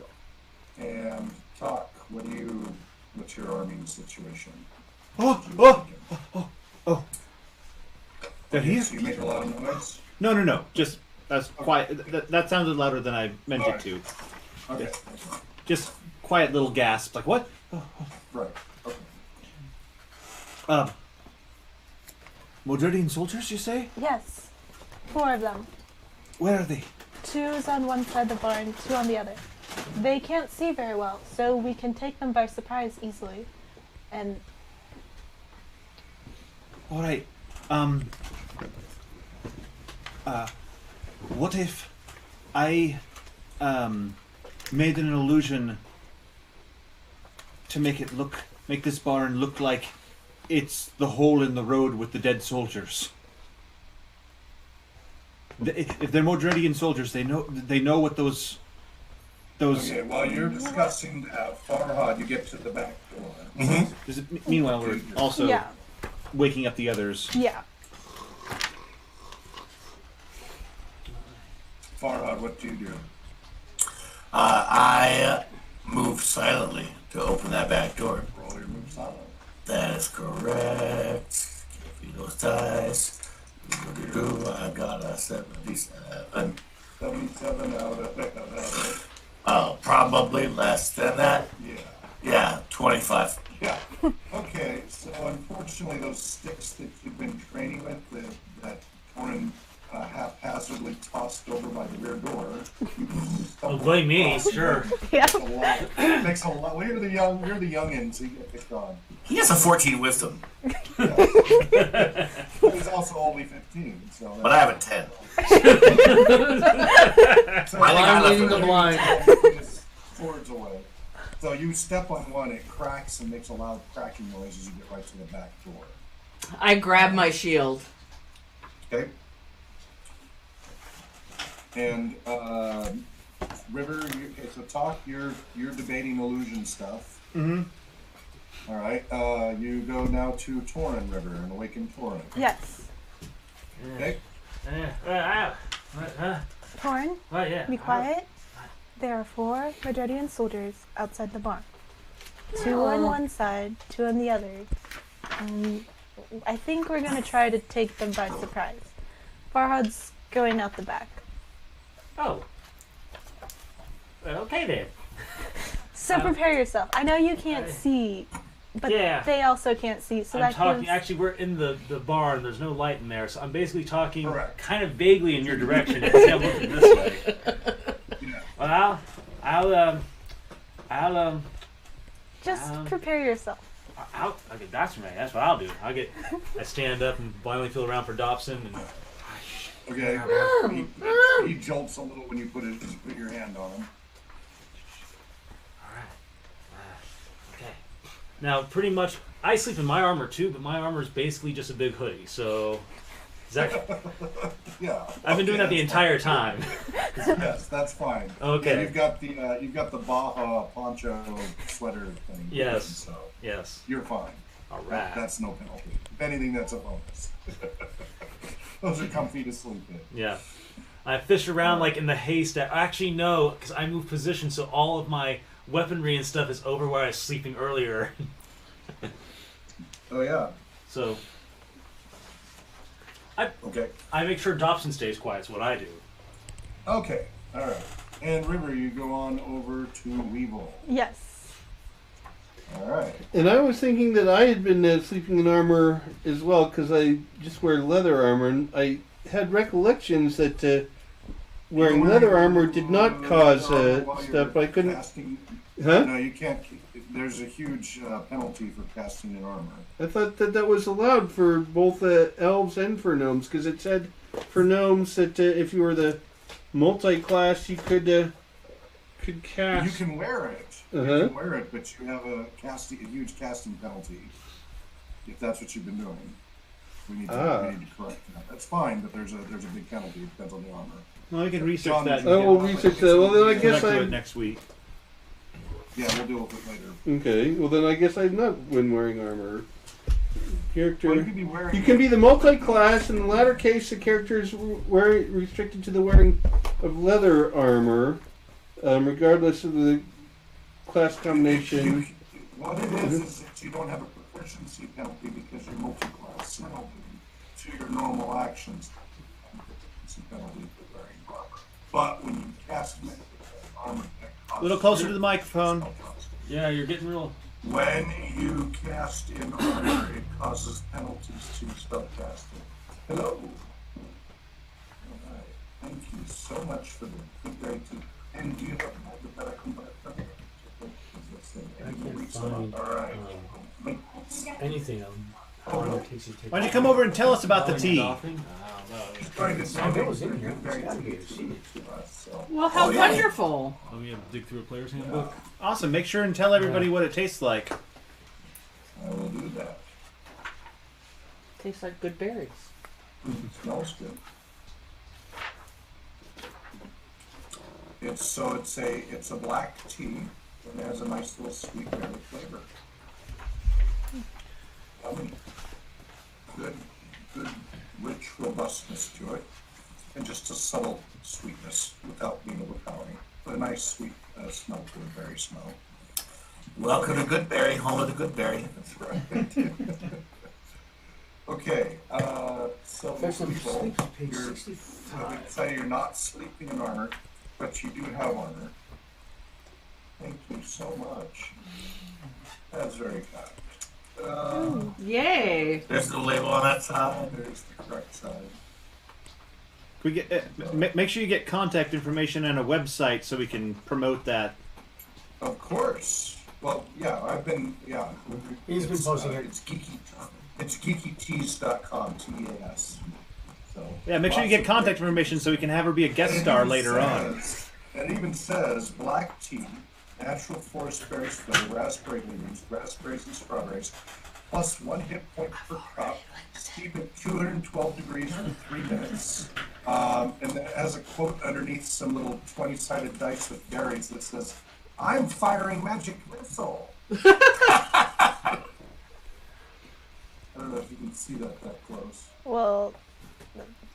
And Talk, what's your arming situation? Did he? So you make a lot of noise? No. Just that's quiet. That sounded louder than I meant it to. Okay. Just quiet little gasp, like what? Right. Okay. Mordredian soldiers, you say? Yes, 4 of them. Where are they? 2's on one side of the barn, 2 on the other. They can't see very well, so we can take them by surprise easily. And All right. What if I made an illusion to make this barn look like it's the hole in the road with the dead soldiers? If they're Mordredian soldiers, they know what those those. Okay, while you're discussing that, Farhad, you get to the back door. Meanwhile, we're also Yeah. waking up the others. Yeah. Farhad, what do you do? I move silently to open that back door. Roll your move silent. That is correct. Give me those dice. I got a 77. 77 out of it. Oh, probably less than that. Yeah. Yeah, 25. Yeah. Okay, so unfortunately, those sticks that you've been training with, that Torin haphazardly tossed over by the rear door. Oh, blame me, sure. Yeah. Makes a lot. Well, you're the youngin, so you get picked on. He has a 14 wisdom, Yeah. He's also only 15, so. but I have a 10. So I think I left leading the it. blind. his swords away. So you step on one, it cracks and makes a loud cracking noise as you get right to the back door. I grab my shield. Okay. And River, okay, so talk. You're debating illusion stuff. Mm-hmm. All right. You go now to Torin River and awaken Torin. Yes. Okay. Torn, Right, yeah. be quiet. There are 4 Madredian soldiers outside the barn. 2 on one side, 2 on the other. I think we're gonna try to take them by surprise. Farhad's going out the back. Oh. Well, okay then. So prepare yourself. I know you can't see, but Yeah. they also can't see. So I'm that talking. gives. Actually, we're in the barn. There's no light in there, so I'm basically talking Correct. kind of vaguely in your direction. Instead of looking this way. Yeah. Well, I'll Just prepare yourself. okay, that's right. That's what I'll do. I stand up and blindly feel around for Dobson, and Okay. He jolts a little when you put your hand on him. all right. Okay. Now, pretty much, I sleep in my armor too, but my armor is basically just a big hoodie. So, is that? Yeah. I've been doing that the entire time. Yes, that's fine. Okay. Yeah, you've got the Baja poncho sweater thing. Yes. So Yes. you're fine. All right. That's no penalty. If anything, that's a bonus. Those are comfy to sleep in. Yeah. I fish around like in the haystack. Actually, no, because I moved position, so all of my weaponry and stuff is over where I was sleeping earlier. Oh yeah. So Okay. I make sure Dobson stays quiet. Is what I do. Okay. All right. And River, you go on over to Weevil. Yes. All right. And I was thinking that I had been sleeping in armor as well because I just wear leather armor, and I had recollections that wearing leather armor did not cause stuff. I couldn't. Casting, Huh? No, you can't. There's a huge penalty for casting in armor. I thought that was allowed for both elves and for gnomes because it said for gnomes that if you were the multi-class, you could cast. You can wear it. You can wear it, but you have a huge casting penalty if that's what you've been doing. We need to correct that. That's fine, but there's a big penalty. It depends on the armor. Well, we can research John, that. Oh, we'll research that. Well, then I Get guess back to it I. next week. Yeah, we'll deal with it later. Okay. Well, then I guess I'm not been wearing armor. Character. Well, you can be wearing. You can be the multi-class. In the latter case, the character is restricted to the wearing of leather armor, regardless of the class combination. What it is that you don't have a proficiency penalty because you're multi-class. So to your normal actions, proficiency penalty for wearing armor. But when you cast armor, A little closer to the microphone. Yeah, you're getting real. When you cast in armor, it causes penalties to spellcasting. Hello. Alright. Thank you so much for the good day too. And do you have a better combat? I can't find Alright. anything on how long it takes you to take. Why don't you come over and tell us about the tea? Trying to Oh, sound that was in here. very It's gotta be. to us, so. Well, how wonderful. Oh, we have to dig through a player's handbook. Awesome. Make sure and tell everybody what it tastes like. I will do that. Tastes like good berries. Smells good. It's a black tea and it has a nice little sweet berry flavor. Yummy. Good, rich robustness to it, and just a subtle sweetness without being overpowering. But a nice sweet smell to the berry smell. Welcome to Goodberry, home of the Goodberry. That's right. Okay, so people, you're excited you're not sleeping in armor, but you do have armor. Thank you so much. That's very kind. Yay! There's the label on that side. There's the correct side. We get make sure you get contact information and a website so we can promote that. Of course. Well, yeah, He's been posting it. It's geeky. It's geekytees.com, T-E-A-S. So Yeah, make sure you get contact information so we can have her be a guest star later on. It even says black tea, natural forest berries flavor, raspberry leaves, raspberries and strawberries, plus 1 hit point per cup. Steep at 212 degrees for 3 minutes. And then it has a quote underneath some little 20-sided dice with berries that says, "I'm firing magic missile." I don't know if you can see that close. Well,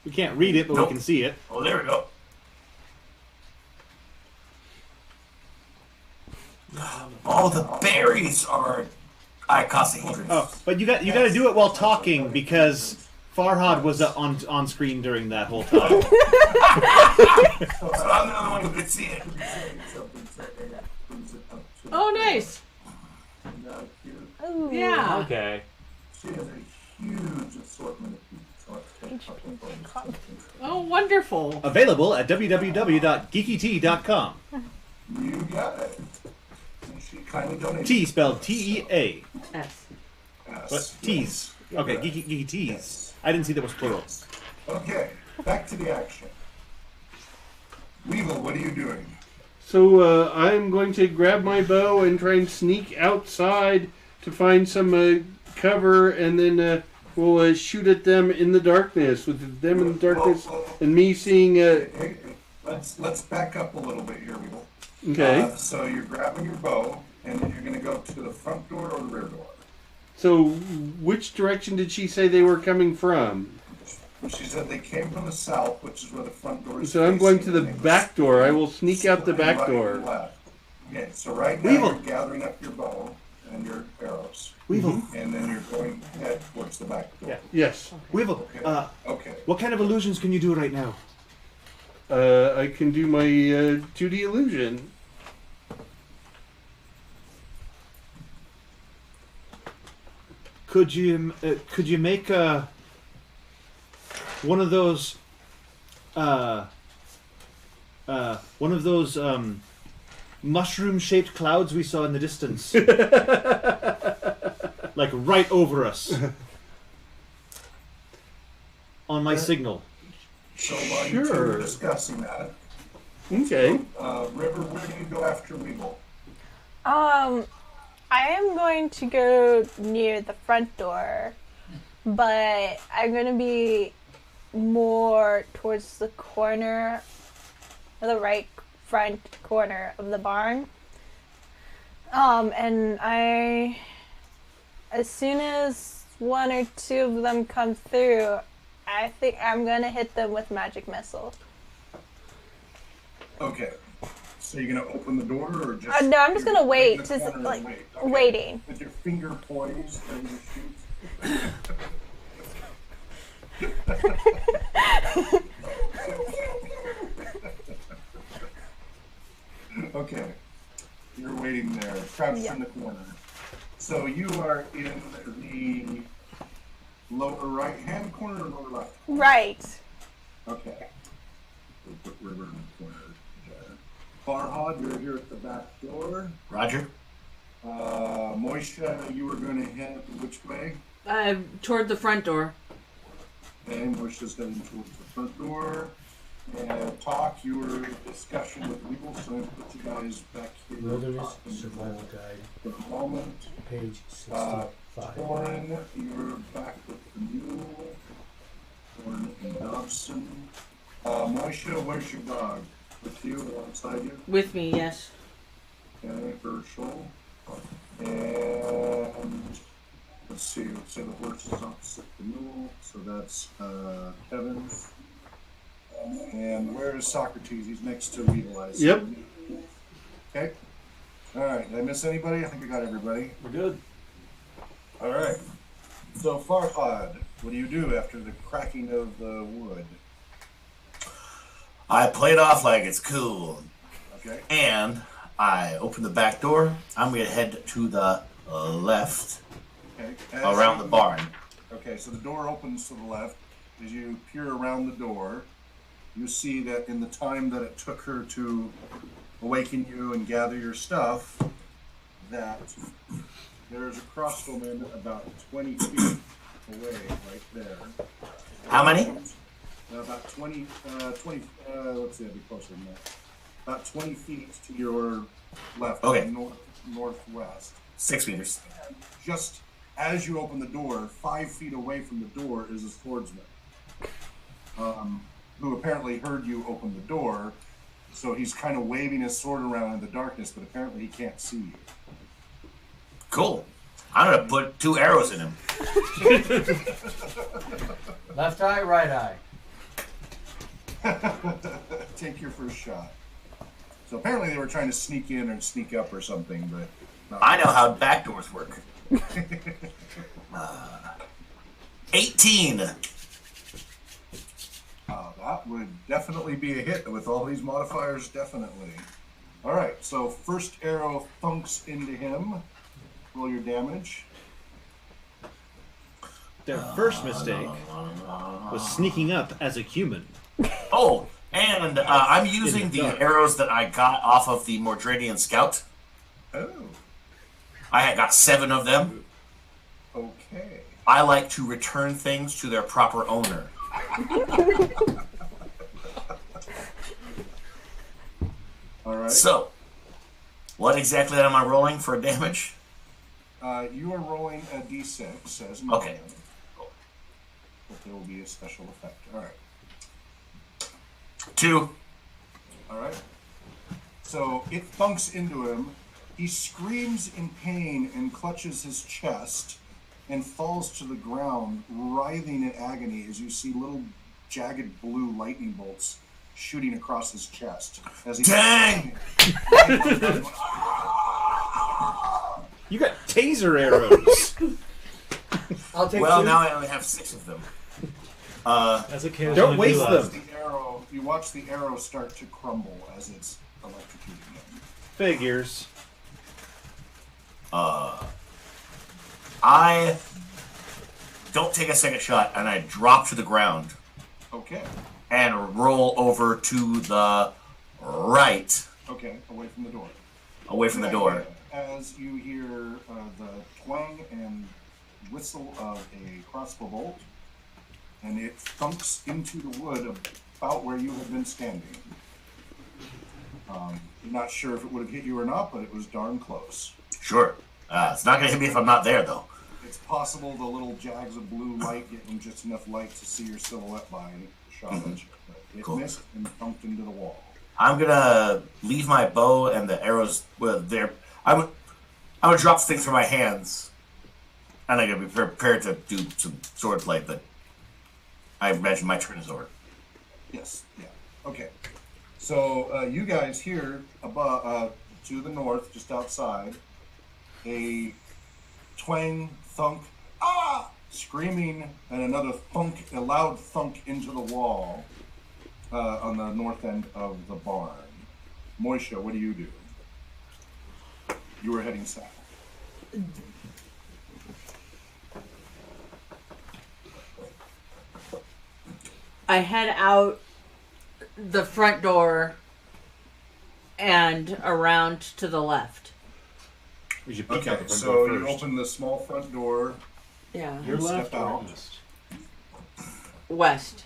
We can't read it, but Nope. we can see it. Oh, there we go. All the berries are icosahedrons. Oh, but you got to do it while talking because Farhad was on screen during that whole time. So I'm the only one who could see it. Oh, nice. ooh, Yeah. Okay. She has a huge assortment of pieces. Oh, wonderful. Available at www.geekytea.com. You got it. And she kindly donated. Tea spelled T-E-A. S. Yes. But teas. Okay, geeky teas. Yes. I didn't see that was plural. Okay, back to the action. Weevil, what are you doing? So I'm going to grab my bow and try and sneak outside to find some cover, and then we'll shoot at them in the darkness. With them in the darkness and me seeing. Hey, let's back up a little bit here, Weevil. Okay. So you're grabbing your bow, and then you're going to go to the front door or the rear door. So which direction did she say they were coming from? She said they came from the south, which is where the front door is. So I'm going to the facing, and back door. I will sneak out the right back and door. left. Okay, so right now Weevil. you're gathering up your bow and your arrows, Weevil. and then you're going to head towards the back door. Yeah. Yes. Weevil, Okay. what kind of illusions can you do right now? I can do my 2D illusion. Could you make one of those mushroom-shaped clouds we saw in the distance, like right over us, on my signal? So while you two Sure. are discussing that, Okay. River, where do you go after Weevil? I am going to go near the front door, but I'm going to be more towards the corner, the right front corner of the barn. And as soon as 1 or 2 of them come through, I think I'm going to hit them with magic missile. Okay. So you're gonna open the door, or just? No, I'm just gonna in wait, the just corner and like wait. Okay. waiting. With your finger poised, ready to shoot. Okay. You're waiting there, crouched in the corner. So you are in the lower right-hand corner or lower left? Right. Okay. We'll put River in the corner. Farhad, you're here at the back door. Roger. Moisha, you were going to head which way? Toward the front door. And Moisha's heading towards the front door. And Talk, you were in discussion with Weevil, so I'm going to put you guys back here. Wilderness Survival Guide, For the moment. page 65. Warren, you're back with the mule. Warren and Dobson. Moisha, where's your dog? with you, alongside you. With me, yes. Okay, Herschel. And let's see the horse is opposite the mule, so that's Kevin. And where is Socrates? He's next to Revelize. Yep. Okay. All right. Did I miss anybody? I think I got everybody. We're good. All right. So Farhad, what do you do after the cracking of the wood? I play it off like it's cool. Okay. And I open the back door. I'm going to head to the left Okay. around the barn. Okay, so the door opens to the left. As you peer around the door, you see that in the time that it took her to awaken you and gather your stuff, that there's a crossbowman about 20 feet away, right there. How many? About 20, let's see, I'd be closer than that. About 20 feet to your left, Okay. northwest. 6 meters. Just as you open the door, 5 feet away from the door is a swordsman, who apparently heard you open the door, so he's kind of waving his sword around in the darkness, but apparently he can't see you. Cool. I'm going to put 2 arrows in him. Left eye, right eye. Take your first shot. So apparently they were trying to sneak in or sneak up or something, but not I know how back doors work. 18. That would definitely be a hit with all these modifiers, definitely. All right, so first arrow thunks into him. Roll your damage. Their first mistake was sneaking up as a human. Oh, and I'm using the arrows that I got off of the Mordradian Scout. Oh, I had got 7 of them. okay. I like to return things to their proper owner. All right. So, what exactly am I rolling for damage? You are rolling a d6 as an Okay. but there will be a special effect. All right. 2. All right. So it thunks into him. He screams in pain and clutches his chest and falls to the ground, writhing in agony as you see little jagged blue lightning bolts shooting across his chest. As he Dang! You got taser arrows. I'll take Well, 2. now I only have 6 of them. That's okay. there's Don't only waste two them. left. You watch the arrow start to crumble as it's electrocuting him. Figures. I don't take a second shot, and I drop to the ground Okay. and roll over to the right, Okay. Away from the door. away from the door. As you hear the twang and whistle of a crossbow bolt, and it thunks into the wood about where you had been standing. Not sure if it would have hit you or not, but it was darn close. Sure. It's not going to hit me if I'm not there, though. It's possible the little jags of blue light get them just enough light to see your silhouette by shot at you. But it Cool. missed and thunked into the wall. I'm going to leave my bow and the arrows there. I'm going to drop things from my hands, and I'm going to be prepared to do some swordplay, but I imagine my turn is over. Yes. Yeah. Okay. So you guys hear above, to the north, just outside, a twang, thunk, screaming, and another thunk, a loud thunk into the wall on the north end of the barn. Moisha, what do you do? You were heading south. I head out the front door and around to the left. We should peek out Okay, the front so door you first. open the small front door. Yeah. Your Step left or out. east? West.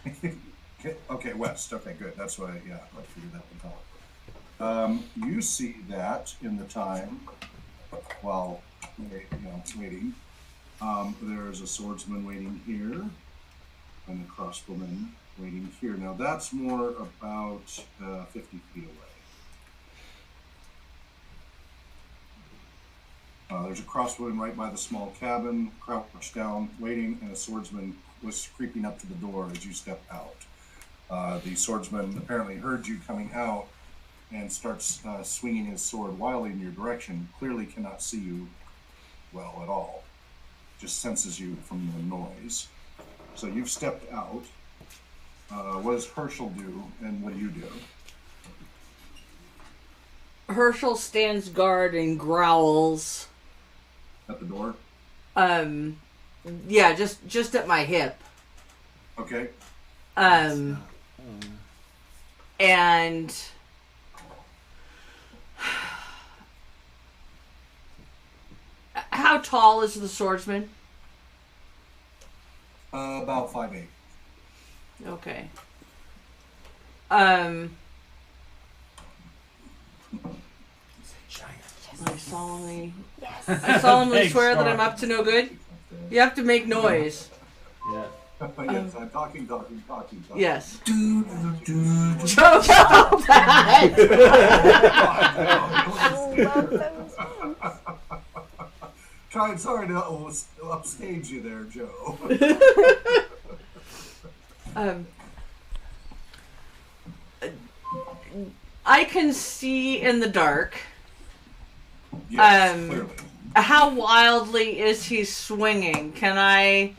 Okay, west. Okay, good. That's what I figured that would help. You see that in the time while waiting. There's a swordsman waiting here, and a crossbowman waiting here. Now that's more about 50 feet away. There's a crossbowman right by the small cabin, crouched down, waiting, and a swordsman was creeping up to the door as you step out. The swordsman apparently heard you coming out and starts swinging his sword wildly in your direction. Clearly cannot see you well at all. Just senses you from the noise. So you've stepped out. What does Herschel do, and what do you do? Herschel stands guard and growls. At the door? Yeah, just at my hip. Okay. And how tall is the swordsman? About 5'8". Okay. I solemnly Thanks, swear that Mark. I'm up to no good. You have to make noise. Yeah. Yes, I'm talking. Yes. Do. Joe, stop that! Sorry to upstage you there, Joe. I can see in the dark. Yes, clearly. How wildly is he swinging? Can I...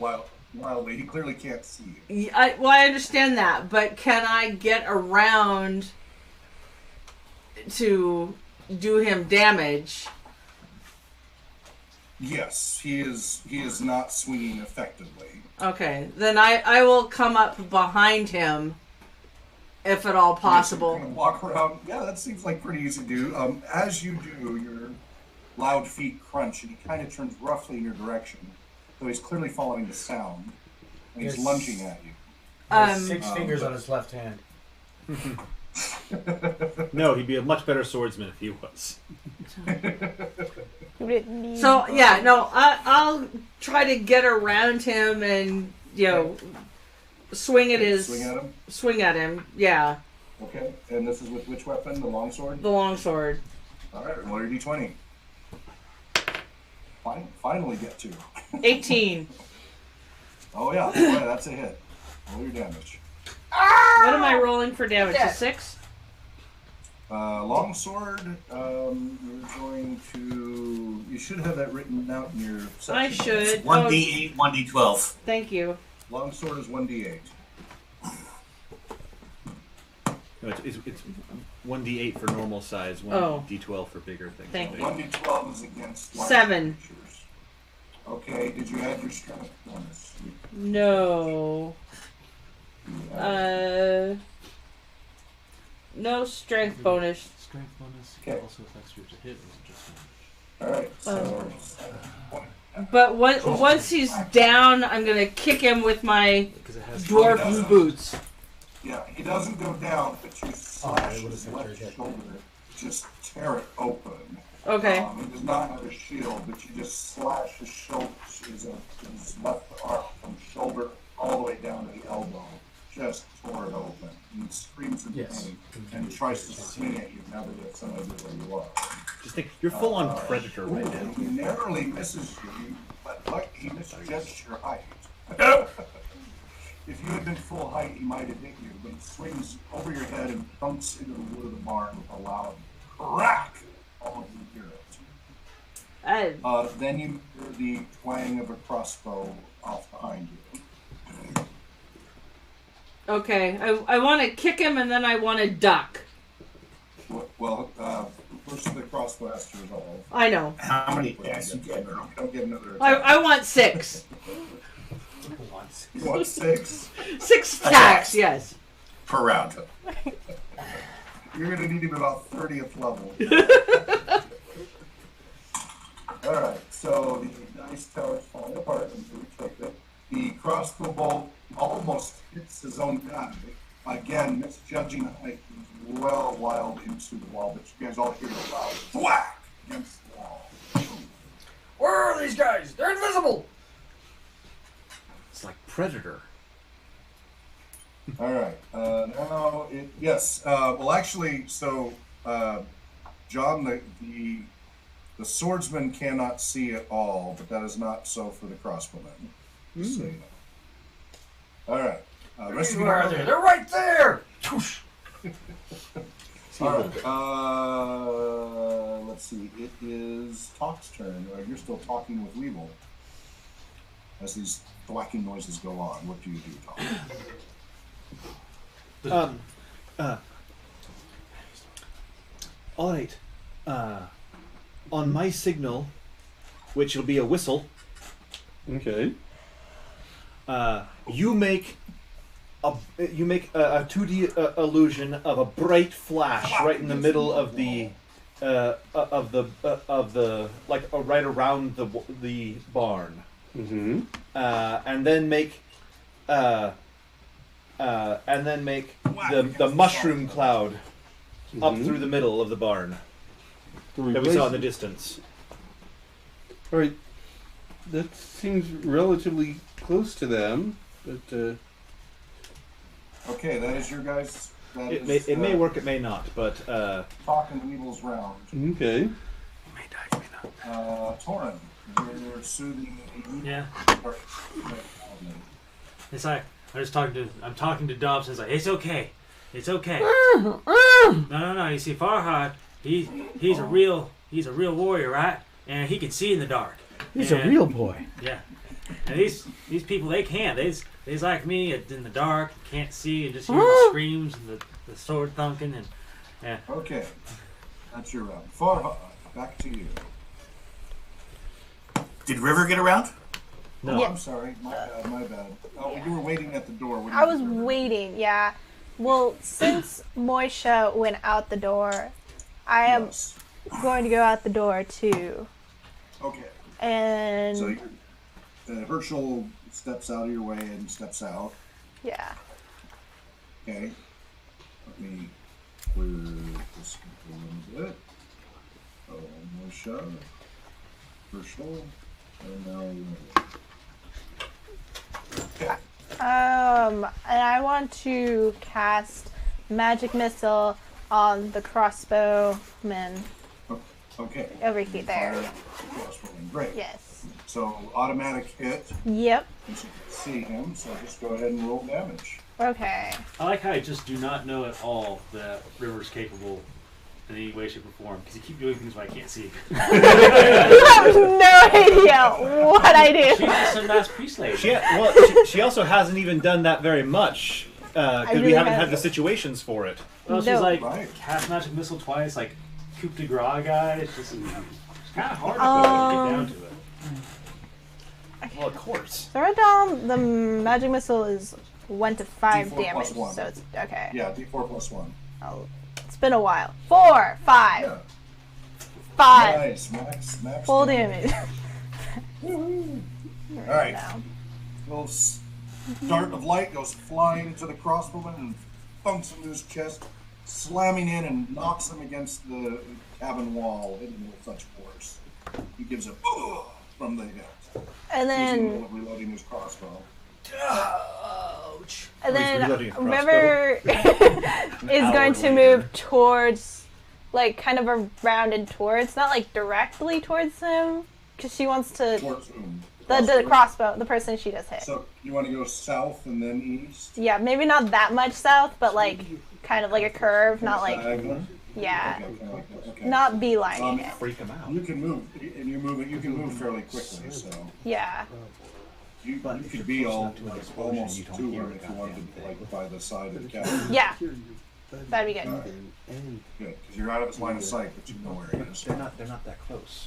Wildly, he clearly can't see you. I understand that, but can I get around to do him damage? Yes, he is not swinging effectively. Okay, then I will come up behind him, if at all possible. You're gonna walk around. Yeah, that seems like pretty easy to do. As you do, your loud feet crunch, and he kind of turns roughly in your direction, though he's clearly following the sound, and he's Yes. lunging at you. He has 6 fingers on his left hand. No, he'd be a much better swordsman if he was. So yeah, no, I'll try to get around him and swing at him. Swing at him, yeah. Okay, and this is with which weapon? The longsword? The longsword. All right, roll your d20. Finally get to. 18. Oh yeah, boy, that's a hit. Roll your damage. What am I rolling for damage? A 6? Longsword, you're going to... You should have that written out in your section. I should. 1d8, 1d12. Thank you. Longsword is 1d8. No, it's 1d8 for normal size, 1d12 for bigger things. Thank you. 1d12 is against... 7. creatures. Okay, did you add your strength bonus? No. No strength bonus. Strength bonus Okay. also affects you to hit, or is it just Alright, so... But once he's down, I'm gonna kick him with my because it has dwarf boots. Yeah, he doesn't go down, but you slash his left shoulder, just tear it open. Okay. He does not have a shield, but you just slash his shoulder, his left arm from shoulder all the way down to the elbow. Just tore it open. And he screams in pain and tries to swing at you now that he has some idea where you are. Just think, you're full on predator right now. He narrowly misses you, but like he misjudged your height. If you had been full height, he might have hit you, but he swings over your head and thumps into the wood of the barn with a loud crack. All of you hear it. Then you hear the twang of a crossbow off behind you. Okay, I want to kick him and then I want to duck. Well, first the crossbow has to resolve. I know. How many attacks you get? You don't get another attack. I want 6. You want 6? 6 attacks, yes. Per round. You're going to need him about 30th level. Alright, so the dice tower is falling apart until we take it. The crossbow bolt almost hits his own guy. Again, misjudging height, he's well wild into the wall, but you guys all hear a loud thwack against the wall. Where are these guys? They're invisible! It's like Predator. All right. Now, yes. Well, actually, so John, the swordsman cannot see at all, but that is not so for the crossbowmen. Just so you know. All right. Rest of you Where are they? They're right there. All right. Let's see. It is Talk's turn. You're still talking with Weevil as these thwacking noises go on. What do you do, Talk? All right. On my signal, which will be a whistle, Okay. you make a 2D illusion of a bright flash right in the middle of the right around the barn, Mm-hmm. and then make the mushroom cloud up through the middle of the barn that we saw in the distance. All right. That seems relatively close to them, but Okay, that is your guys. It may work, it may not, but Talk and Weevil's round. okay. Torin, you're soothing. Yeah. Or- It's like I'm talking to Dobbs. And it's like, it's okay. No. You see, Farhad, he's a real warrior, right? And he can see in the dark. He's a real boy. Yeah. And these people, they can't. They's like me in the dark, can't see, and just hear the screams and the sword thunking and yeah. Okay, that's your round. Farhad, back to you. Did River get around? no. Oh, Yeah. I'm sorry. My bad. Oh, you were waiting at the door. What I did was you do? waiting, yeah. Well, since Moisha went out the door, I am Yes. going to go out the door too. Okay. And So Herschel steps out of your way and steps out. yeah. Okay. Let me clear this a little bit. Oh, Moisha, Herschel, and now you. Okay. And I want to cast Magic Missile on the crossbowman Okay. over here. There. Fire crossbowman. Great. Yes. So automatic hit. Yep. Since you can see him, so just go ahead and roll damage. Okay. I like how I just do not know at all that River's capable in any way, shape, or form because you keep doing things I can't see. You have no idea what I She's do. just a nice priest lady. She also hasn't even done that very much because we really haven't had haven't. the situations for it. Well, she's No. like Right. cast magic missile twice, like coup de grace guy. It's just it's kind of hard to get down to it. Well, of course. So right down, the magic missile is 1 to 5 D4 damage. plus 1. So it's okay. Yeah, D4 plus 1. Oh, it's been a while. 4, 5, Yeah. 5. Nice. Max Full damage. Alright. Little dart of light goes flying to the crossbowman and thumps into his chest, slamming in and knocks him against the cabin wall, hitting him with such force. He gives a from the hip. And then, Reloading his crossbow. Ouch. and then reloading a crossbow. River is hour going to later. move towards, like, kind of around and towards, not like directly towards him, because she wants to. Towards whom? The crossbow, the person she just hit. So you want to go south and then east? Yeah, maybe not that much south, but like kind of like a curve, not like Diagonal? yeah, Okay, kinda like that. Okay. not beelining it. Freak him out. You can move, and you can move fairly quickly. So Yeah. you could be close enough to an explosion, almost you don't to hear her a if you wanted to, goddamn like thing. by the side of the cabin. Yeah. That'd be good. Alright. Good, because you're out of his line of sight, but you know where he is. They're not that close.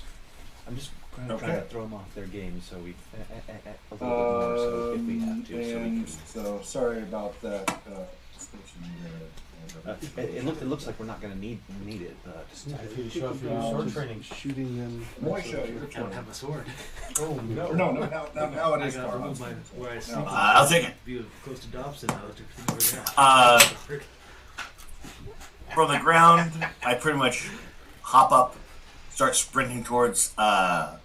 I'm just trying Okay. to throw them off their game, so we a little bit more. So if we have to, so we And can. so sorry about that. Station there. It looks like we're not going to need it, but If you show up for your sword training. Shooting them. Moisha, your I don't turn. have a sword. Oh no. Or no, now it I is gotta remove Farhad's my turn. where I see. Now- I'll take it. View close to Dobson now to over there. Uh, From the ground, I pretty much hop up, start sprinting towards the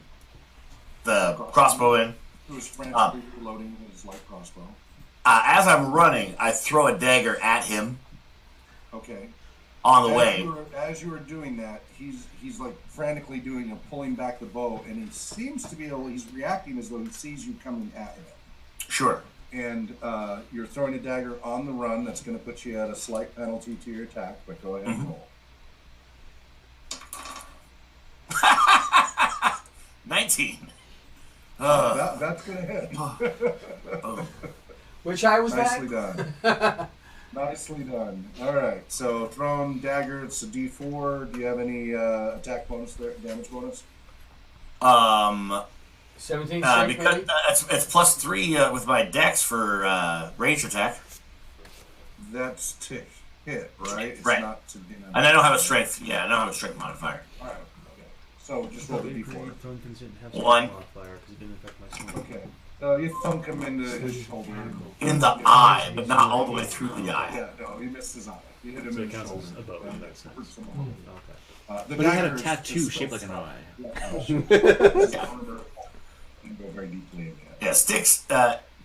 crossbowman. Who's frantically reloading his light crossbow. As I'm running, I throw a dagger at him Okay. on the way. As you were doing that, he's like frantically pulling back the bow, and he seems to be he's reacting as though he sees you coming at him. Sure. And you're throwing a dagger on the run. That's going to put you at a slight penalty to your attack, but go ahead and roll. 19. That's going to hit. Which eye was Nicely that? done. Nicely done. All right. So thrown dagger. It's a D4. Do you have any attack bonus there? Damage bonus? 17 strength, because maybe? it's +3 with my dex for range attack. That's to hit, right? It's Right. not to And I don't have a strength. Yeah, I don't have a strength modifier. All right. Okay. So just roll the D4. One. Okay. You thunk him into his shoulder. In the eye, but not all the way through the eye. Yeah, no, you missed his eye. You hit him So in it the counts shoulder. as a bow in that sense. Hurts him a Okay. little. The But he had dagger a is tattoo still shaped like an sharp. eye. And go very deeply in there. Yeah, sticks,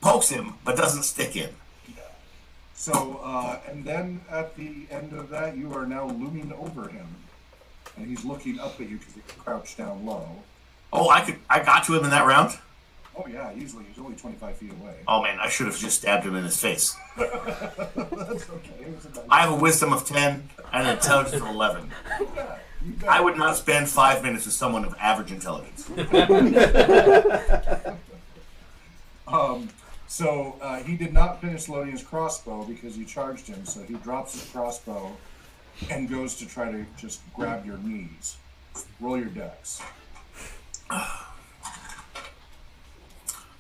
pokes him, but doesn't stick him. So, and then at the end of that, you are now looming over him, and he's looking up at you because he's crouched down low. Oh, I got to him in that round? Oh yeah, easily. He's only 25 feet away. Oh man, I should have just stabbed him in his face. That's okay. It was a nice I have a wisdom of 10 and an intelligence of 11. Yeah, you bet. I would not spend 5 minutes with someone of average intelligence. So he did not finish loading his crossbow because you charged him. So he drops his crossbow and goes to try to just grab your knees. Roll your dex.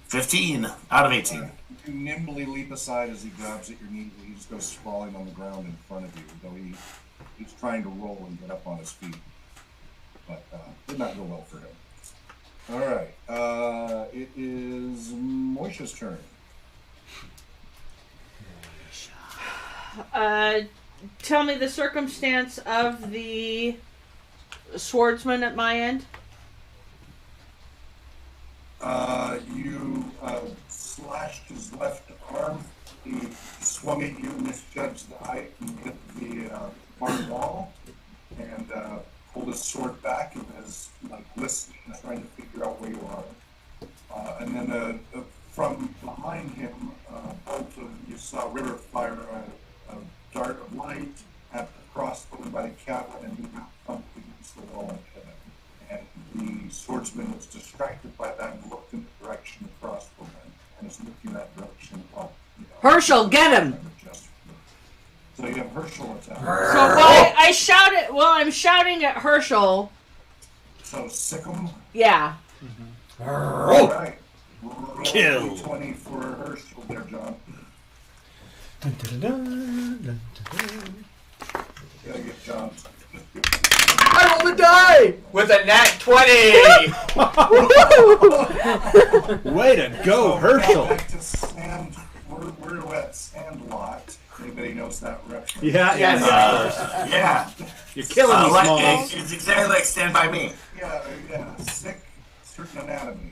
15 out of 18. You nimbly leap aside as he grabs at your knees. He just goes sprawling on the ground in front of you, though he's trying to roll and get up on his feet. But did not go well for him. All right. It is Moisha's turn. Tell me the circumstance of the swordsman at my end. You slashed his left arm. He swung at you, misjudged the height, and hit the barn wall, and pulled his sword back and is like listening, trying to figure out where you are. And then from behind him, both of you saw River fire a dart of light at the crossbow by the cabin, and he got thumped against the wall and hit him. And the swordsman was distracted by that and looked in the direction the crossbow went, and is looking that direction up. Herschel, get him! So you have Herschel attack. So while I shout it, well, I'm shouting at Herschel. So sick him. Yeah. All right. Kill. 20 for Herschel there, John. Gotta get John. I rolled a die with a nat 20. Way to go, Herschel! Back to sand. We're at Sandlot. Anybody knows that reference? Yeah, yeah. Yeah. You're killing me, Like, Smalls. it's exactly like Stand By Me. Yeah. Sick. Certain anatomy.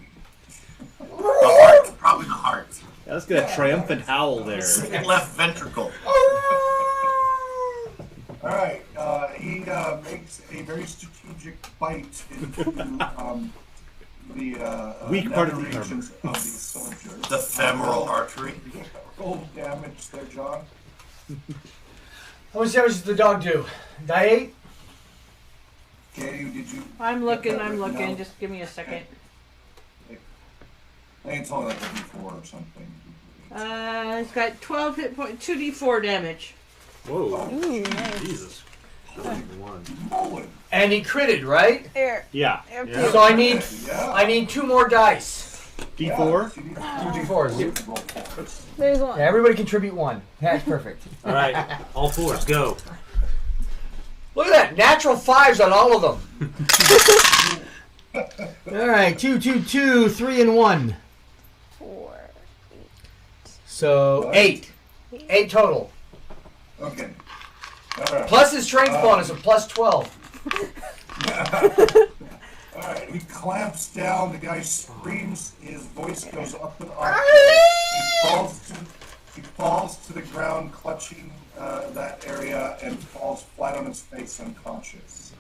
The heart, probably the heart. Yeah, let's get a triumphant howl there. Second left ventricle. All right. He makes a very strategic bite into the Weak part of the regions of the soldier. The femoral artery. Roll damage there, John. How much damage did the dog do? Die 8? Katie, did you? I'm looking. No. Just give me a second. I think it's only like a D4 or something. It's got 12 hit points, 2d4 damage. Whoa. Ooh, nice. Jesus. One. Rolling. And he critted, right? Here. Yeah. Yeah. So I need Yeah. 2 more dice. D4? 2 d4s. There's one. Yeah, everybody contribute 1. That's perfect. All right. All fours, go. Look at that. Natural 5s on all of them. All right. 2, 2, 2, 3, and 1. 4. So 8. 8 total. Okay. All right. Plus his strength bonus of plus 12. All right. He clamps down. The guy screams. His voice goes up and up. He falls to He falls to the ground, clutching that area, and falls flat on his face, unconscious.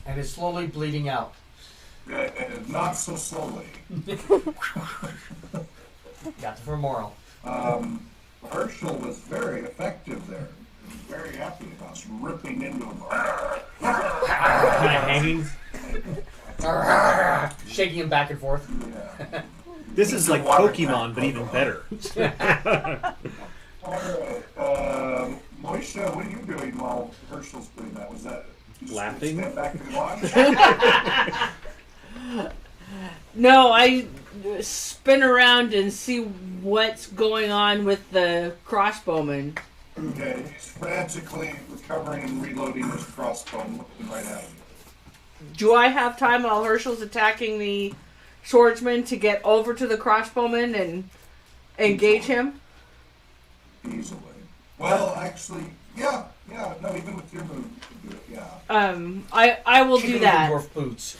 And is slowly bleeding out. Not so slowly. Got the femoral. Herschel was very effective there. He was very happy about us ripping into him. Kind of hanging. Shaking him back and forth. Yeah. This is like Pokemon, but even better. Alright, Moisha, what are you doing while Herschel's doing that? Was that just Laughing? Stand back and watch? No, I spin around and see what's going on with the crossbowman. Okay, he's frantically recovering and reloading his crossbow and looking right at him. Do I have time while Herschel's attacking the swordsman to get over to the crossbowman and engage him? Easily. Well, actually, yeah, no, even with your move, you can do it, yeah. I will do that. Dwarf boots.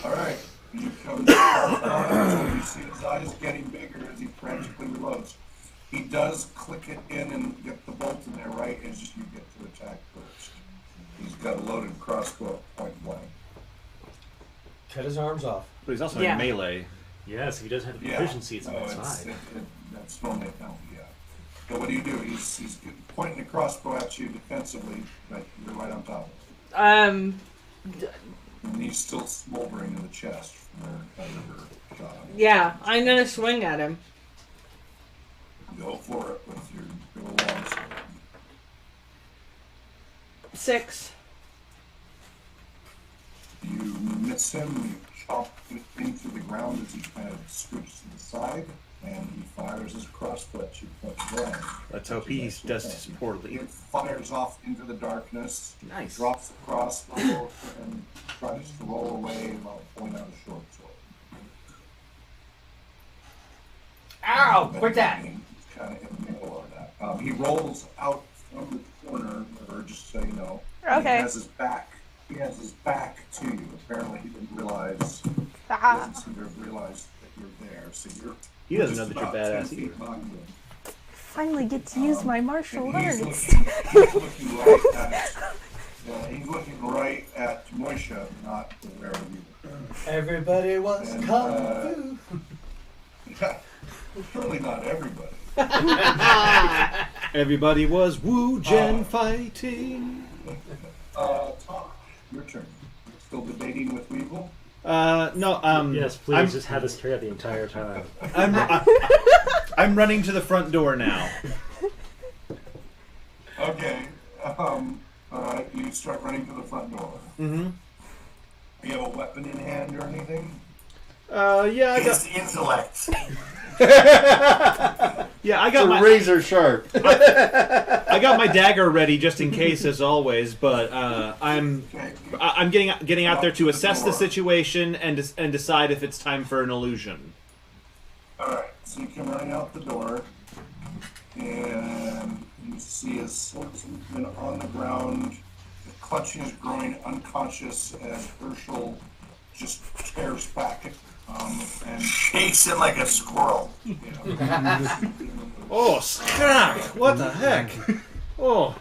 Alright, you come down, you see his eyes getting bigger as he frantically reloads. He does click it in and get the bolt in there, right, as you get to attack first. He's got a loaded crossbow at point blank. Cut his arms off. But he's also Yeah. in melee. Yes, he does have the proficiency on that side. That's normally a penalty, yeah. But what do? He's pointing the crossbow at you defensively, but you're right on top of him. And he's still smoldering in the chest from where your shot. Yeah, I'm gonna swing at him. Go for it with your long sword. 6. You miss him, you chop it into the ground as he kind of scoots to the side, and he fires his crossbow at you point blank. Let's hope he does poorly. It fires off into the darkness, Nice. drops the crossbow, and tries to roll away while pulling out a short sword. Ow! Quit that! He's kind of in the middle of that. He rolls out from the corner, or just so you know. Okay. He has his back to you. Apparently, he didn't realize. Ah. Doesn't seem to have realized that you're there. So you're. He doesn't know just that you're about 10 badass feet either. behind him. Finally get to use my martial And he's arts. looking right at Moisha, not aware of you. Everybody wants And, kung fu. Yeah, well, surely not everybody. Everybody was Wu-Gen fighting. Tom, your turn. You're still debating with Weevil? No, Yes, please I'm, just have us carry out the entire time. I'm running to the front door now. Okay. You start running to the front door. Mm-hmm. Do you have a weapon in hand or anything? Yeah, I His got. intellect. Yeah, I got my razor sharp. I got my dagger ready just in case, as always. But I'm getting out there to assess the situation and decide if it's time for an illusion. All right. So you come running out the door, and you see his swordsman on the ground, clutching his groin, unconscious, as Herschel just tears back and Shakes it like a squirrel. you know. Oh, scrap! What the heck? Oh,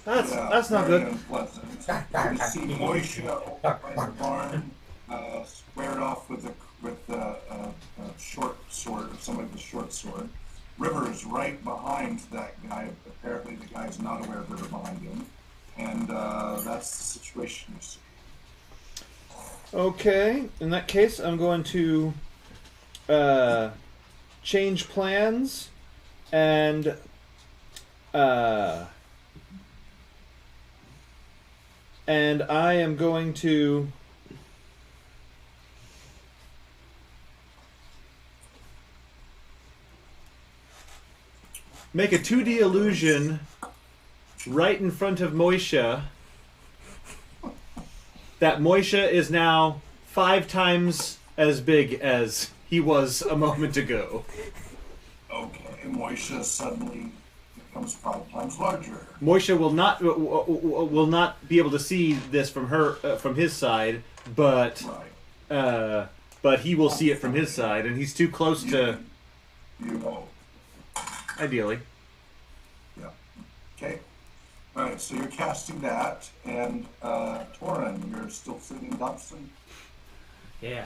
that's not very good. unpleasant. You see Moisha by the barn, squared off with a short sword, or somebody with a short sword. River is right behind that guy. Apparently, the guy's not aware of River behind him, and that's the situation you see. Okay, in that case, I'm going to change plans and I am going to make a 2D illusion right in front of Moisha. That Moisha is now 5 times as big as he was a moment ago. Okay, Moisha suddenly becomes 5 times larger. Moisha will not be able to see this from his side, but Right. but he will see it from his side, and he's too close to. You won't. Ideally. Yeah. Okay. All right. So you're casting that, and Torin, you're still sitting Dobson. Yeah.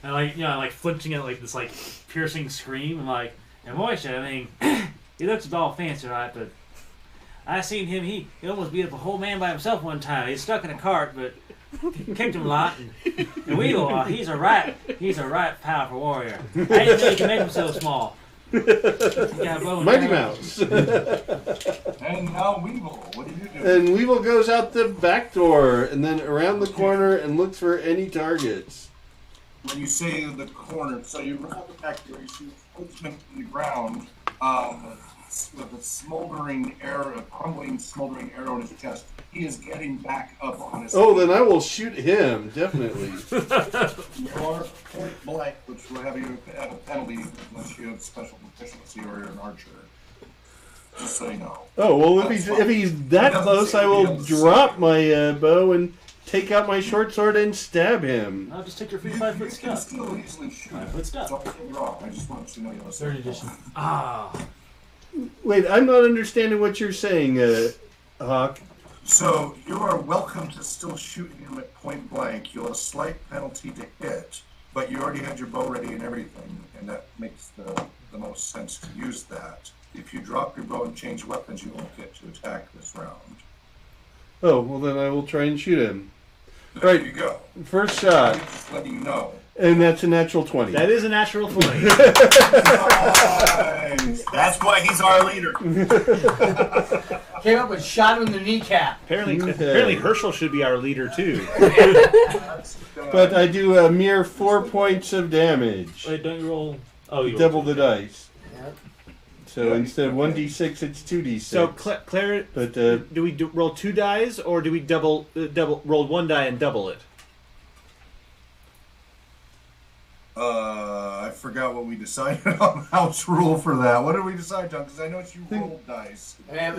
And like flinching at like this like piercing scream, and like, and Moisha, I mean, he looks all fancy, right? But I seen him. He almost beat up a whole man by himself one time. He's stuck in a cart, but kicked him a lot. And Weevil, he's a right powerful warrior. I didn't know he could make him so small. He got a bow and Mighty arrow. Mouse. And now Weevil, what do you do? And Weevil goes out the back door and then around the corner and looks for any targets. When you say the corner, so you roll the back door, you see a policeman in the ground with a smoldering arrow, a crumbling, smoldering arrow in his chest. He is getting back up on his Oh, feet. then I will shoot him, definitely. Or point blank, which will have you at a penalty unless you have special proficiency or you're an archer. Just so you know. Oh, well, if he's that close, I will drop my bow and take out my short sword and stab him. I'll just take your free You 5-foot can step. still easily shoot. 5-foot step. Don't get me wrong. I just want you to know you have a Third edition. Ah. Wait, I'm not understanding what you're saying, Hawk. So you are welcome to still shoot him at point blank. You'll have a slight penalty to hit, but you already had your bow ready and everything, and that makes the most sense to use that. If you drop your bow and change weapons, you won't get to attack this round. Oh, well, then I will try and shoot him. There Right. you go. First I'm shot, just letting you know. and that's a natural 20. That is a natural 20. Nice. That's why he's our leader. Came up and shot him in the kneecap. Apparently Herschel should be our leader too. But I do a mere 4 points of damage. Wait, don't you roll? Oh, you Double the dice. Yep. So instead of 1d6, it's 2d6. So Claire, But do we roll 2 dice, or do we double roll 1 die and double it? I forgot what we decided on house rule for that. What did we decide on? Because I know you rolled dice. That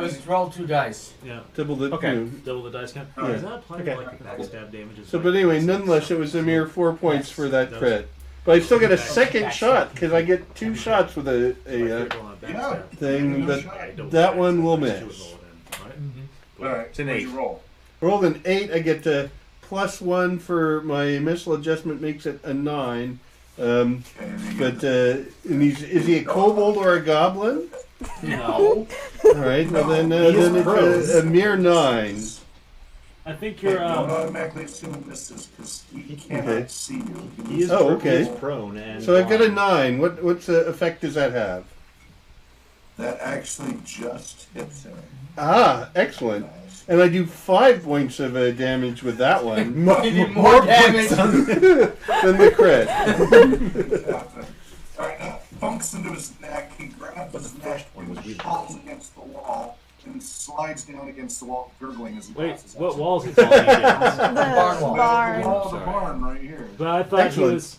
was roll 2 dice. Yeah. double the... Okay. Double the dice count. Alright. Does that apply Okay. to like backstab damage? So, but anyway, nonetheless, it was a mere 4 points for that crit. But I still get a second shot, because I get 2 shots with a thing, but that one will miss. All right. It's an what'd 8. you roll? Rolled an 8, I get to +1 for my missile adjustment, makes it a 9. Okay, then you But get and is he a kobold or a goblin? No. All right, well then it's a mere 9. I think Don't you're. automatically assume this is because he cannot Okay. see you. He is, Oh, okay. he is prone, and So I've got a 9. What's effect does that have? That actually just hits him. Ah, excellent. Nice. And I do 5 points of damage with that one. You did more damage. than the crit. Alright, funks into his neck, he grabs his neck and falls against the wall and slides down against the wall, gurgling as he Wait, passes what out. walls is he falling against? The Barn wall. barn. The wall of the Sorry. barn right here. But I thought Excellent.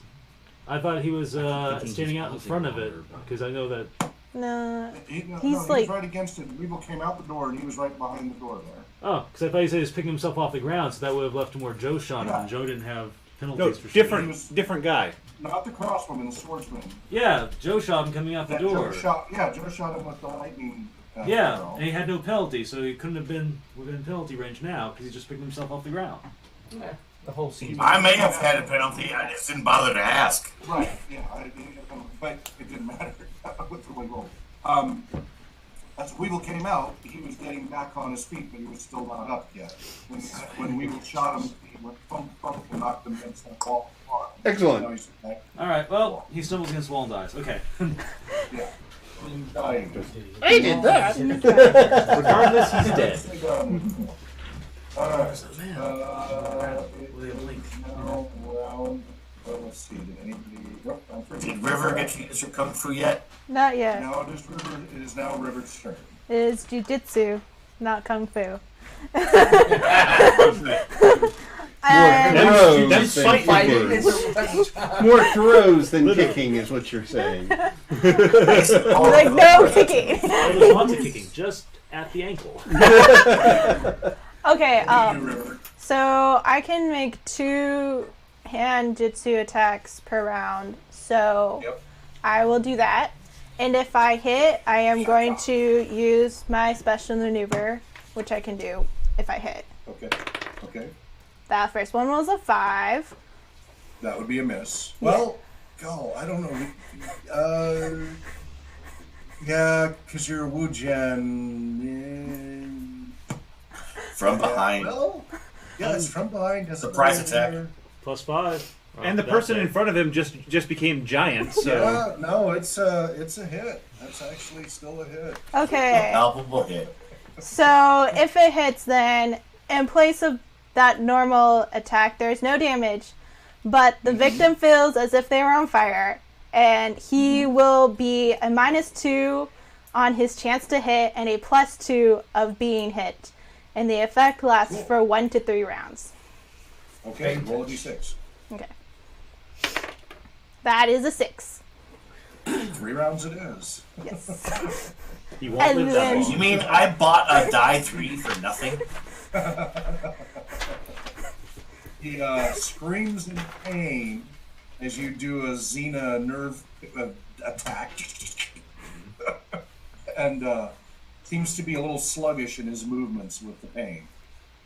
I thought he was standing out in front of it because I know that. No. He He's was like- right against it. Weevil came out the door and he was right behind the door there. Oh, because I thought he said he was picking himself off the ground, so that would have left him where Joe shot him, Yeah. and Joe didn't have penalties no for shooting. different guy. Not the crossbowman, the swordsman. Yeah, Joe shot him coming out the That door. Joe shot him with the lightning. Yeah, arrow. and he had no penalty, so he couldn't have been within penalty range now because he just picked himself off the ground. Yeah, the whole scene. I may have had a penalty. I just didn't bother to ask. Right, yeah, but it didn't matter with the Weevil. As Weevil came out, he was getting back on his feet, but he was still not up yet. When Weevil shot him, he went thump thump and knocked him against that wall. Excellent. Now he's back. All right, well, he stumbles against wall and dies. Okay. Yeah. He's dying. I did that. Regardless, he's dead. Alright. Now round. Let's see. Did anybody? Nope, I'm pretty- Did River get to use her kung fu yet? Not yet. Now it is River. It is now River's turn. It is jujitsu, not kung fu. And Throws That's than fighting. kicking. More throws than kicking is what you're saying. like no kicking. It was lots of kicking, just at the ankle. Okay. You, River. So I can make 2 hand jutsu attacks per round, so Yep. I will do that. And if I hit, I am going to use my special maneuver, which I can do if I hit. Okay. Okay. That first one was a 5. That would be a miss. Well, go. I don't know. Yeah, because you're Wu Jian. From behind. Well, yeah, it's from behind. Surprise attack. +5. And the person in front of him just became giant. So Yeah, no, it's a hit. That's actually still a hit. Okay. Palpable hit. So if it hits, then in place of that normal attack, there's no damage, but the victim feels as if they were on fire, and he will be a -2 on his chance to hit and a +2 of being hit. And the effect lasts for 1 to 3 rounds. Okay, roll a d6. Okay. That is a 6. 3 rounds it is. Yes. he won't And live that then- long. You mean I bought a die 3 for nothing? He screams in pain as you do a Xena nerve attack. And seems to be a little sluggish in his movements with the pain.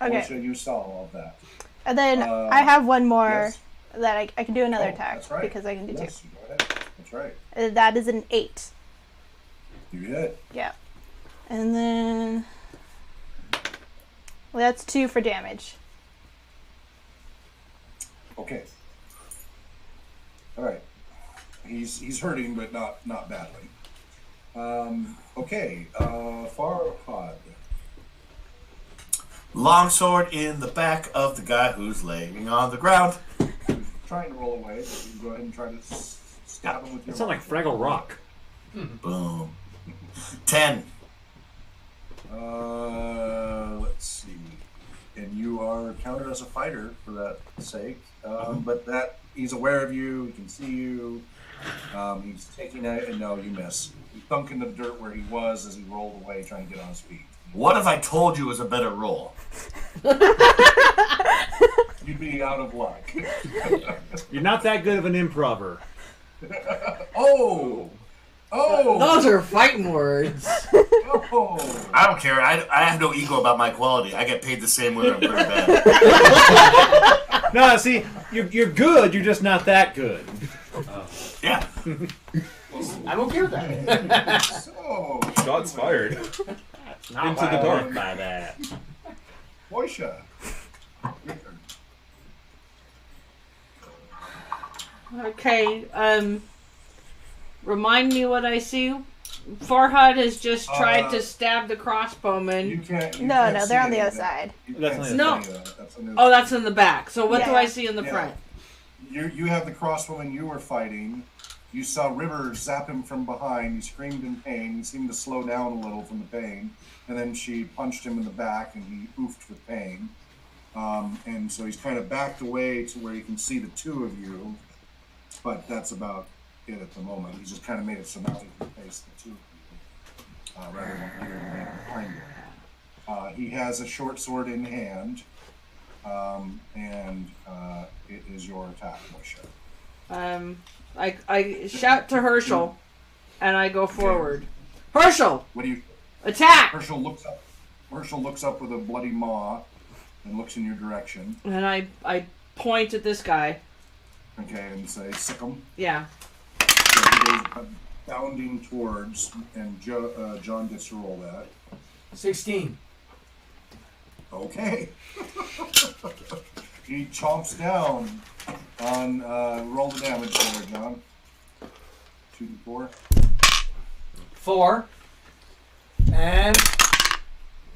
Okay. Portia, you saw all of that. And then I have one more Yes. that I can do another Oh, attack that's right. because I can do Yes, you go ahead. That's right. 2. That is an 8. You hit. Yeah. And then that's 2 for damage. Okay. All right. He's hurting, but not badly. Okay. Farhad. Longsword in the back of the guy who's laying on the ground. Trying to roll away, but you can go ahead and try to stab him with your. That sounds like Fraggle Rock. Boom. 10. Let's see. And you are counted as a fighter for that sake. But that he's aware of you. He can see you. He's taking it, and no, you miss. You thunk in the dirt where he was as he rolled away, trying to get on his feet. What if I told you it was a better roll? You'd be out of luck. You're not that good of an improver. Oh! Those are fighting words. Oh! I don't care. I have no ego about my quality. I get paid the same whether I'm good or bad. No, see, you're good. You're just not that good. Yeah. I'm okay with that. So, Shots fired. Not Into the what I dark. meant by that. Portia. Okay, remind me what I see. Farhad has just tried to stab the crossbowman. You can't. No, they're on the other side. That's No. That's on the Oh, that's in the back. So what do Yeah. I see in the Yeah. front? You have the crossbowman you were fighting. You saw River zap him from behind. He screamed in pain. He seemed to slow down a little from the pain. And then she punched him in the back and he oofed with pain. And so he's kind of backed away to where you can see the two of you. But that's about it at the moment. He's just kind of made it so now he can face the two of you. Rather than you remaining behind him. He has a short sword in hand. And it is your attack, Moisha. I shout to Herschel, and I go forward. Herschel, What do you? attack! Herschel looks up. Herschel looks up with a bloody maw, and looks in your direction. And I point at this guy. Okay, and say, "Sick him." Yeah. So he goes bounding towards, and John gets to roll that. 16. Okay. He chomps down on roll the damage there, John. 2d4. 4. And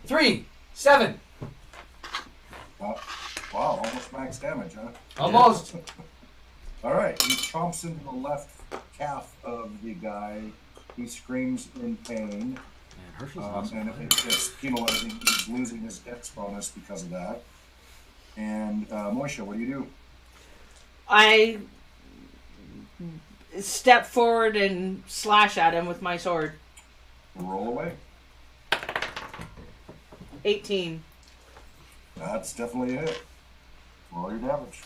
3. 7. Wow, almost max damage, huh? Almost. All right, he chomps into the left calf of the guy. He screams in pain. And if it's penalizing, he's losing his dex bonus because of that. And Moisha, what do you do? I step forward and slash at him with my sword. Roll away. 18. That's definitely a hit. Roll your damage.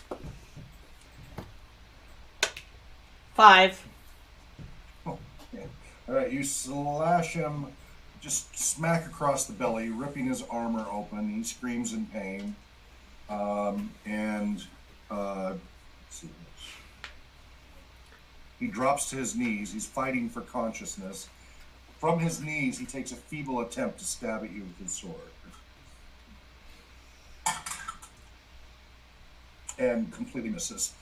5. All right, you slash him, just smack across the belly, ripping his armor open. He screams in pain, let's see. He drops to his knees. He's fighting for consciousness. From his knees, he takes a feeble attempt to stab at you with his sword. And completely misses.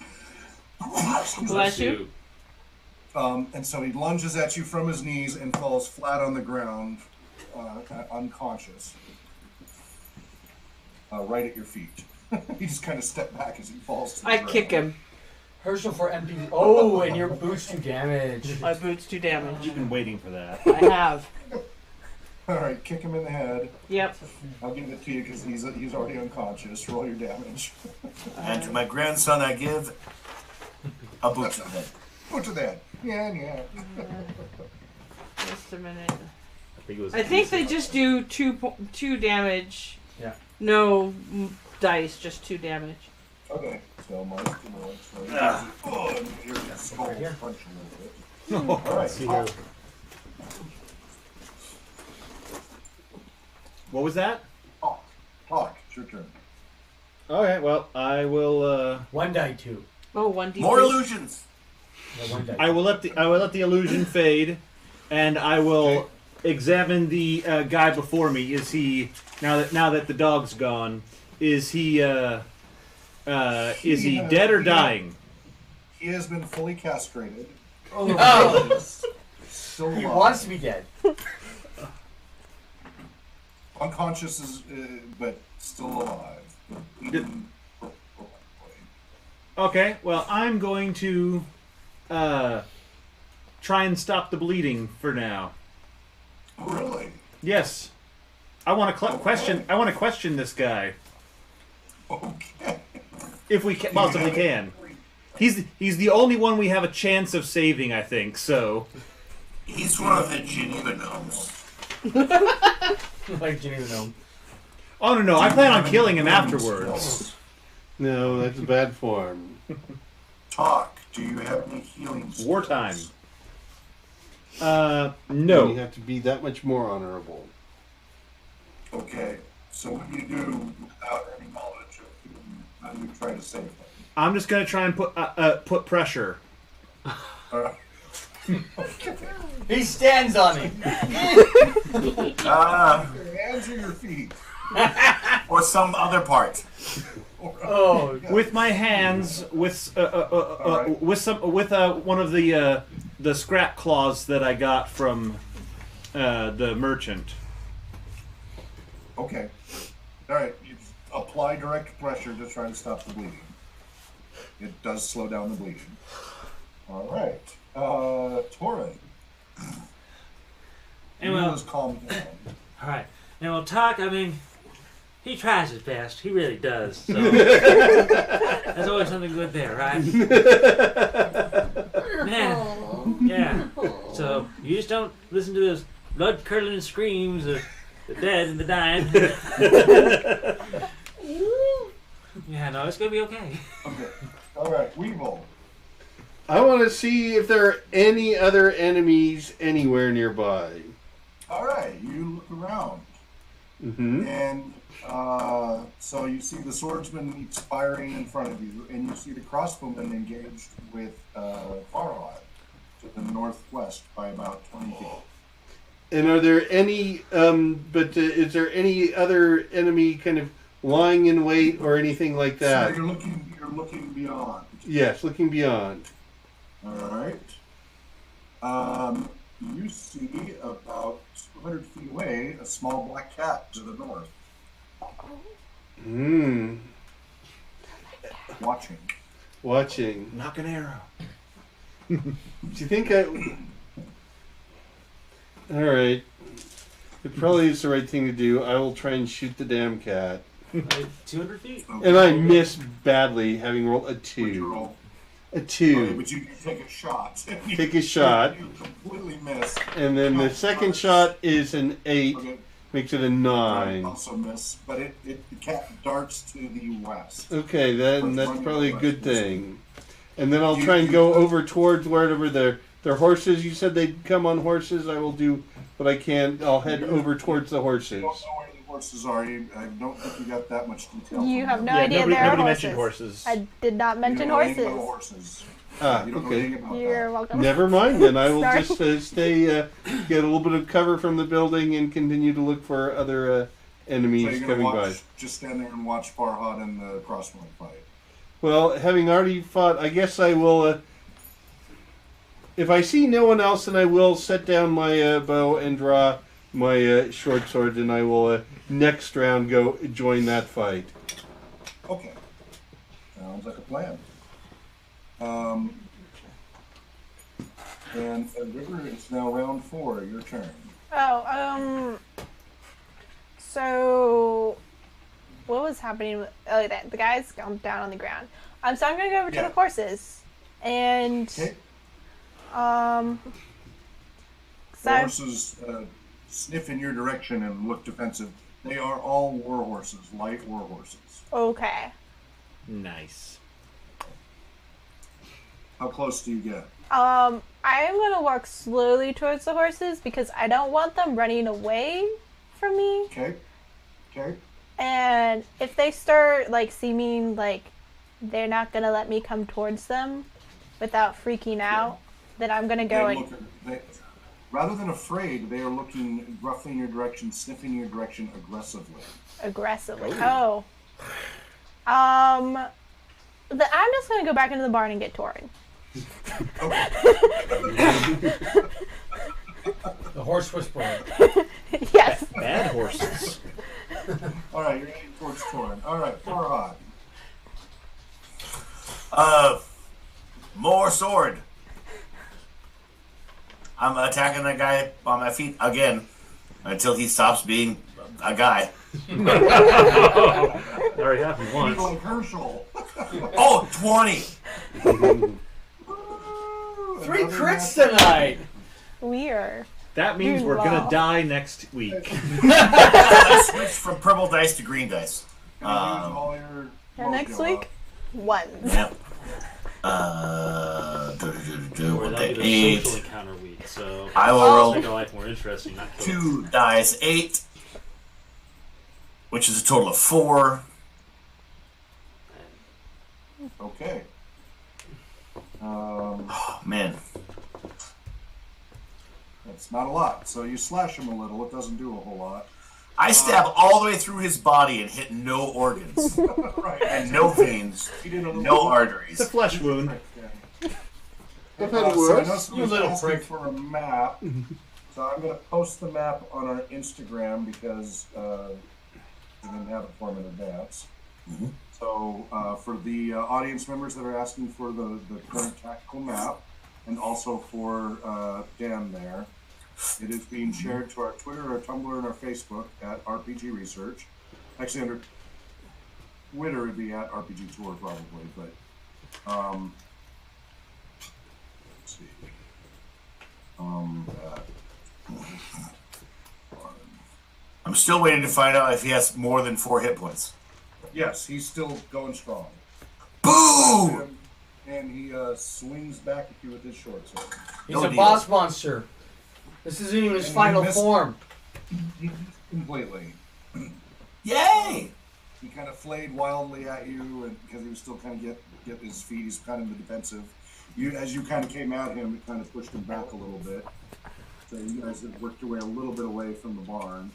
Bless you. And so he lunges at you from his knees and falls flat on the ground, kind of unconscious, right at your feet. He just kind of stepped back as he falls to the I ground. kick him. Herschel for NPC. Oh, and your boots do damage. My boots do damage. You've been waiting for that. I have. All right, kick him in the head. Yep. I'll give it to you because he's already unconscious. Roll your damage. And to my grandson, I give a boot to the head. Boot to the head. Yeah. Just a minute. It I think they just do two damage. Yeah. No dice, just 2 damage. Okay. So minus 2 more. So and your skull Right here. punch a little bit. All right. See here. What was that? Talk. It's your turn. Okay, well, I will. 1 die 2. Oh, 1d. More illusions. Yeah, 1 die. I will let the illusion fade, and I will examine the guy before me. Is he now that the dog's gone? Is he dead or dying? He has been fully castrated. Oh. He's still He alive. wants to be dead. Unconscious, but still alive. He didn't. Okay, well, I'm going to try and stop the bleeding for now. Really? Yes, I want to question. I want to question this guy Okay. if we possibly can. He's the only one we have a chance of saving, I think. So He's one of the Geneva gnomes. Like Ginny the Gnome. oh no, I plan on killing him afterwards. No, that's bad form. Talk. Do you have any healing spells? Wartime. You No. have to be that much more honorable. Okay. So what do you do without any knowledge of him? How do you try to save him? I'm just gonna try and put pressure. He stands on it. Your hands or your feet? Or some other part. Oh, With my hands, with one of the scrap claws that I got from the merchant. Okay. All right. You apply direct pressure to try to stop the bleeding. It does slow down the bleeding. All right. Torrin. And well, Let's calm down. all right. And we'll talk. I mean, he tries his best. He really does. So there's always something good there, right? Man, yeah. So you just don't listen to those blood-curdling screams of the dead and the dying. Yeah, no, it's gonna be okay. Okay. All right. Weevil. I want to see if there are any other enemies anywhere nearby. All right. You look around. Mm-hmm. And so you see the swordsman firing in front of you, and you see the crossbowman engaged with Farhad to the northwest by about 20 feet. And are there any, is there any other enemy kind of lying in wait or anything like that? So you're looking beyond. Yes, looking beyond. All right. You see about 200 feet away a small black cat to the north, watching. Knock an arrow. Do you think I... Alright. It probably is the right thing to do. I will try and shoot the damn cat. 200 feet? And I miss badly, having rolled a Would you 2. roll? A Okay, 2. but you take a shot. Take a shot. You completely miss. And then the second shot is an 8. Okay. Makes it a 9. Also miss, but the cat darts to the west. Okay, then that's probably a good thing. and then I'll try and go over towards wherever their horses. You said they'd come on horses. I will do what I can. I'll head over towards the horses. You don't know where the horses are. I don't think you got that much detail. You from have them. no idea nobody, there are nobody horses. mentioned horses. I did not You mention don't know anything about horses. horses. Ah, You don't know okay. anything about You're that. welcome. Never mind then. I will Sorry. just stay, get a little bit of cover from the building and continue to look for other So enemies you're gonna coming watch, by. just stand there and watch Farhad and the crossbow fight. Well, having already fought, I guess I will. If I see no one else, then I will set down my bow and draw my short sword, and I will next round go join that fight. Okay. Sounds like a plan. And River, it's now round 4. Your turn. Oh, so what was happening with the guys down on the ground? So I'm gonna go over to Yeah. the horses and Okay. so The horses sniff in your direction and look defensive. They are all war horses, light war horses. okay. Nice. How close do you get? I am gonna walk slowly towards the horses because I don't want them running away from me. Okay. Okay. And if they start seeming like they're not gonna let me come towards them without freaking out, then I'm gonna go Rather than afraid, they are looking roughly in your direction, sniffing in your direction aggressively. aggressively. Oh. I'm just gonna go back into the barn and get Torin. The horse whisperer. Yes. Bad horses. All right, you're heading towards Torin. All right, Farhad. More sword. I'm attacking that guy on my feet again until he stops being a guy. Already happened once. Like Herschel. Oh, 20! 3 crits tonight. We are. That means we're Wow. gonna die next week. I switched from purple dice to green dice. Gonna use all your And next mojo week, up. ones. Yep. Or With that'll the be the 8. social encounter week, so I will Oh. roll make our life more interesting, not kill 2 dice, 8, which is a total of 4. Okay. Oh, man. That's not a lot. So you slash him a little. It doesn't do a whole lot. I stab all the way through his body and hit no organs, Right. and no veins, He did a little no It's a arteries. flesh wound. I've had So I worse. know somebody's asking for a map. So I'm going to post the map on our Instagram because we didn't have it for them in advance. Mhm. So for the audience members that are asking for the current tactical map, and also for Dan there, it is being shared to our Twitter, our Tumblr, and our Facebook at RPG Research. Actually, under Twitter, it'd be at RPG Tour probably, but let's see. I'm still waiting to find out if he has more than 4 hit points. Yes, he's still going strong. Boo! And he swings back at you with his short sword. He's No a deal. boss monster. This isn't even his And he final missed- form. He missed completely. Yay! He kind of flayed wildly at you, and because he was still kind of get his feet, he's kind of in the defensive. As you kind of came at him, it kind of pushed him back a little bit. So you guys have worked your way a little bit away from the barn.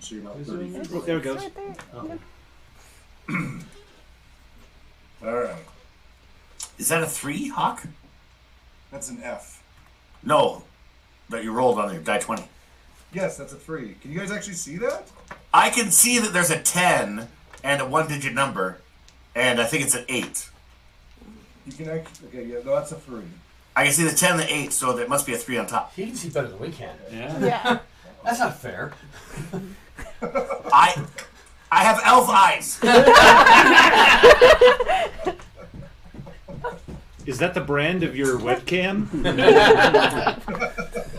So you're about 30 feet Oh, away. there it goes. Right there. Oh. All right, Is that a 3, Hawk? that's an F. No, that you rolled on your die 20. Yes, that's a 3. Can you guys actually see that? I can see that there's a 10 and a 1-digit number, and I think it's an 8. You can actually. Okay, yeah, no, that's a 3. I can see the 10 and the 8, so there must be a 3 on top. He can see better than we can. Yeah. Yeah. That's not fair. I have elf eyes. Is that the brand of your webcam?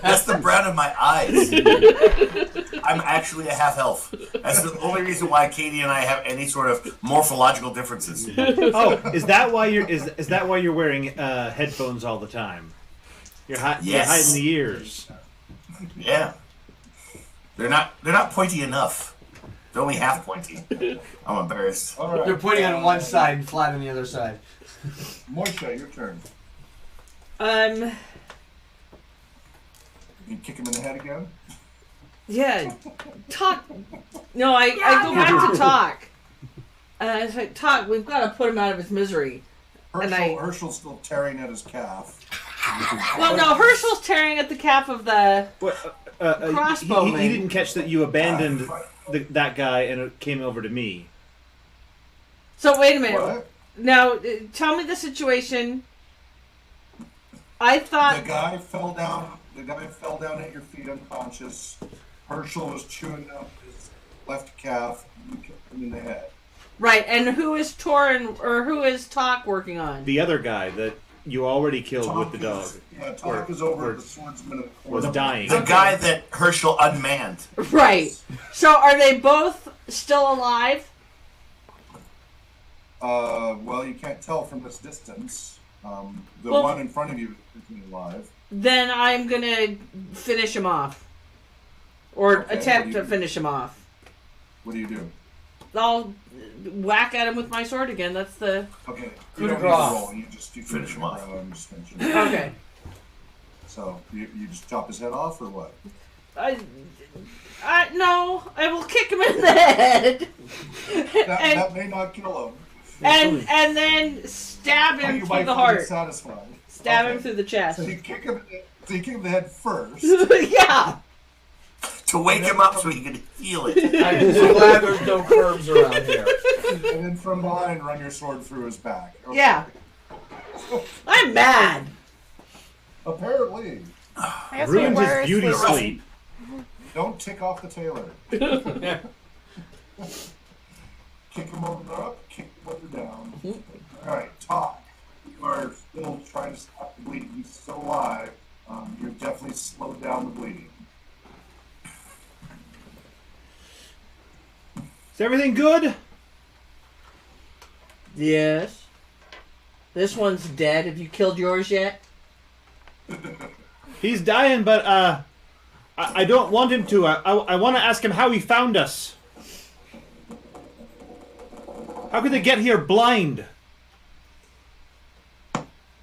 That's the brand of my eyes. I'm actually a half elf. That's the only reason why Katie and I have any sort of morphological differences. Oh, is that why you're wearing headphones all the time? You're Yes. hiding the ears. Yeah. They're not pointy enough. They're only half pointy. I'm embarrassed. All right. They're pointing on one side and flat on the other side. Moisha, your turn. You kick him in the head again? Yeah. Talk. No, I go back to talk. I say, talk. We've got to put him out of his misery. Herschel's still tearing at his calf. Well, no, Herschel's tearing at the calf of the crossbowman. He didn't catch that you abandoned that guy and it came over to me. So wait a minute. What? Now, tell me the situation. I thought The guy fell down at your feet unconscious. Herschel was chewing up his left calf. You kicked him in the head. right, and who is who is Talk working on? The other guy that you already killed with the dog Talk is over at the swordsman of the corner. was dying. The guy that Herschel unmanned. Right. So are they both still alive? Well, you can't tell from this distance. The Well- one in front of you is alive. Then I'm gonna finish him off, or Okay, attempt what do to you- finish him off. What do you do? I'll whack at him with my sword again. That's the Okay, Coup you de don't need to grace. roll. You Finish him off. okay. So you just chop his head off or what? No, I will kick him in the head, That may not kill him. and then stab But him you through might the find it heart. satisfying. Stab Okay. him through the chest. So you kick him in the head first, Yeah. To wake him up so he could feel it. I'm so glad there's no curves around here. and then from behind run your sword through his back. Okay. Yeah. I'm mad. Apparently, I guess Ruined we're his beauty asleep. sleep. don't tick off the tailor. Kick him over the up, kick him over down. All right, Talk. You are still trying to stop the bleeding. He's still alive. You've definitely slowed down the bleeding. Is everything good? Yes. This one's dead. Have you killed yours yet? He's dying, but I don't want him to. I want to ask him how he found us. How could they get here blind?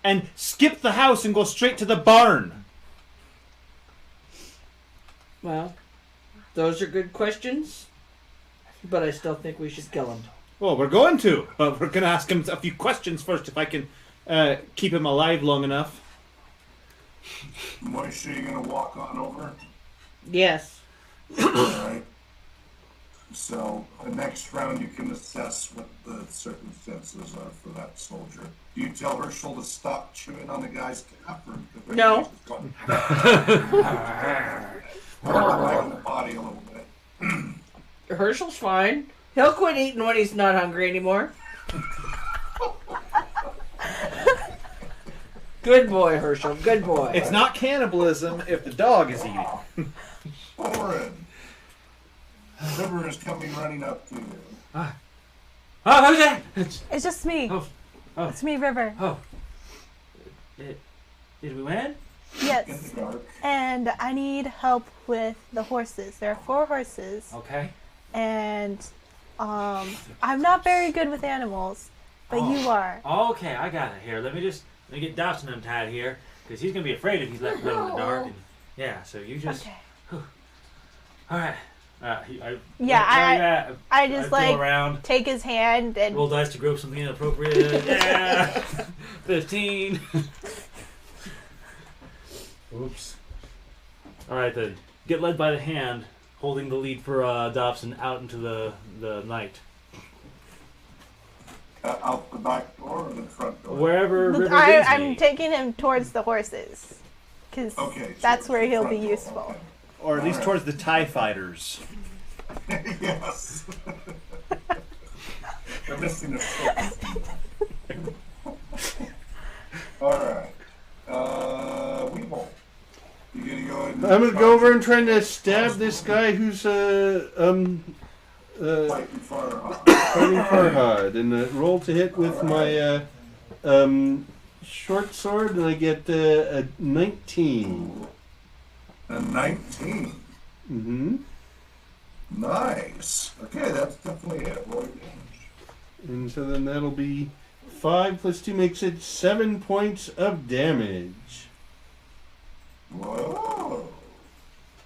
And skip the house and go straight to the barn? Well, those are good questions, but I still think we should kill him. Well, we're going to, but we're going to ask him a few questions first if I can keep him alive long enough. Moisha, you gonna walk on over? Yes. Alright. So, the next round you can assess what the circumstances are for that soldier. Do you tell Herschel to stop chewing on the guy's calf? Or No. Right in the body a little bit. Herschel's fine. He'll quit eating when he's not hungry anymore. Good boy, Herschel. Good boy. It's not cannibalism if the dog is eating. Oren. River is coming running up to you. Oh, who's that? It's just me. Oh, oh. It's me, River. Oh. Did we win? In Yes. the dark. And I need help with the horses. There are 4 horses, Okay. and I'm not very good with animals, but you are. Okay, I got it here. Let me get Dawson untied here, because he's gonna be afraid if he's left alone in the dark. And, yeah, so you just. Okay. All right. Yeah, I just feel like around. take his hand and Roll dice to grope something inappropriate. Yeah. 15. Oops. All right then. Get led by the hand, holding the lead for Dobson out into the night. Out the back door or the front door? Wherever River leads I'm me. taking him towards the horses, because Okay. that's so where he'll front be door, useful. Or at least Alright. towards the TIE fighters. Okay. Yes. They're missing a foot. Alright. Weevil. You gonna go ahead and I'm gonna go over and try to stab this guy who's Fighting Farhad. Fighting Farhad, and roll to hit with my short sword, and I get a 19. A 19. Mm-hmm. Nice. Okay, that's definitely it. Roll your damage. And so then that'll be 5 plus 2 makes it 7 points of damage. Whoa.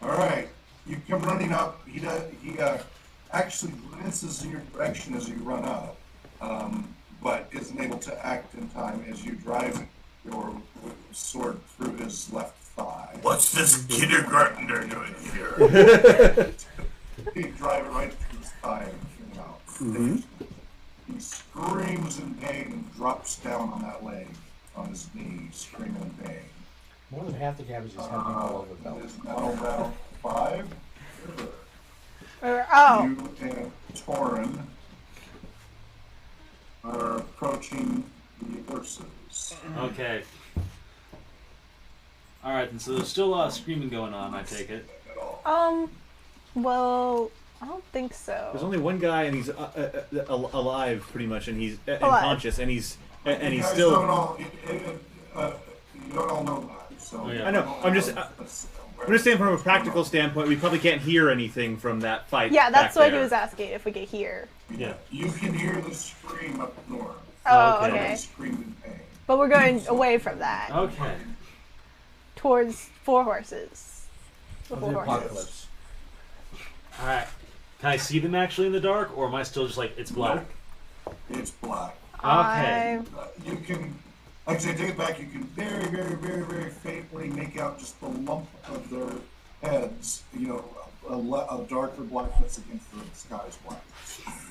All right. You come running up. He actually glances in your direction as you run up, but isn't able to act in time as you drive your sword through his left thigh. What's this kindergartner doing here? You drive it right through his thigh and get out. Mm-hmm. He screams in pain and drops down on that leg, on his knee, screaming in pain. More than half the damage is happening all over the belt. It is now round 5. Oh. You and Torin are approaching the horses. Okay. Alright, and so there's still a lot of screaming going on, I take it. Well, I don't think so. There's only one guy, and he's alive, pretty much, and he's unconscious, and he's You guys still. don't all, you don't all know that. So Oh, yeah. I know. I'm just saying from a practical standpoint, we probably can't hear anything from that fight. Yeah, that's back what there. he was asking, if we could hear. Yeah. You can hear the scream up north. Oh, Okay. okay. They scream in pain. But we're going away from that. Okay. Towards 4 horses. The Of 4 the horses. apocalypse. Alright. Can I see them actually in the dark, or am I still just like, it's black? It's black. Okay. You can, like I say, take it back. You can very, very, very, very faintly make out just the lump of their heads. You know, a darker blackness against the sky's black.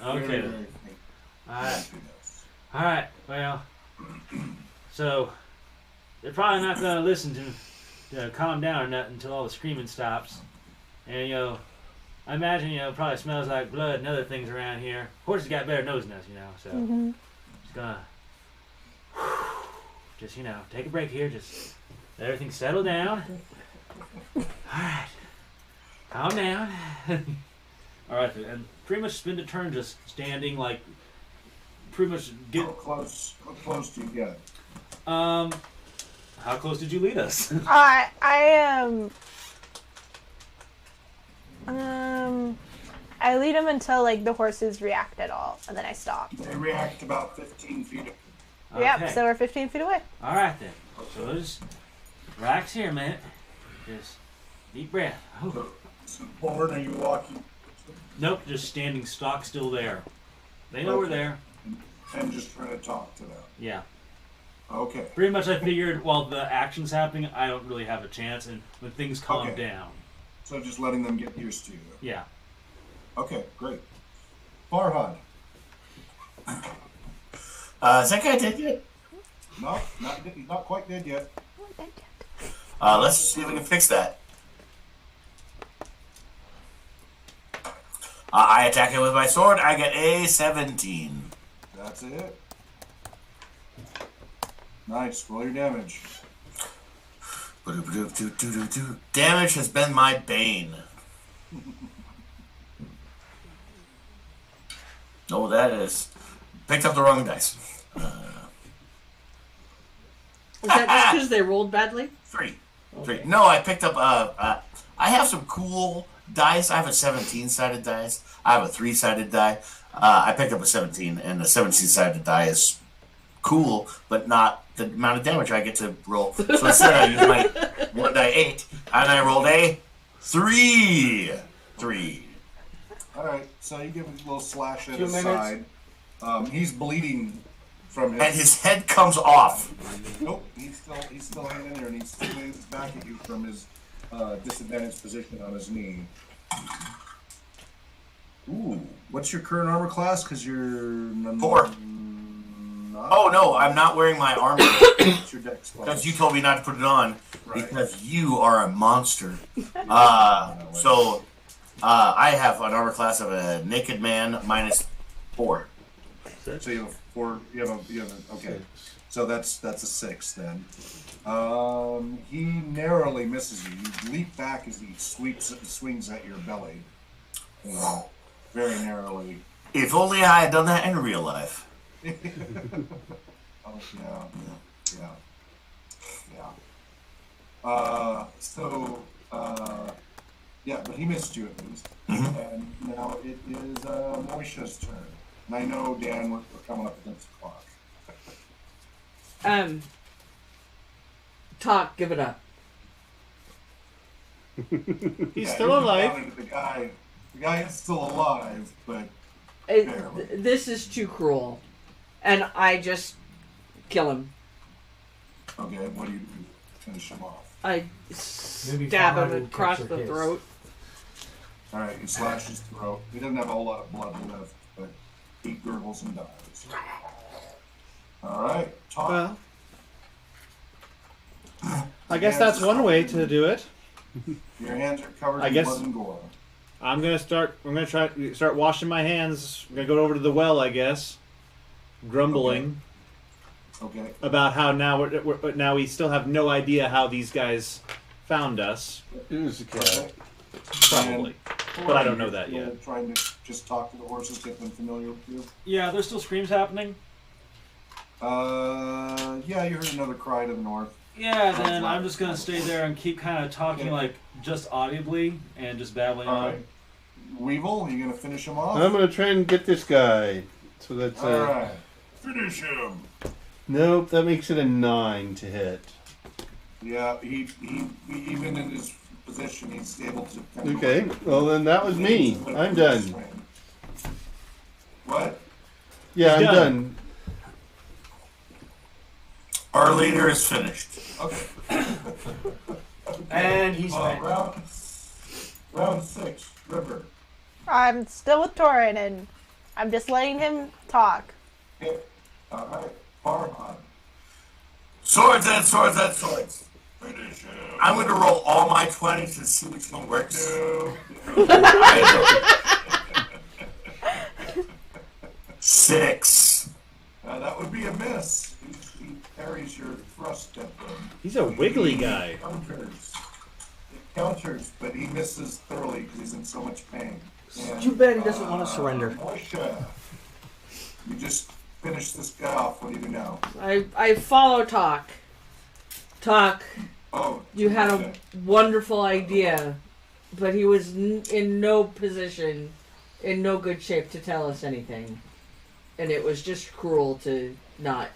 Okay. Very, very faint. Alright. Alright, well. So, they're probably not going to listen to calm down or nothing until all the screaming stops. And, I imagine, it probably smells like blood and other things around here. Horses got better nose nuts, so. Just gonna. Just, take a break here. Just let everything settle down. Alright. Calm down. Alright, and pretty much spend a turn just standing, like, pretty much get. How close do you get? How close did you lead us? I am. I lead him until like the horses react at all, and then I stop. They react about 15 feet. Yep, so we're 15 feet away. Alright then. So just relax here a minute. Just deep breath. Oh. So, Lauren, are you walking? Nope, just standing stock still there. They know we're there. And just trying to talk to them. Yeah. Okay. Pretty much I figured while the action's happening, I don't really have a chance, and when things calm Okay. down. So just letting them get used to you. Yeah. Okay, great. Farhad. Is that guy dead yet? No, he's not quite dead yet. Let's see if we can fix that. I attack him with my sword. I get a 17. That's it. Nice. Roll your damage. Damage has been my bane. Oh, that is. Picked up the wrong dice. Is that just because they rolled badly? 3. Okay. 3. No, I picked up. I have some cool dice. I have a 17-sided dice. I have a 3-sided die. I picked up a 17, and the 17-sided die is cool, but not the amount of damage I get to roll. So instead, I used my 1d8, and I rolled a 3. 3. All right. So you give him a little slash at 2 his minutes. side. He's bleeding from his. And his head comes off. Nope. He's still hanging in there, and he's swinging his back at you from his disadvantaged position on his knee. Ooh. What's your current armor class? Because you're 4. Not. Oh no, I'm not wearing my armor. What's your dex class? Because you told me not to put it on. Right. Because you are a monster. So I have an armor class of a naked man -4. So you have 4. You have a okay. So that's a 6 then. He narrowly misses you. You leap back as he swings at your belly. very narrowly. If only I had done that in real life. Oh, yeah. Yeah, but he missed you at least. Mhm. And now it is Moisha's turn. And I know, Dan, we're coming up against the clock. Talk, give it up. He's Yeah, still you're alive. down into the guy is still alive, but barely. This is too cruel. And I just kill him. Okay, what do you do? Finish him off. I Maybe stab Farhad him will across catch the your throat. Alright, he slashes his throat. He doesn't have a whole lot of blood left, but he gurgles and dies. Alright, talk. Well, I guess that's one way to do it. Your hands are covered I in guess- blood and gore. I'm gonna start washing my hands. I'm gonna go over to the well, I guess, grumbling Okay. about how now we still have no idea how these guys found us. It was a cat. Probably, but I don't know that You're yet. trying to just talk to the horses, get them familiar with you. Yeah, there's still screams happening. Yeah, you heard another cry to the north. Yeah, then I'm just gonna stay there and keep kind of talking like just audibly and just babbling on. Alright. Weevil, you gonna finish him off? I'm gonna try and get this guy. So that's Alright. Finish him! nope. That makes it a 9 to hit. Yeah, he even in his position, he's able to. kind of- Okay. Well, then that was me. I'm done. What? Yeah, I'm Done. done. Our leader is finished. Okay. And he's red. Round 6, River. I'm still with Torin, and I'm just letting him talk. Okay. Alright. Farhan. Swords and swords and swords. Finish him. I'm going to roll all my 20s and see which one works. No. 6. That would be a miss. He parries your thrust at them. He's a wiggly guy. He counters, but he misses thoroughly because he's in so much pain. And, Too bad he doesn't want to surrender. Moisha, you just finish this guy off. What do you do now? I follow Talk. Talk, Oh, you had a okay. wonderful idea, but he was in no position, in no good shape to tell us anything. And it was just cruel to not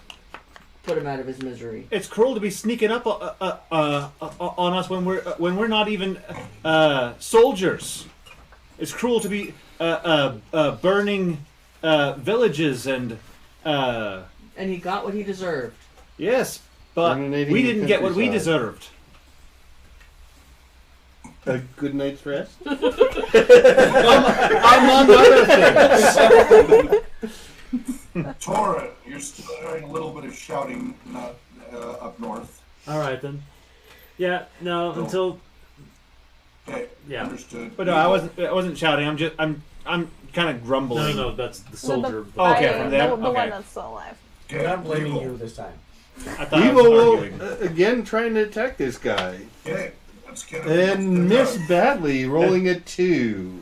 put him out of his misery. It's cruel to be sneaking up on us when we're not even soldiers. It's cruel to be burning villages and he got what he deserved. yes, but Dominating we the didn't get what we countryside. deserved. A good night's rest. Among other things. Torin, you're still hearing a little bit of shouting up north. All right then. Yeah. No. Cool. Until. Okay, Yeah. understood. But no, I wasn't shouting. I'm kind of grumbling. No. That's the soldier. Oh, okay, I- from there? The one Okay. that's still alive. Okay, I'm not blaming Weevil. you this time. I thought I Evil was will arguing. again trying to attack this guy Okay, let's get it. and miss badly, rolling a 2.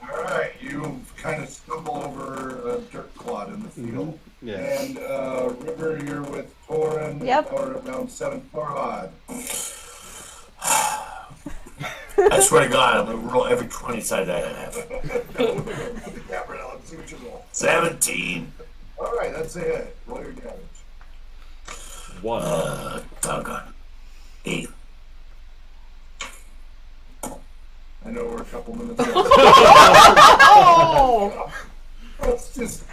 Alright, you kind of stumble over a dirt clod in the field. Yeah. And River, you're with Torin. Yep. Or around 7 Farhad. I swear to God, I'm going to roll every 20 side I have. Gabrielle, let's see what you roll. 17. Alright, that's a hit. Roll your damage. 1. Doggone. 8. I know we're a couple minutes in. Oh! It's just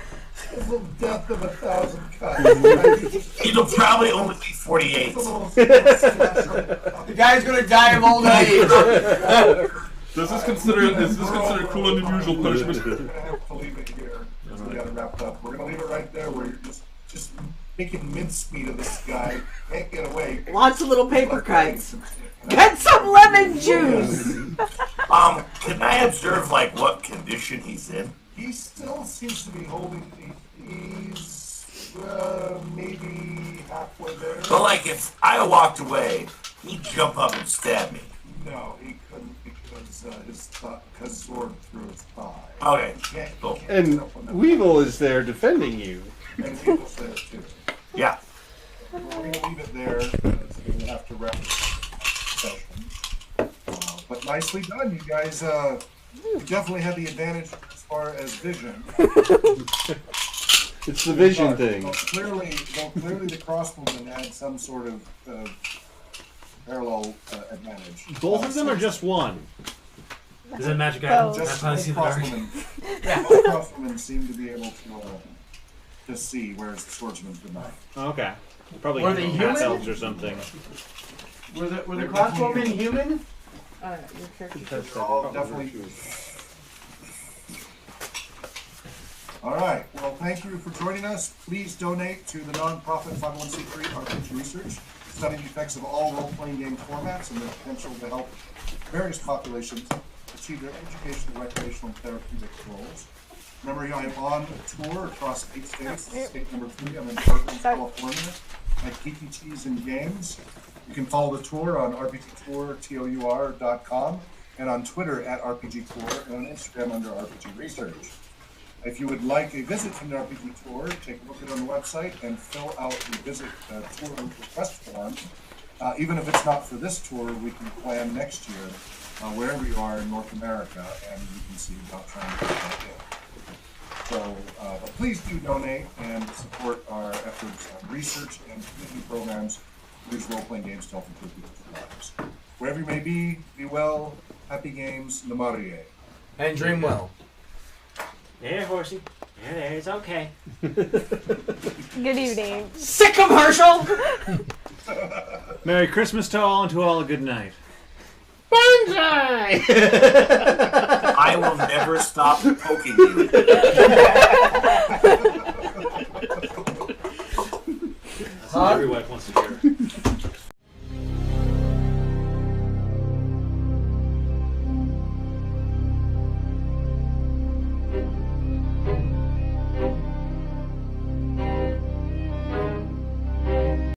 a little death of 1,000 cuts. It'll probably only be 48. The guy's gonna die of old age. This is considered cruel and unusual punishment. We're gonna have to leave it here. We gotta wrap up. We're gonna leave it right there where you're just making mincemeat of this guy. Can't get away. Lots of little paper cuts. Get some lemon juice! Can I observe, like, what condition he's in? He still seems to be holding. He's maybe halfway there. But, like, if I walked away, he'd jump up and stab me. No, he couldn't because his sword through his thigh. Okay. Yeah. Cool. And Weevil is there defending you. And Weevil's there too. Yeah. We're going to leave it there. So we'll have to wrap the session. But nicely done, you guys. You definitely had the advantage as far as vision. It's the vision thing. Though clearly the crossbowmen had some sort of parallel advantage. Both of them or just one? Is it a magic item? Both. Just Can I see the dark? both crossbowmen seem to be able to see, whereas the swordsmen could not. Okay. Probably Were they half human? elves or something. Were the They're crossbowmen definitely human? Your character. Because Oh, definitely. All right. Well, thank you for joining us. Please donate to the nonprofit 501c3 RPG Research, studying the effects of all role-playing game formats and their potential to help various populations achieve their educational, recreational, and therapeutic goals. Remember, I am on tour across 8 states. State number 3, I'm in Berkeley, California, at Geeky Cheese and Games. You can follow the tour on rpgtour.com and on Twitter at rpgtour and on Instagram under RPG Research. If you would like a visit from the RPG Tour, take a look at it on the website and fill out the visit tour request form. Even if it's not for this tour, we can plan next year wherever you are in North America, and you can see about trying to get that in. So, but please do donate and support our efforts on research and community programs to produce role-playing games to help improve people's lives. Wherever you may be well, happy games, Namarie. And dream well. There, horsey. There, it's okay. Good evening. Sick 'em, Herschel! Merry Christmas to all and to all a good night. Bonsai! I will never stop poking you. Every wife wants to hear.